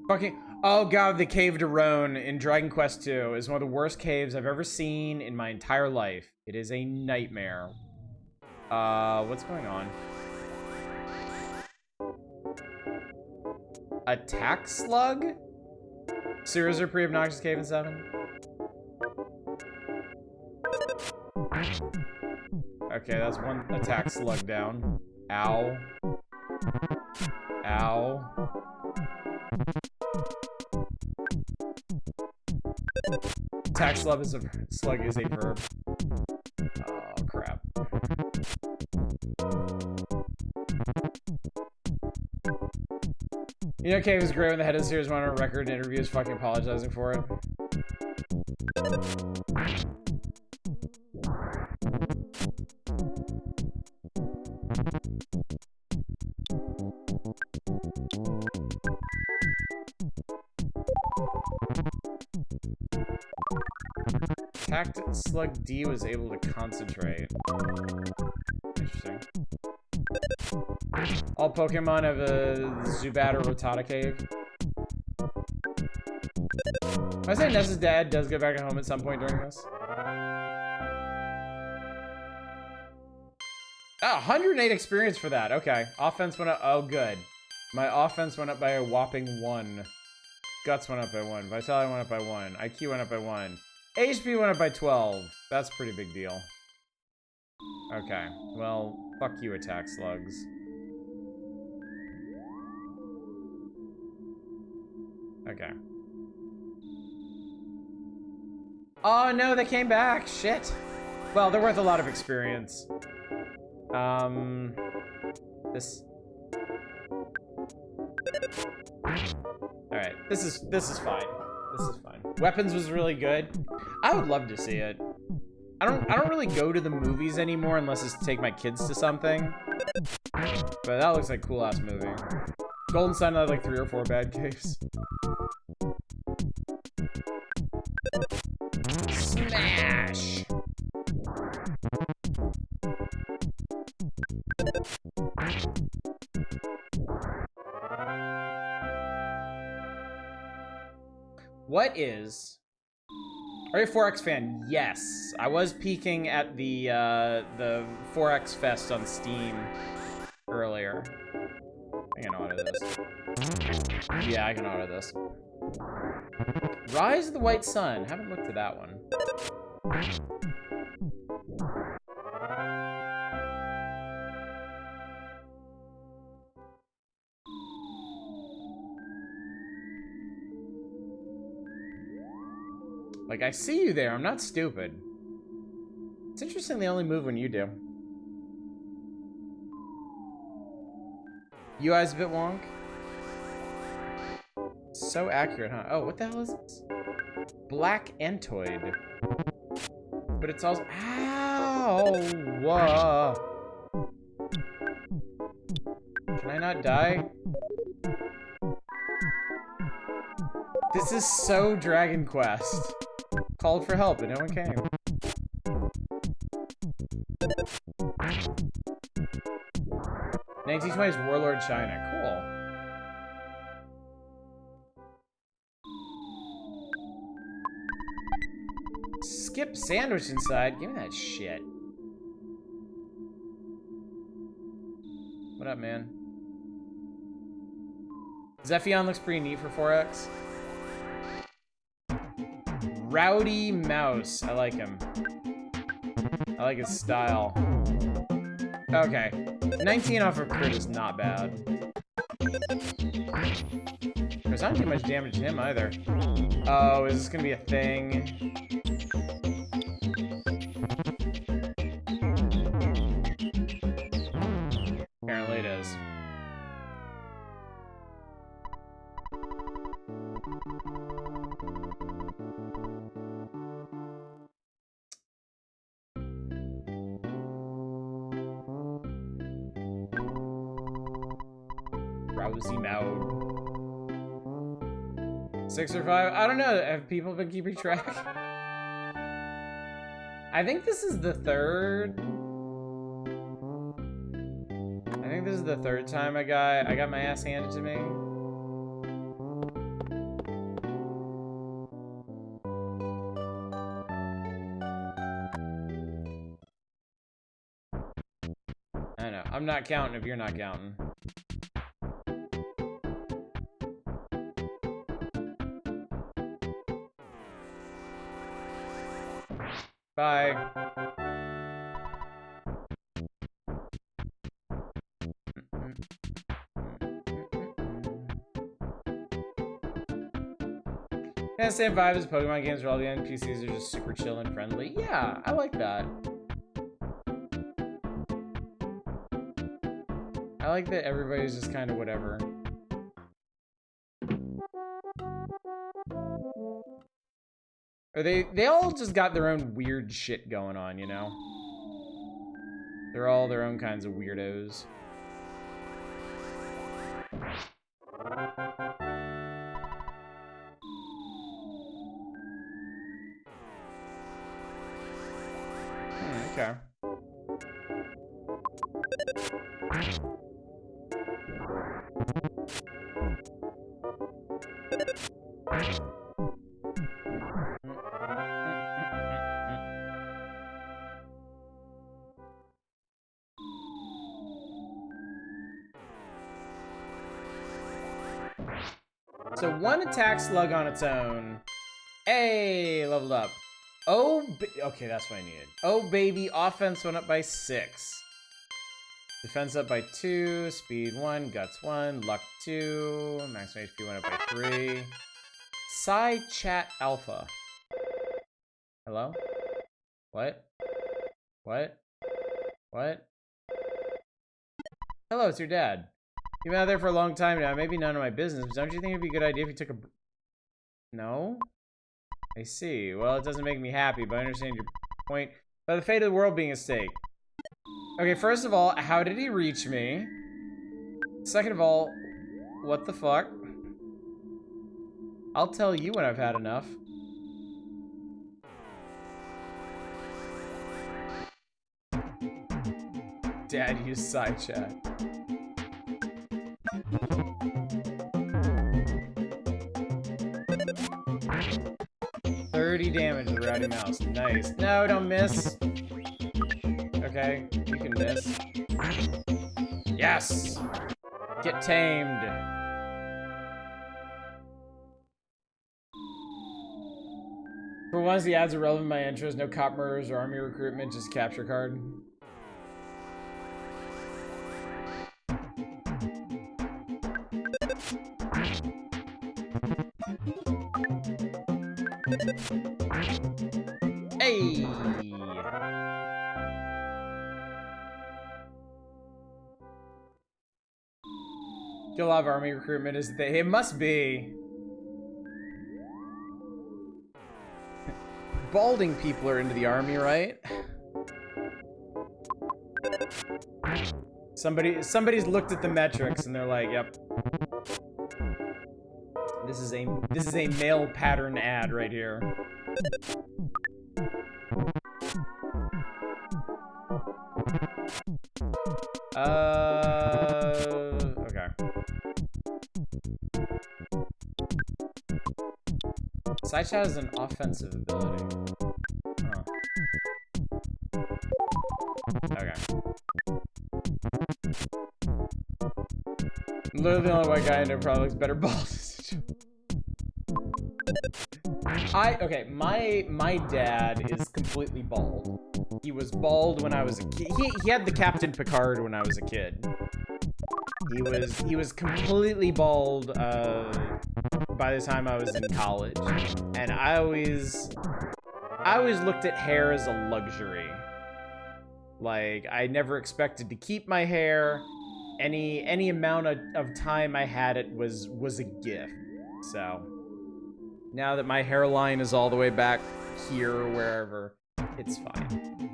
Speaker 1: Fucking. Oh god, the Cave de Roan in Dragon Quest II is one of the worst caves I've ever seen in my entire life. It is a nightmare. What's going on? Attack slug? Sewers are pretty obnoxious cave in 7. Okay, that's one attack slug down. Ow. Ow. Attack slug is a verb. Oh crap. You know, Cave is great when the head of the series went on record in interviews fucking apologizing for it. Attacked Slug D was able to concentrate. Interesting. All Pokemon have a Zubat or Rattata cave. I say Ness's dad does go back home at some point during this. Oh, 108 experience for that. Okay. Offense went up. Oh, good. My offense went up by a whopping 1. Guts went up by 1. Vitality went up by 1. IQ went up by 1. HP went up by 12. That's a pretty big deal. Okay. Well, fuck you, attack slugs. Okay. Oh, no, they came back. Shit. Well, they're worth a lot of experience. This. Alright, this is fine. This is fine. Weapons was really good. I would love to see it. I don't really go to the movies anymore unless it's to take my kids to something. But that looks like a cool-ass movie. Golden Sun had like 3 or 4 bad caves. Smash! What is... Are you a 4X fan? Yes. I was peeking at the 4X Fest on Steam earlier. I can auto this. Yeah, I can auto this. Rise of the White Sun. Haven't looked at that one. Like, I see you there. I'm not stupid. It's interesting they only move when you do. UI's a bit wonk. So accurate, huh? Oh, what the hell is this? Black Entoid. But it's also... Ow! Whoa! Can I not die? This is so Dragon Quest. Called for help, but no one came. 1920s Warlord China. Cool. Skip sandwich inside. Give me that shit. What up, man? Zephion looks pretty neat for 4X. Rowdy Mouse. I like him. I like his style. Okay. 19 off of crit is not bad. There's not too much damage to him either. Oh, is this gonna be a thing? Apparently it is. Rousey mode. 6 or 5? I don't know. Have people been keeping track? I think this is the third. I think this is the third time I got my ass handed to me. I know. I'm not counting if you're not counting. Bye. Yeah, same vibe as Pokemon games where all the NPCs are just super chill and friendly. Yeah, I like that. I like that everybody's just kind of whatever. Or they all just got their own weird shit going on, you know? They're all their own kinds of weirdos. Okay. So one attack slug on its own. Hey, leveled up. Oh, okay, that's what I needed. Oh, baby, offense went up by 6. Defense up by 2. Speed 1. Guts 1. Luck 2. Maximum HP went up by 3. Psy Chat Alpha. Hello? What? What? What? Hello, it's your dad. You've been out there for a long time now. Maybe none of my business, but don't you think it'd be a good idea if you took a... No? I see. Well, it doesn't make me happy, but I understand your point. By the fate of the world being at stake. Okay, first of all, how did he reach me? Second of all, what the fuck? I'll tell you when I've had enough. Dad used side chat. $30 damage to the Rowdy Mouse. Nice. No, don't miss. Okay, you can miss. Yes! Get tamed. For once, the ads are relevant to my interest. No cop murders or army recruitment, just capture card. Hey! Kill a lot of army recruitment is the thing. It must be. Balding people are into the army, right? Somebody's looked at the metrics and they're like, yep. This is a male pattern ad right here. Okay. Side chat is an offensive ability. Huh. Okay. Literally the only white guy I know probably looks better bald. Okay, my dad is completely bald. He was bald when I was a kid. He had the Captain Picard when I was a kid. He was completely bald by the time I was in college. And I always looked at hair as a luxury. Like, I never expected to keep my hair. Any amount of time I had it was a gift. So now that my hairline is all the way back here or wherever, it's fine.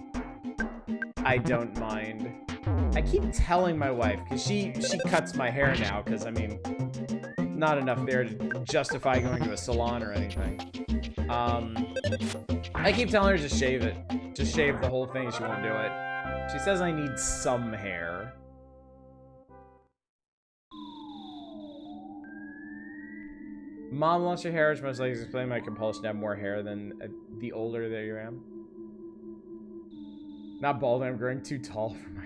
Speaker 1: I don't mind. I keep telling my wife, because she cuts my hair now, because, I mean, not enough there to justify going to a salon or anything. I keep telling her to just shave it. Just shave the whole thing, she won't do it. She says I need some hair. Mom lost your hair, which most likely explain my compulsion to have more hair than the older that you am. Not bald, I'm growing too tall for my...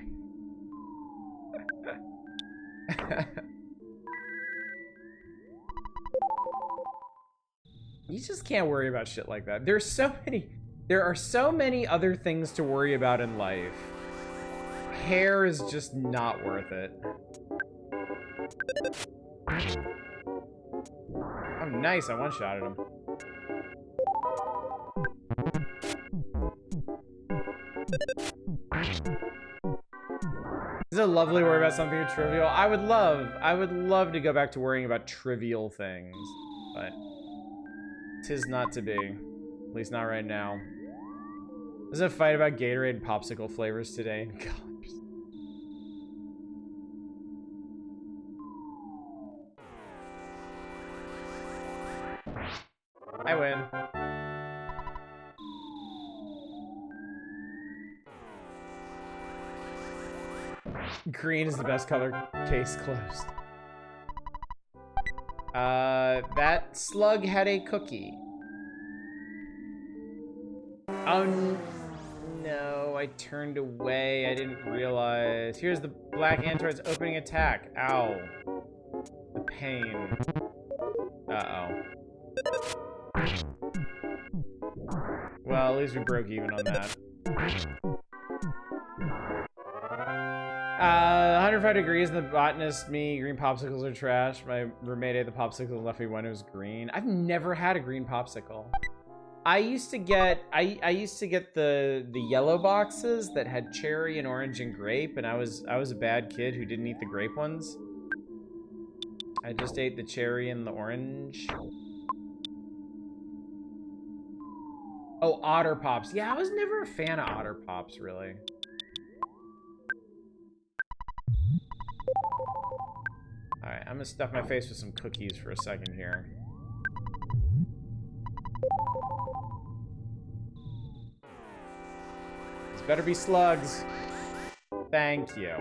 Speaker 1: You just can't worry about shit like that. There are so many other things to worry about in life. Hair is just not worth it. Oh, nice. I one-shotted him. Is it lovely to worry about something trivial? I would love to go back to worrying about trivial things, but 'tis not to be. At least not right now. There's a fight about Gatorade and popsicle flavors today in college. I win. Green is the best color. Case closed. That slug had a cookie. Oh no, I turned away. I didn't realize. Here's the black android's opening attack. Ow. The pain. Uh-oh. Well, at least we broke even on that. 105 degrees, and the botanist, me, green popsicles are trash. My roommate ate the popsicle and left me when it was green. I've never had a green popsicle. I used to get the yellow boxes that had cherry and orange and grape, and I was a bad kid who didn't eat the grape ones. I just ate the cherry and the orange. Oh, Otter Pops. Yeah, I was never a fan of Otter Pops, really. Alright, I'm gonna stuff my face with some cookies for a second here. These better be slugs. Thank you.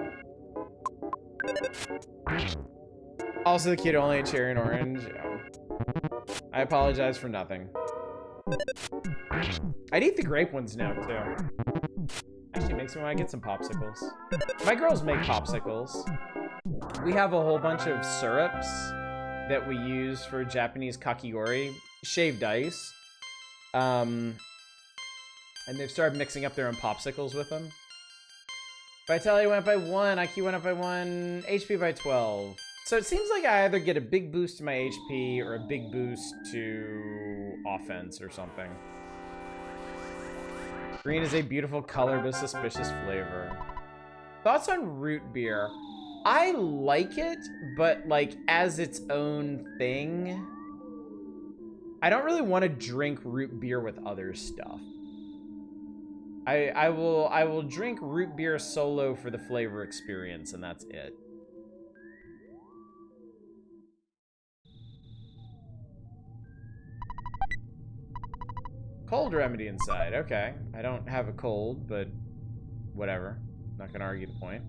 Speaker 1: Also, the kid only ate cherry and orange. Yeah. I apologize for nothing. I'd eat the grape ones now, too. Actually, makes me want to get some popsicles. My girls make popsicles. We have a whole bunch of syrups that we use for Japanese kakigori, shaved ice. And they've started mixing up their own popsicles with them. Vitality went up by 1, IQ went up by 1, HP by 12. So it seems like I either get a big boost to my HP or a big boost to offense or something. Green is a beautiful color, but a suspicious flavor. Thoughts on root beer? I like it, but like as its own thing. I don't really want to drink root beer with other stuff. I will drink root beer solo for the flavor experience, and that's it. Cold remedy inside. Okay. I don't have a cold, but whatever. Not gonna argue the point.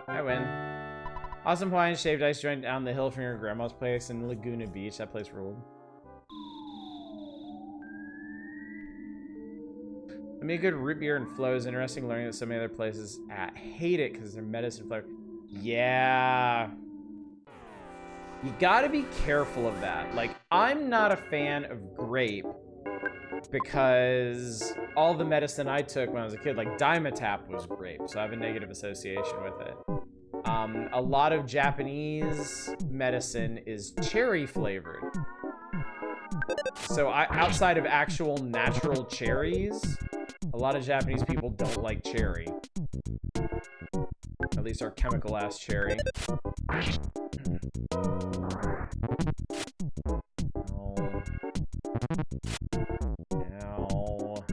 Speaker 1: I win. Awesome Hawaiian shaved ice joint down the hill from your grandma's place in Laguna Beach. That place ruled. I mean, a good root beer and flow is interesting. Learning that so many other places hate it because they're medicine flavor. Yeah. You gotta be careful of that. Like, I'm not a fan of grape because all the medicine I took when I was a kid, like Dimetap was grape, so I have a negative association with it. A lot of Japanese medicine is cherry flavored. So outside of actual natural cherries, a lot of Japanese people don't like cherry. At least our chemical ass cherry. Ow.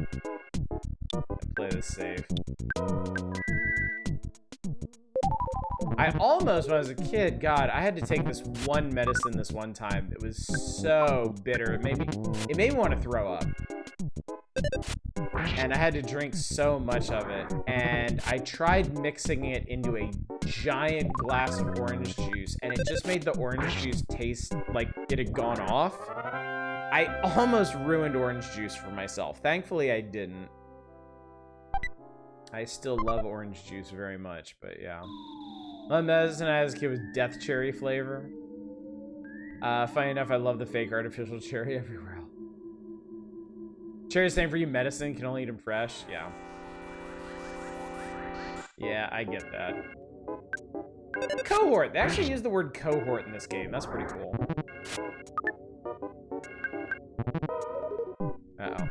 Speaker 1: Play this safe. I almost, when I was a kid, God, I had to take this one medicine this one time. It was so bitter. It made me want to throw up. And I had to drink so much of it. And I tried mixing it into a giant glass of orange juice, and it just made the orange juice taste like it had gone off. I almost ruined orange juice for myself. Thankfully, I didn't. I still love orange juice very much, but yeah. My medicine I had as a kid was death cherry flavor. Funny enough, I love the fake artificial cherry everywhere else. Cherry's same for you, medicine, can only eat them fresh. Yeah. Yeah, I get that. Cohort. They actually use the word cohort in this game. That's pretty cool. Uh-oh.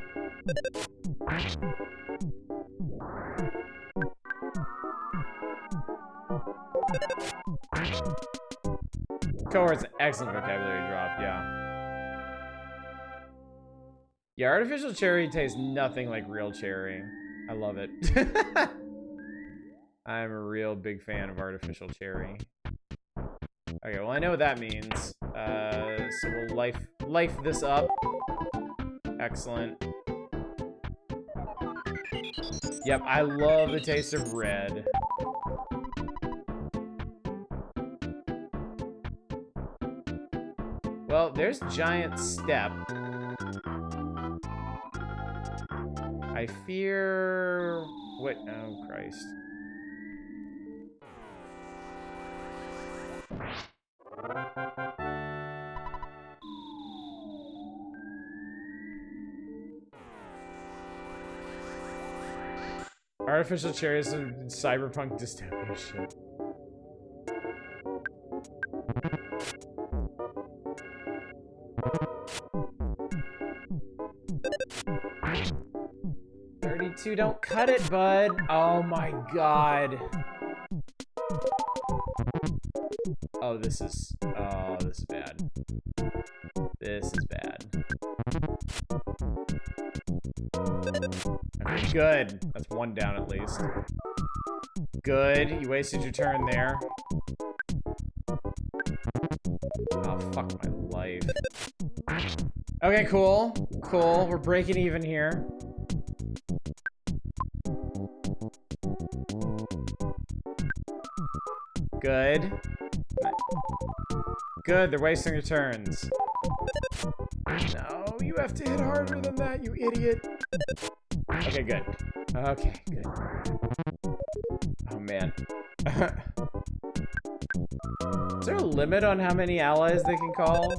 Speaker 1: Cohort's an excellent vocabulary drop, yeah. Yeah, artificial cherry tastes nothing like real cherry. I love it. I'm a real big fan of artificial cherry. Okay, well I know what that means. So we'll life this up. Excellent. Yep, I love the taste of red. Well, there's Giant Step. I fear... What? Oh, Christ. Artificial cherries and cyberpunk dystopia shit. Don't cut it, bud. Oh my god. Oh, this is bad. This is bad. Okay, good. That's one down at least. Good. You wasted your turn there. Oh, fuck my life. Okay, cool. Cool. We're breaking even here. Good. Good, they're wasting their turns. No, you have to hit harder than that, you idiot. Okay, good. Okay, good. Oh, man. Is there a limit on how many allies they can call?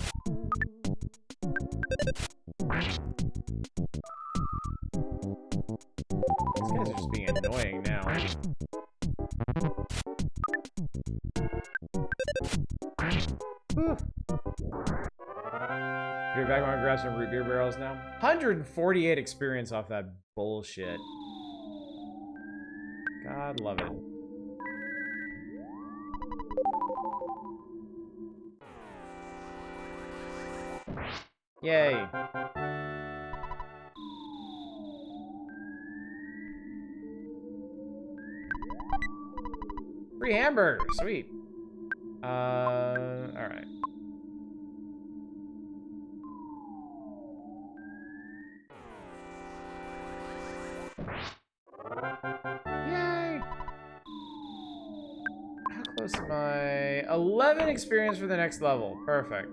Speaker 1: These guys are just being annoying now. Whew. You're back on grab some root beer barrels now. 148 experience off that bullshit. God love it. Yay. Free hamburger, sweet. Alright. Yay! How close am I? 11 experience for the next level. Perfect.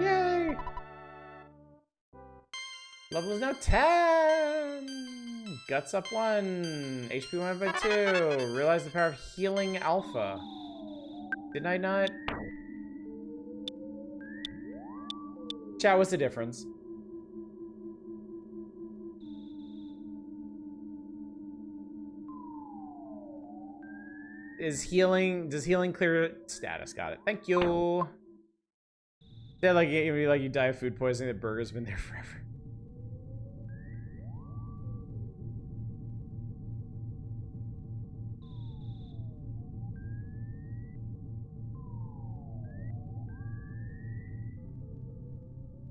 Speaker 1: Yay! Level is now 10! Guts up 1. HP 1 by 2. Realize the power of healing alpha. Didn't I not? Chat, what's the difference? Does healing clear status? Got it. Thank you. Yeah, like you die of food poisoning. The burger's been there forever.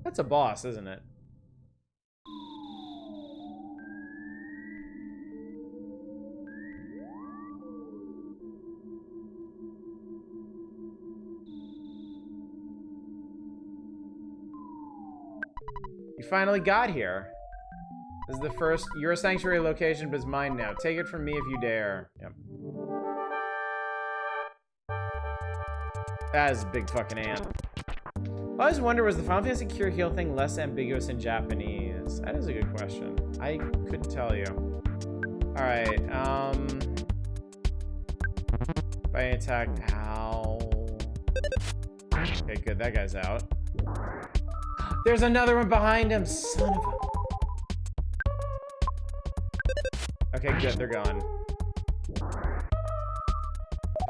Speaker 1: That's a boss, isn't it? You finally got here. This is the first. You're a sanctuary location, but it's mine now. Take it from me if you dare. Yep. That is a big fucking ant. I always wonder, was the Final Fantasy Cure Heal thing less ambiguous in Japanese? That is a good question. I couldn't tell you. Alright, by attack. Ow. Okay, good. That guy's out. There's another one behind him, son of a... Okay, good. They're gone.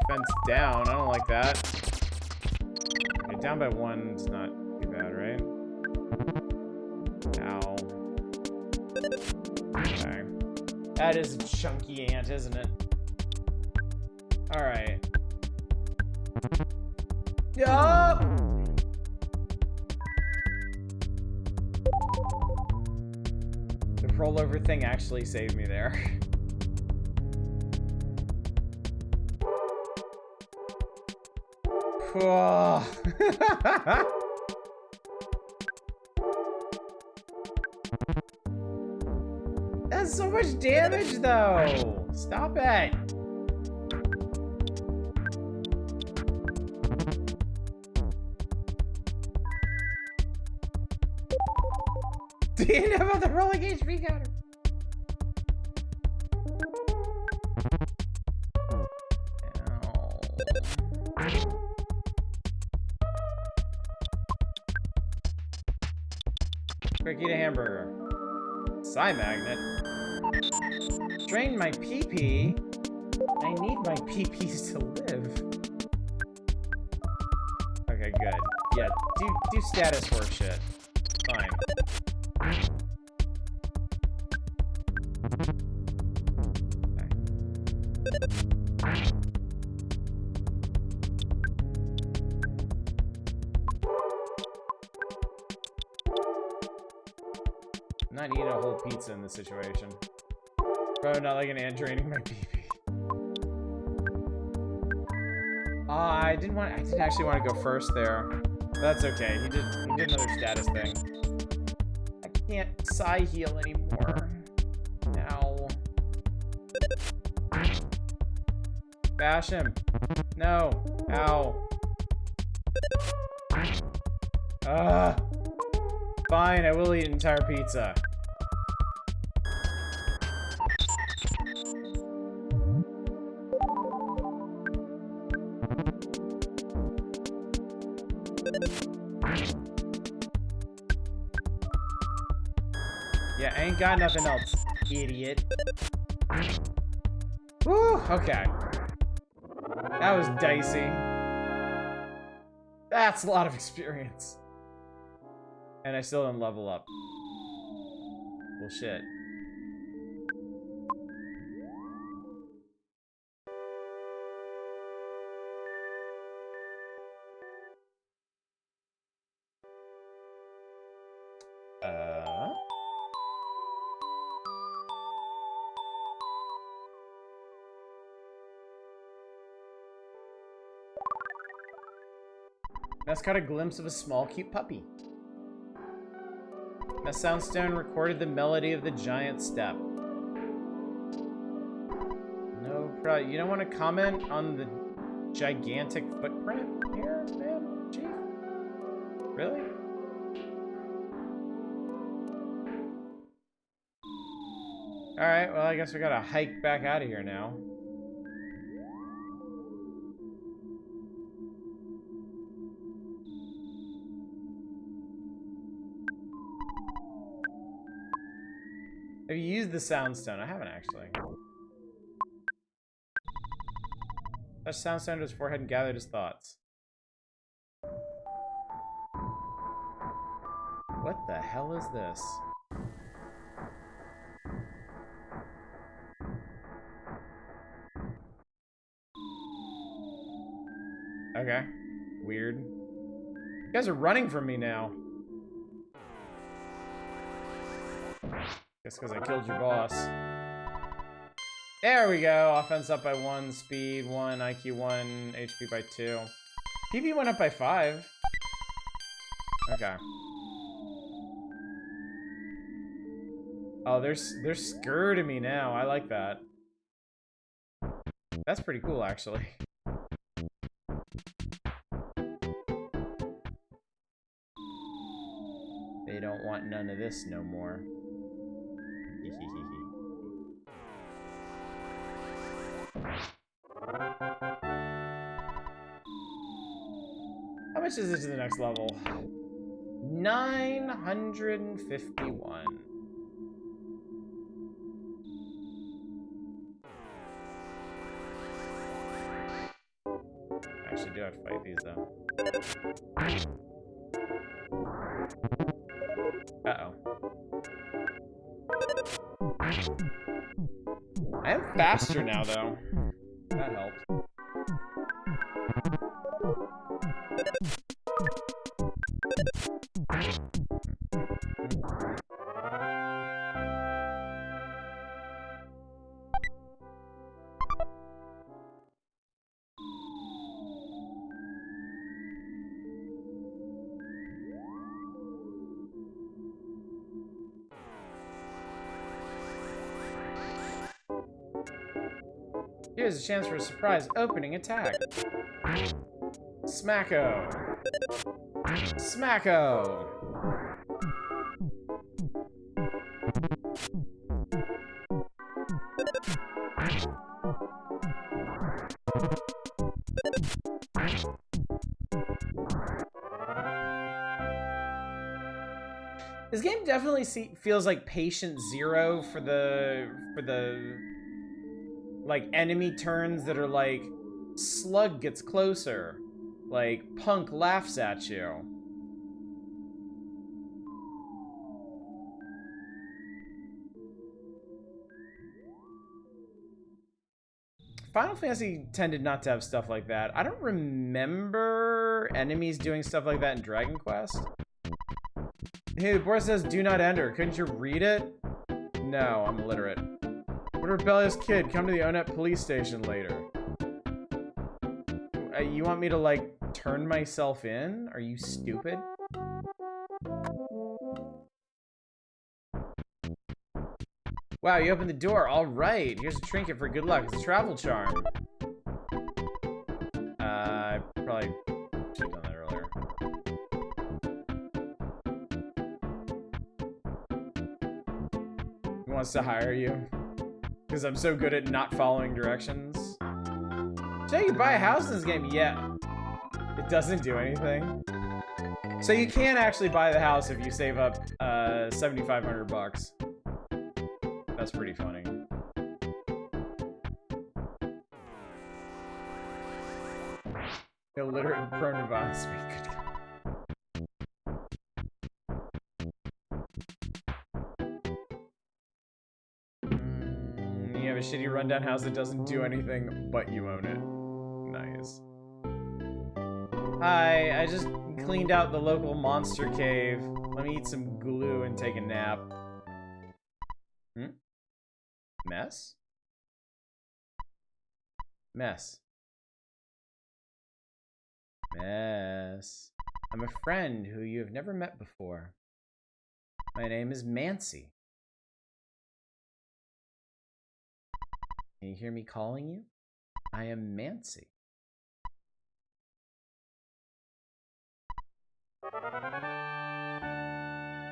Speaker 1: Defense down. I don't like that. Okay, down by 1 is not too bad, right? Ow. Okay. That is a chunky ant, isn't it? Alright. Yup! The rollover thing actually saved me there. That's so much damage, though. Stop it. Do you know about the rolling HP counter? Quick, eat a hamburger. Psi magnet. Drain my pee-pee. I need my pee-pees to live. Okay, good. Yeah, do status work shit. Fine. I'm not eating a whole pizza in this situation. Bro, not like an ant draining my pee-pee. I didn't actually want to go first there. But that's okay. He did another status thing. I can't psi heal anymore. Ow. Bash him. No. Ow. Fine, I will eat an entire pizza. Yeah, I ain't got nothing else, idiot. Woo, okay. That was dicey. That's a lot of experience. And I still didn't level up. Well, shit. That's caught a glimpse of a small, cute puppy. The soundstone recorded the melody of the giant step. No problem. You don't want to comment on the gigantic footprint here, man? Chief? Really? Alright, well, I guess we gotta hike back out of here now. Have you used the soundstone? I haven't actually. Touch soundstone to his forehead and gathered his thoughts. What the hell is this? Okay. Weird. You guys are running from me now. Guess because I killed your boss. There we go. Offense up by 1, speed 1, IQ 1, HP by 2. PP went up by 5. Okay. Oh, they're scared of me now. I like that. That's pretty cool, actually. They don't want none of this no more. How much is it to the next level? 951. Actually, do have to fight these though. Uh-oh. I am faster now, though. That helped. Here's a chance for a surprise opening attack. Smacko. Smacko. This game definitely feels like patient zero for the like enemy turns that are like slug gets closer, like punk laughs at you. Final Fantasy tended not to have stuff like that. I don't remember enemies doing stuff like that in Dragon Quest. Hey, the board says do not enter. Couldn't you read it? No, I'm illiterate. What a rebellious kid. Come to the ONET police station later. You want me to, like, turn myself in? Are you stupid? Wow, you opened the door. All right. Here's a trinket for good luck. It's a travel charm. I probably should have done that earlier. Who wants to hire you? Because I'm so good at not following directions. So you can buy a house in this game? Yeah. It doesn't do anything. So you can actually buy the house if you save up 7,500 bucks. That's pretty funny. Illiterate prone to violence. You have a shitty rundown house that doesn't do anything, but you own it. Nice. Hi, I just cleaned out the local monster cave. Let me eat some glue and take a nap. Mess? Mess. Mess. I'm a friend who you have never met before. My name is Mancy. Can you hear me calling you? I am Mancy.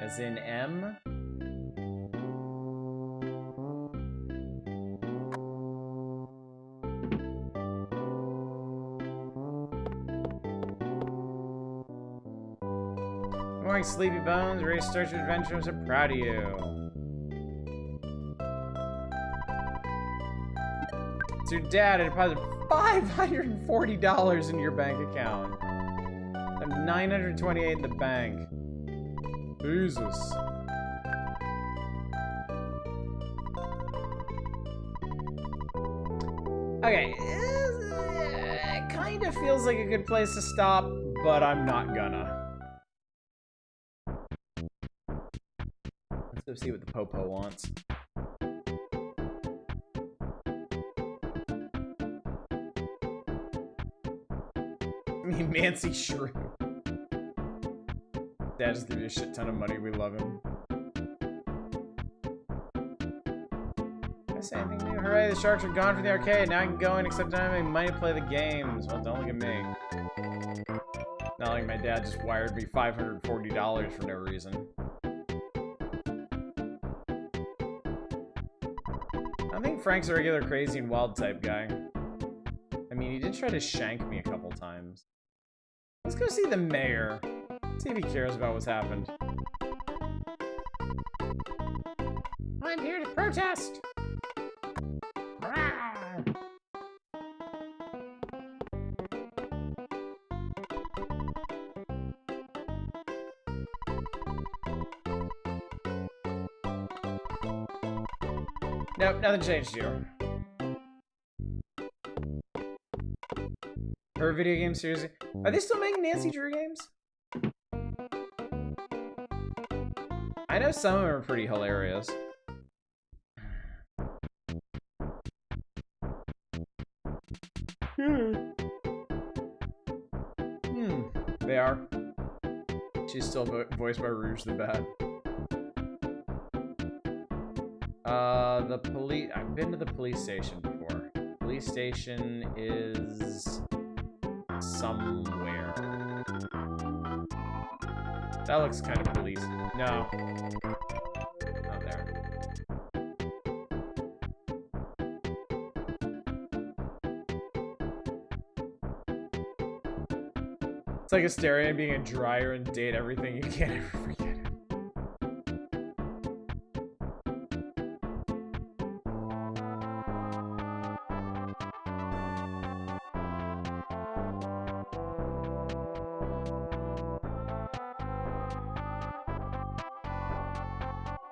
Speaker 1: As in M? Morning, Sleepy Bones. Ready to start your adventure. I'm so proud of you. It's your dad. I deposited $540 in your bank account. I'm $928 in the bank. Jesus. Okay. It kind of feels like a good place to stop, but I'm not gonna. Let's see what the Popo wants. I mean, Mancy Shrew. Dad just gives you a shit ton of money. We love him. Can I say anything new? Hooray, the sharks are gone from the arcade. Now I can go in, except I don't have any money to play the games. Well, don't look at me. Not like my dad just wired me $540 for no reason. I think Frank's a regular crazy and wild type guy. I mean, he did try to shank me a couple times. Let's go see the mayor. See if he cares about what's happened. I'm here to protest! Nope, nothing changed here. Her video game series. Are they still making Nancy Drew games? I know some of them are pretty hilarious. They are. She's still voiced by Rouge the Bat. The police. I've been to the police station before. Police station is somewhere. That looks kind of police. No. Not there. It's like Asteria being a dryer and date everything. You can't ever forget it.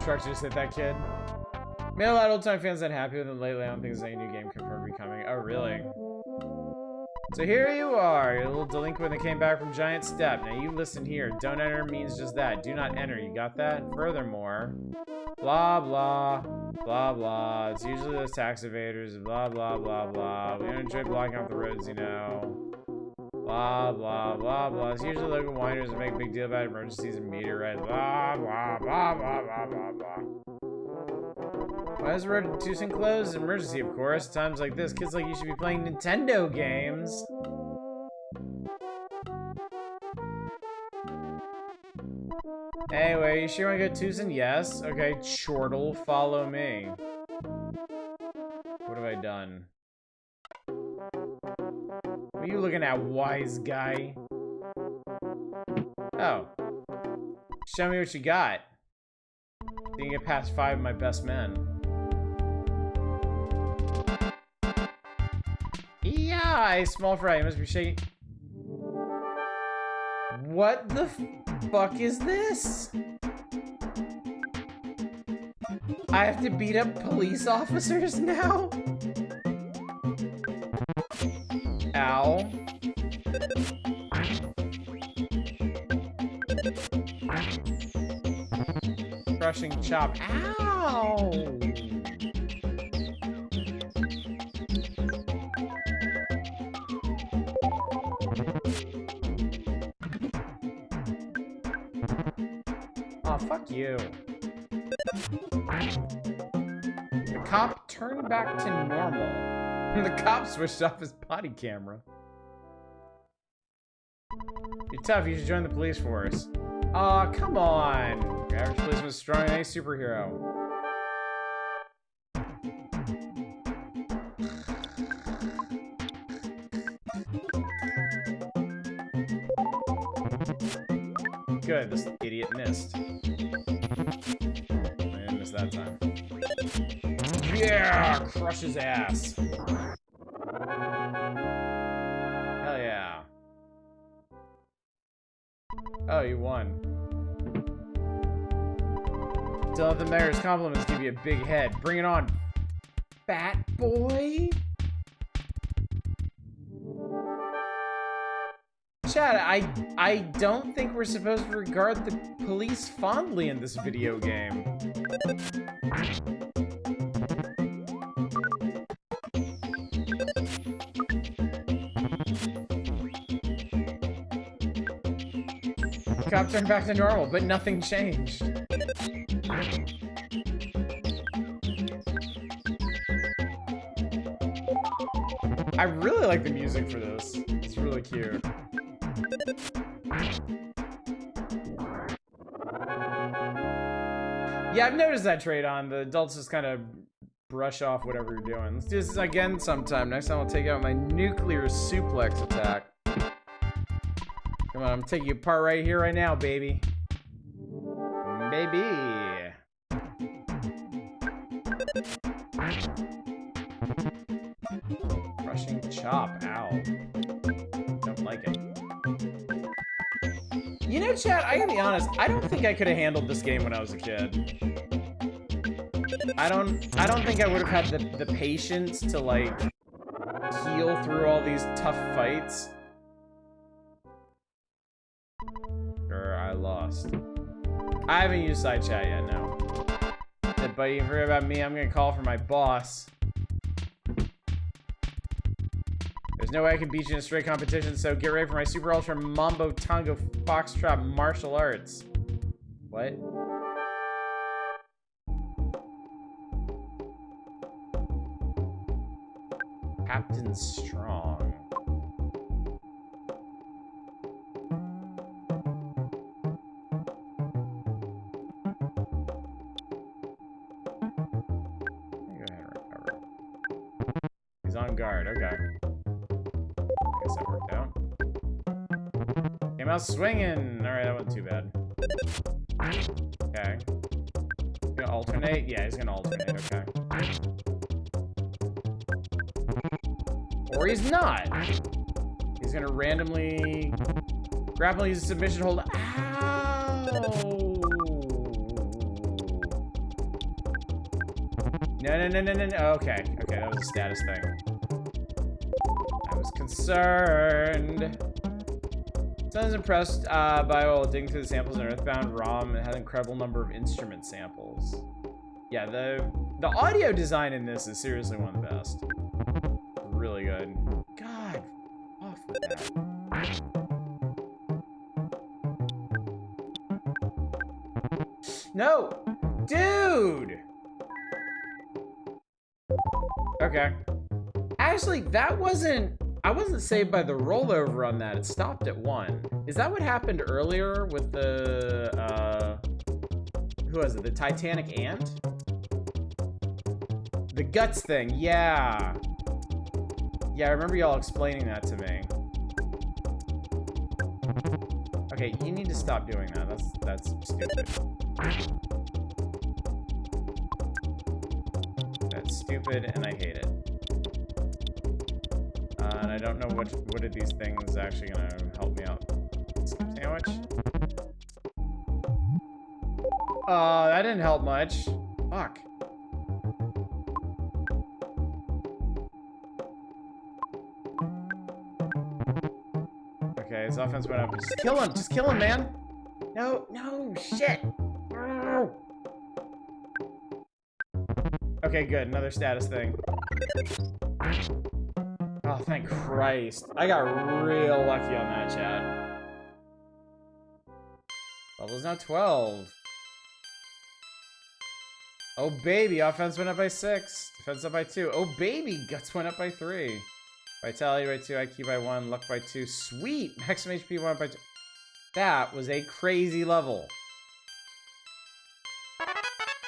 Speaker 1: Sharks just hit that kid. Made a lot of old-time fans unhappy with him lately. I don't think there's any new game confirmed to be coming. Oh, really? So here you are, you little delinquent that came back from Giant Step. Now you listen here. Don't enter means just that. Do not enter. You got that? Furthermore, blah, blah, blah, blah. It's usually those tax evaders. Blah, blah, blah, blah. We don't enjoy blocking off the roads, you know. Blah, blah, blah, blah. It's usually local whiners that make a big deal about emergencies and meteorites. Blah, blah, blah, blah, blah, blah, blah. Why is the road to Tucson closed? Emergency, of course. Times like this, kids like you should be playing Nintendo games. Anyway, you sure want to go to Tucson? Yes. Okay, Chortle, follow me. What have I done? What are you looking at, wise guy? Oh. Show me what you got. You can get past 5 of my best men. Yeah, small fry. You must be shaking. What the fuck is this? I have to beat up police officers now? Ow. Crushing chop. Ow! Oh, fuck you. The cop turned back to normal. The cop switched off his body camera. You're tough, you should join the police force. Aw, come on. Your average policeman is stronger than any superhero. Good, this idiot missed. I didn't miss that time. Yeah! Crush his ass. Hell yeah. Oh, you won. Don't let the mayor's compliments give you a big head. Bring it on, fat boy. Chad, I don't think we're supposed to regard the police fondly in this video game. The cop turned back to normal, but nothing changed. I really like the music for this. It's really cute. Yeah, I've noticed that trait on the adults just kind of brush off whatever you're doing. Let's do this again sometime. Next time I'll take out my nuclear suplex attack. Come on, I'm taking you apart right here, right now, baby. Baby. Crushing chop. Ow. Don't like it. You know, chat, I gotta be honest, I don't think I could have handled this game when I was a kid. I don't think I would have had the patience to, like, heal through all these tough fights. Sure, I lost. I haven't used side chat yet, no. But you can forget about me, I'm gonna call for my boss. There's no way I can beat you in a straight competition, so get ready for my super ultra mambo tango foxtrot martial arts. What? Captain Strong. Go ahead and recover. He's on guard, okay. I guess that worked out. Came out swinging! Alright, that wasn't too bad. Okay. He's gonna alternate? Yeah, he's gonna alternate, okay. Or he's not! He's gonna randomly grapple, use a submission hold. Ow! No. Okay, that was a status thing. I was concerned. Someone's impressed by digging through the samples in Earthbound ROM. It has an incredible number of instrument samples. Yeah, the audio design in this is seriously one of the best. Really good. God, off with that. No! Dude! Okay. Actually, that wasn't... I wasn't saved by the rollover on that. It stopped at 1. Is that what happened earlier with the, who was it? The Titanic ant? The guts thing, yeah. Yeah, I remember y'all explaining that to me. Okay, you need to stop doing that. That's stupid. That's stupid, and I hate it. And I don't know what are these things actually gonna help me out. Skip sandwich? That didn't help much. Fuck. Okay, his offense went up. Just kill him! Just kill him, man! No, no, shit! No. Okay, good. Another status thing. Oh, thank Christ. I got real lucky on that, chat. Level's now 12. Oh, baby. Offense went up by 6. Defense up by 2. Oh, baby. Guts went up by 3. Vitality by 2. IQ by 1. Luck by 2. Sweet. Maximum HP went up by 2. That was a crazy level.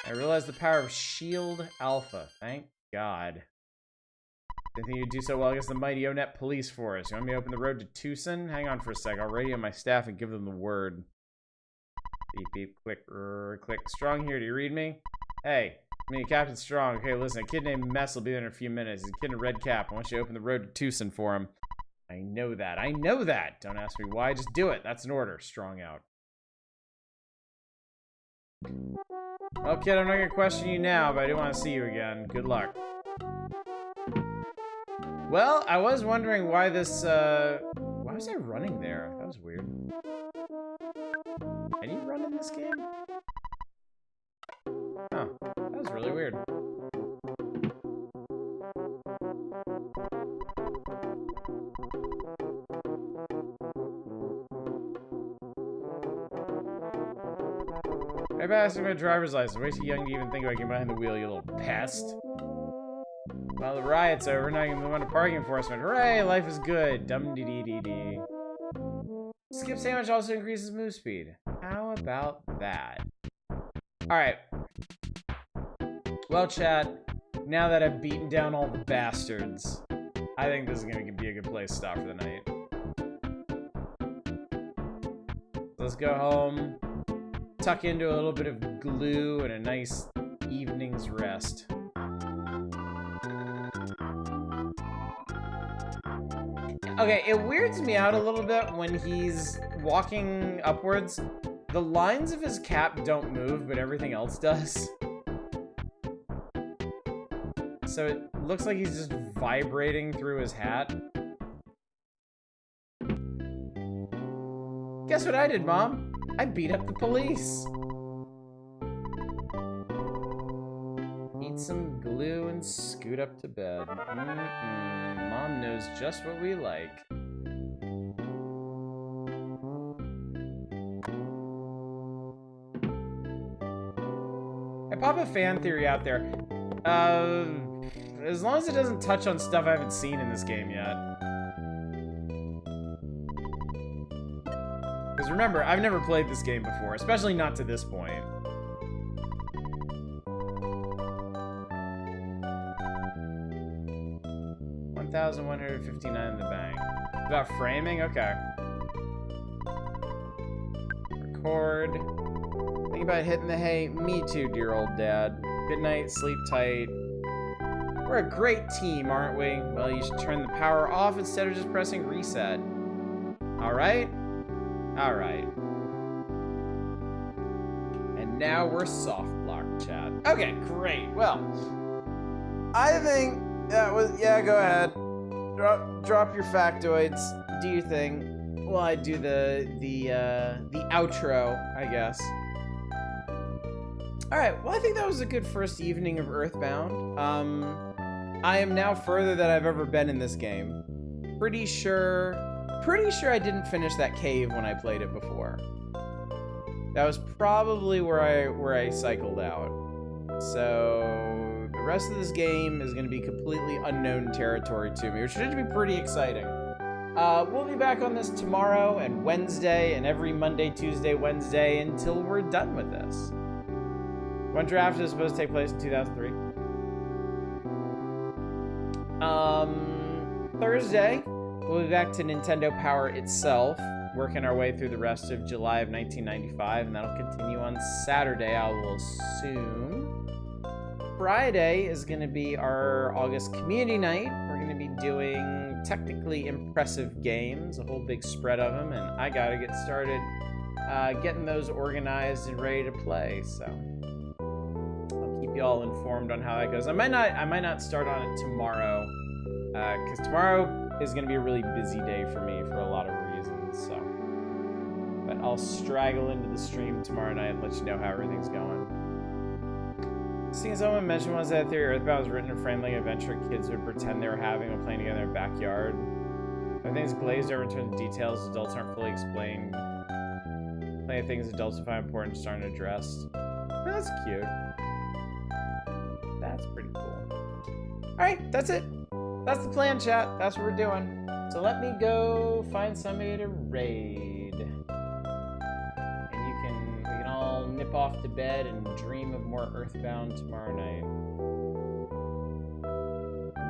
Speaker 1: I realized the power of Shield Alpha. Thank God. Didn't think you'd do so well against the mighty ONET police force. You want me to open the road to Tucson? Hang on for a sec. I'll radio my staff and give them the word. Beep, beep, click, click. Strong here. Do you read me? Hey, me, Captain Strong. Okay, listen. A kid named Mess will be there in a few minutes. He's a kid in a red cap. I want you to open the road to Tucson for him. I know that. I know that. Don't ask me why. Just do it. That's an order. Strong out. Well, kid, I'm not going to question you now, but I do want to see you again. Good luck. Well, I was wondering why this, why was I running there? That was weird. Can you run in this game? Oh, that was really weird. Maybe I asked my driver's license. Way too young to even think about getting behind the wheel, you little pest. Well, the riot's over. Now you can move on to parking enforcement. Hooray! Life is good. Dum-dee-dee-dee-dee. Skip sandwich also increases move speed. How about that? Alright. Well, chat, now that I've beaten down all the bastards, I think this is going to be a good place to stop for the night. Let's go home, tuck into a little bit of glue and a nice evening's rest. Okay, it weirds me out a little bit when he's walking upwards. The lines of his cap don't move, but everything else does. So it looks like he's just vibrating through his hat. Guess what I did, Mom? I beat up the police. Eat some glue and scoot up to bed. Mom knows just what we like. I pop a fan theory out there. As long as it doesn't touch on stuff I haven't seen in this game yet. Because remember, I've never played this game before, especially not to this point. $1,159 in the bank. About framing? Okay. Record. Think about hitting the hay. Me too, dear old dad. Good night, sleep tight. We're a great team, aren't we? Well, you should turn the power off instead of just pressing reset. Alright? Alright. And now we're soft lock, chat. Okay, great. Well, I think that was... Yeah, go ahead. Drop your factoids. Do your thing. Well, I do the outro, I guess. All right. Well, I think that was a good first evening of Earthbound. I am now further than I've ever been in this game. Pretty sure I didn't finish that cave when I played it before. That was probably where I cycled out. So the rest of this game is going to be completely unknown territory to me, which should be pretty exciting. We'll be back on this tomorrow and Wednesday and every Monday, Tuesday, Wednesday until we're done with this. When draft is supposed to take place in 2003. Thursday, we'll be back to Nintendo Power itself, working our way through the rest of July of 1995, and that'll continue on Saturday, I will assume. Friday is going to be our August community night. We're going to be doing technically impressive games, a whole big spread of them, and I got to get started getting those organized and ready to play, so I'll keep you all informed on how that goes. I might not start on it tomorrow, because tomorrow is going to be a really busy day for me for a lot of reasons, so. But I'll straggle into the stream tomorrow night and let you know how everything's going. Seeing someone mention once that theory Earthbound was written and framed like an adventure kids would pretend they were having while playing together in their backyard. Everything's glazed over in terms of details adults aren't fully explained. Plenty of things adults would find important just aren't addressed. That's cute. That's pretty cool. Alright, that's it. That's the plan, chat. That's what we're doing. So let me go find somebody to raid. And we can all nip off to bed and dream of more Earthbound tomorrow night.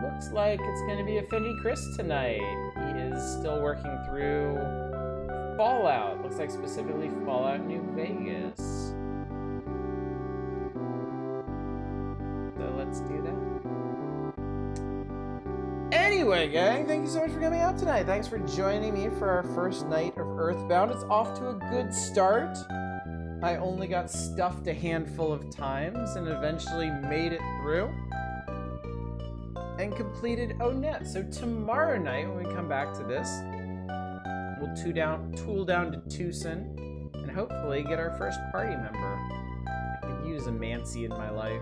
Speaker 1: Looks like it's going to be Affinity Chris tonight. He is still working through Fallout. Looks like specifically Fallout New Vegas. So let's do that. Anyway, gang, thank you so much for coming out tonight. Thanks for joining me for our first night of Earthbound. It's off to a good start. I only got stuffed a handful of times and eventually made it through and completed O-Net. So tomorrow night, when we come back to this, we'll tool down to Tucson and hopefully get our first party member. I could use a Mancy in my life.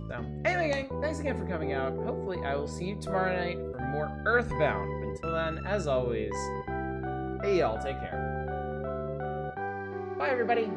Speaker 1: So, anyway, gang, thanks again for coming out. Hopefully, I will see you tomorrow night for more Earthbound. Until then, as always, hey, y'all, take care. Bye, everybody.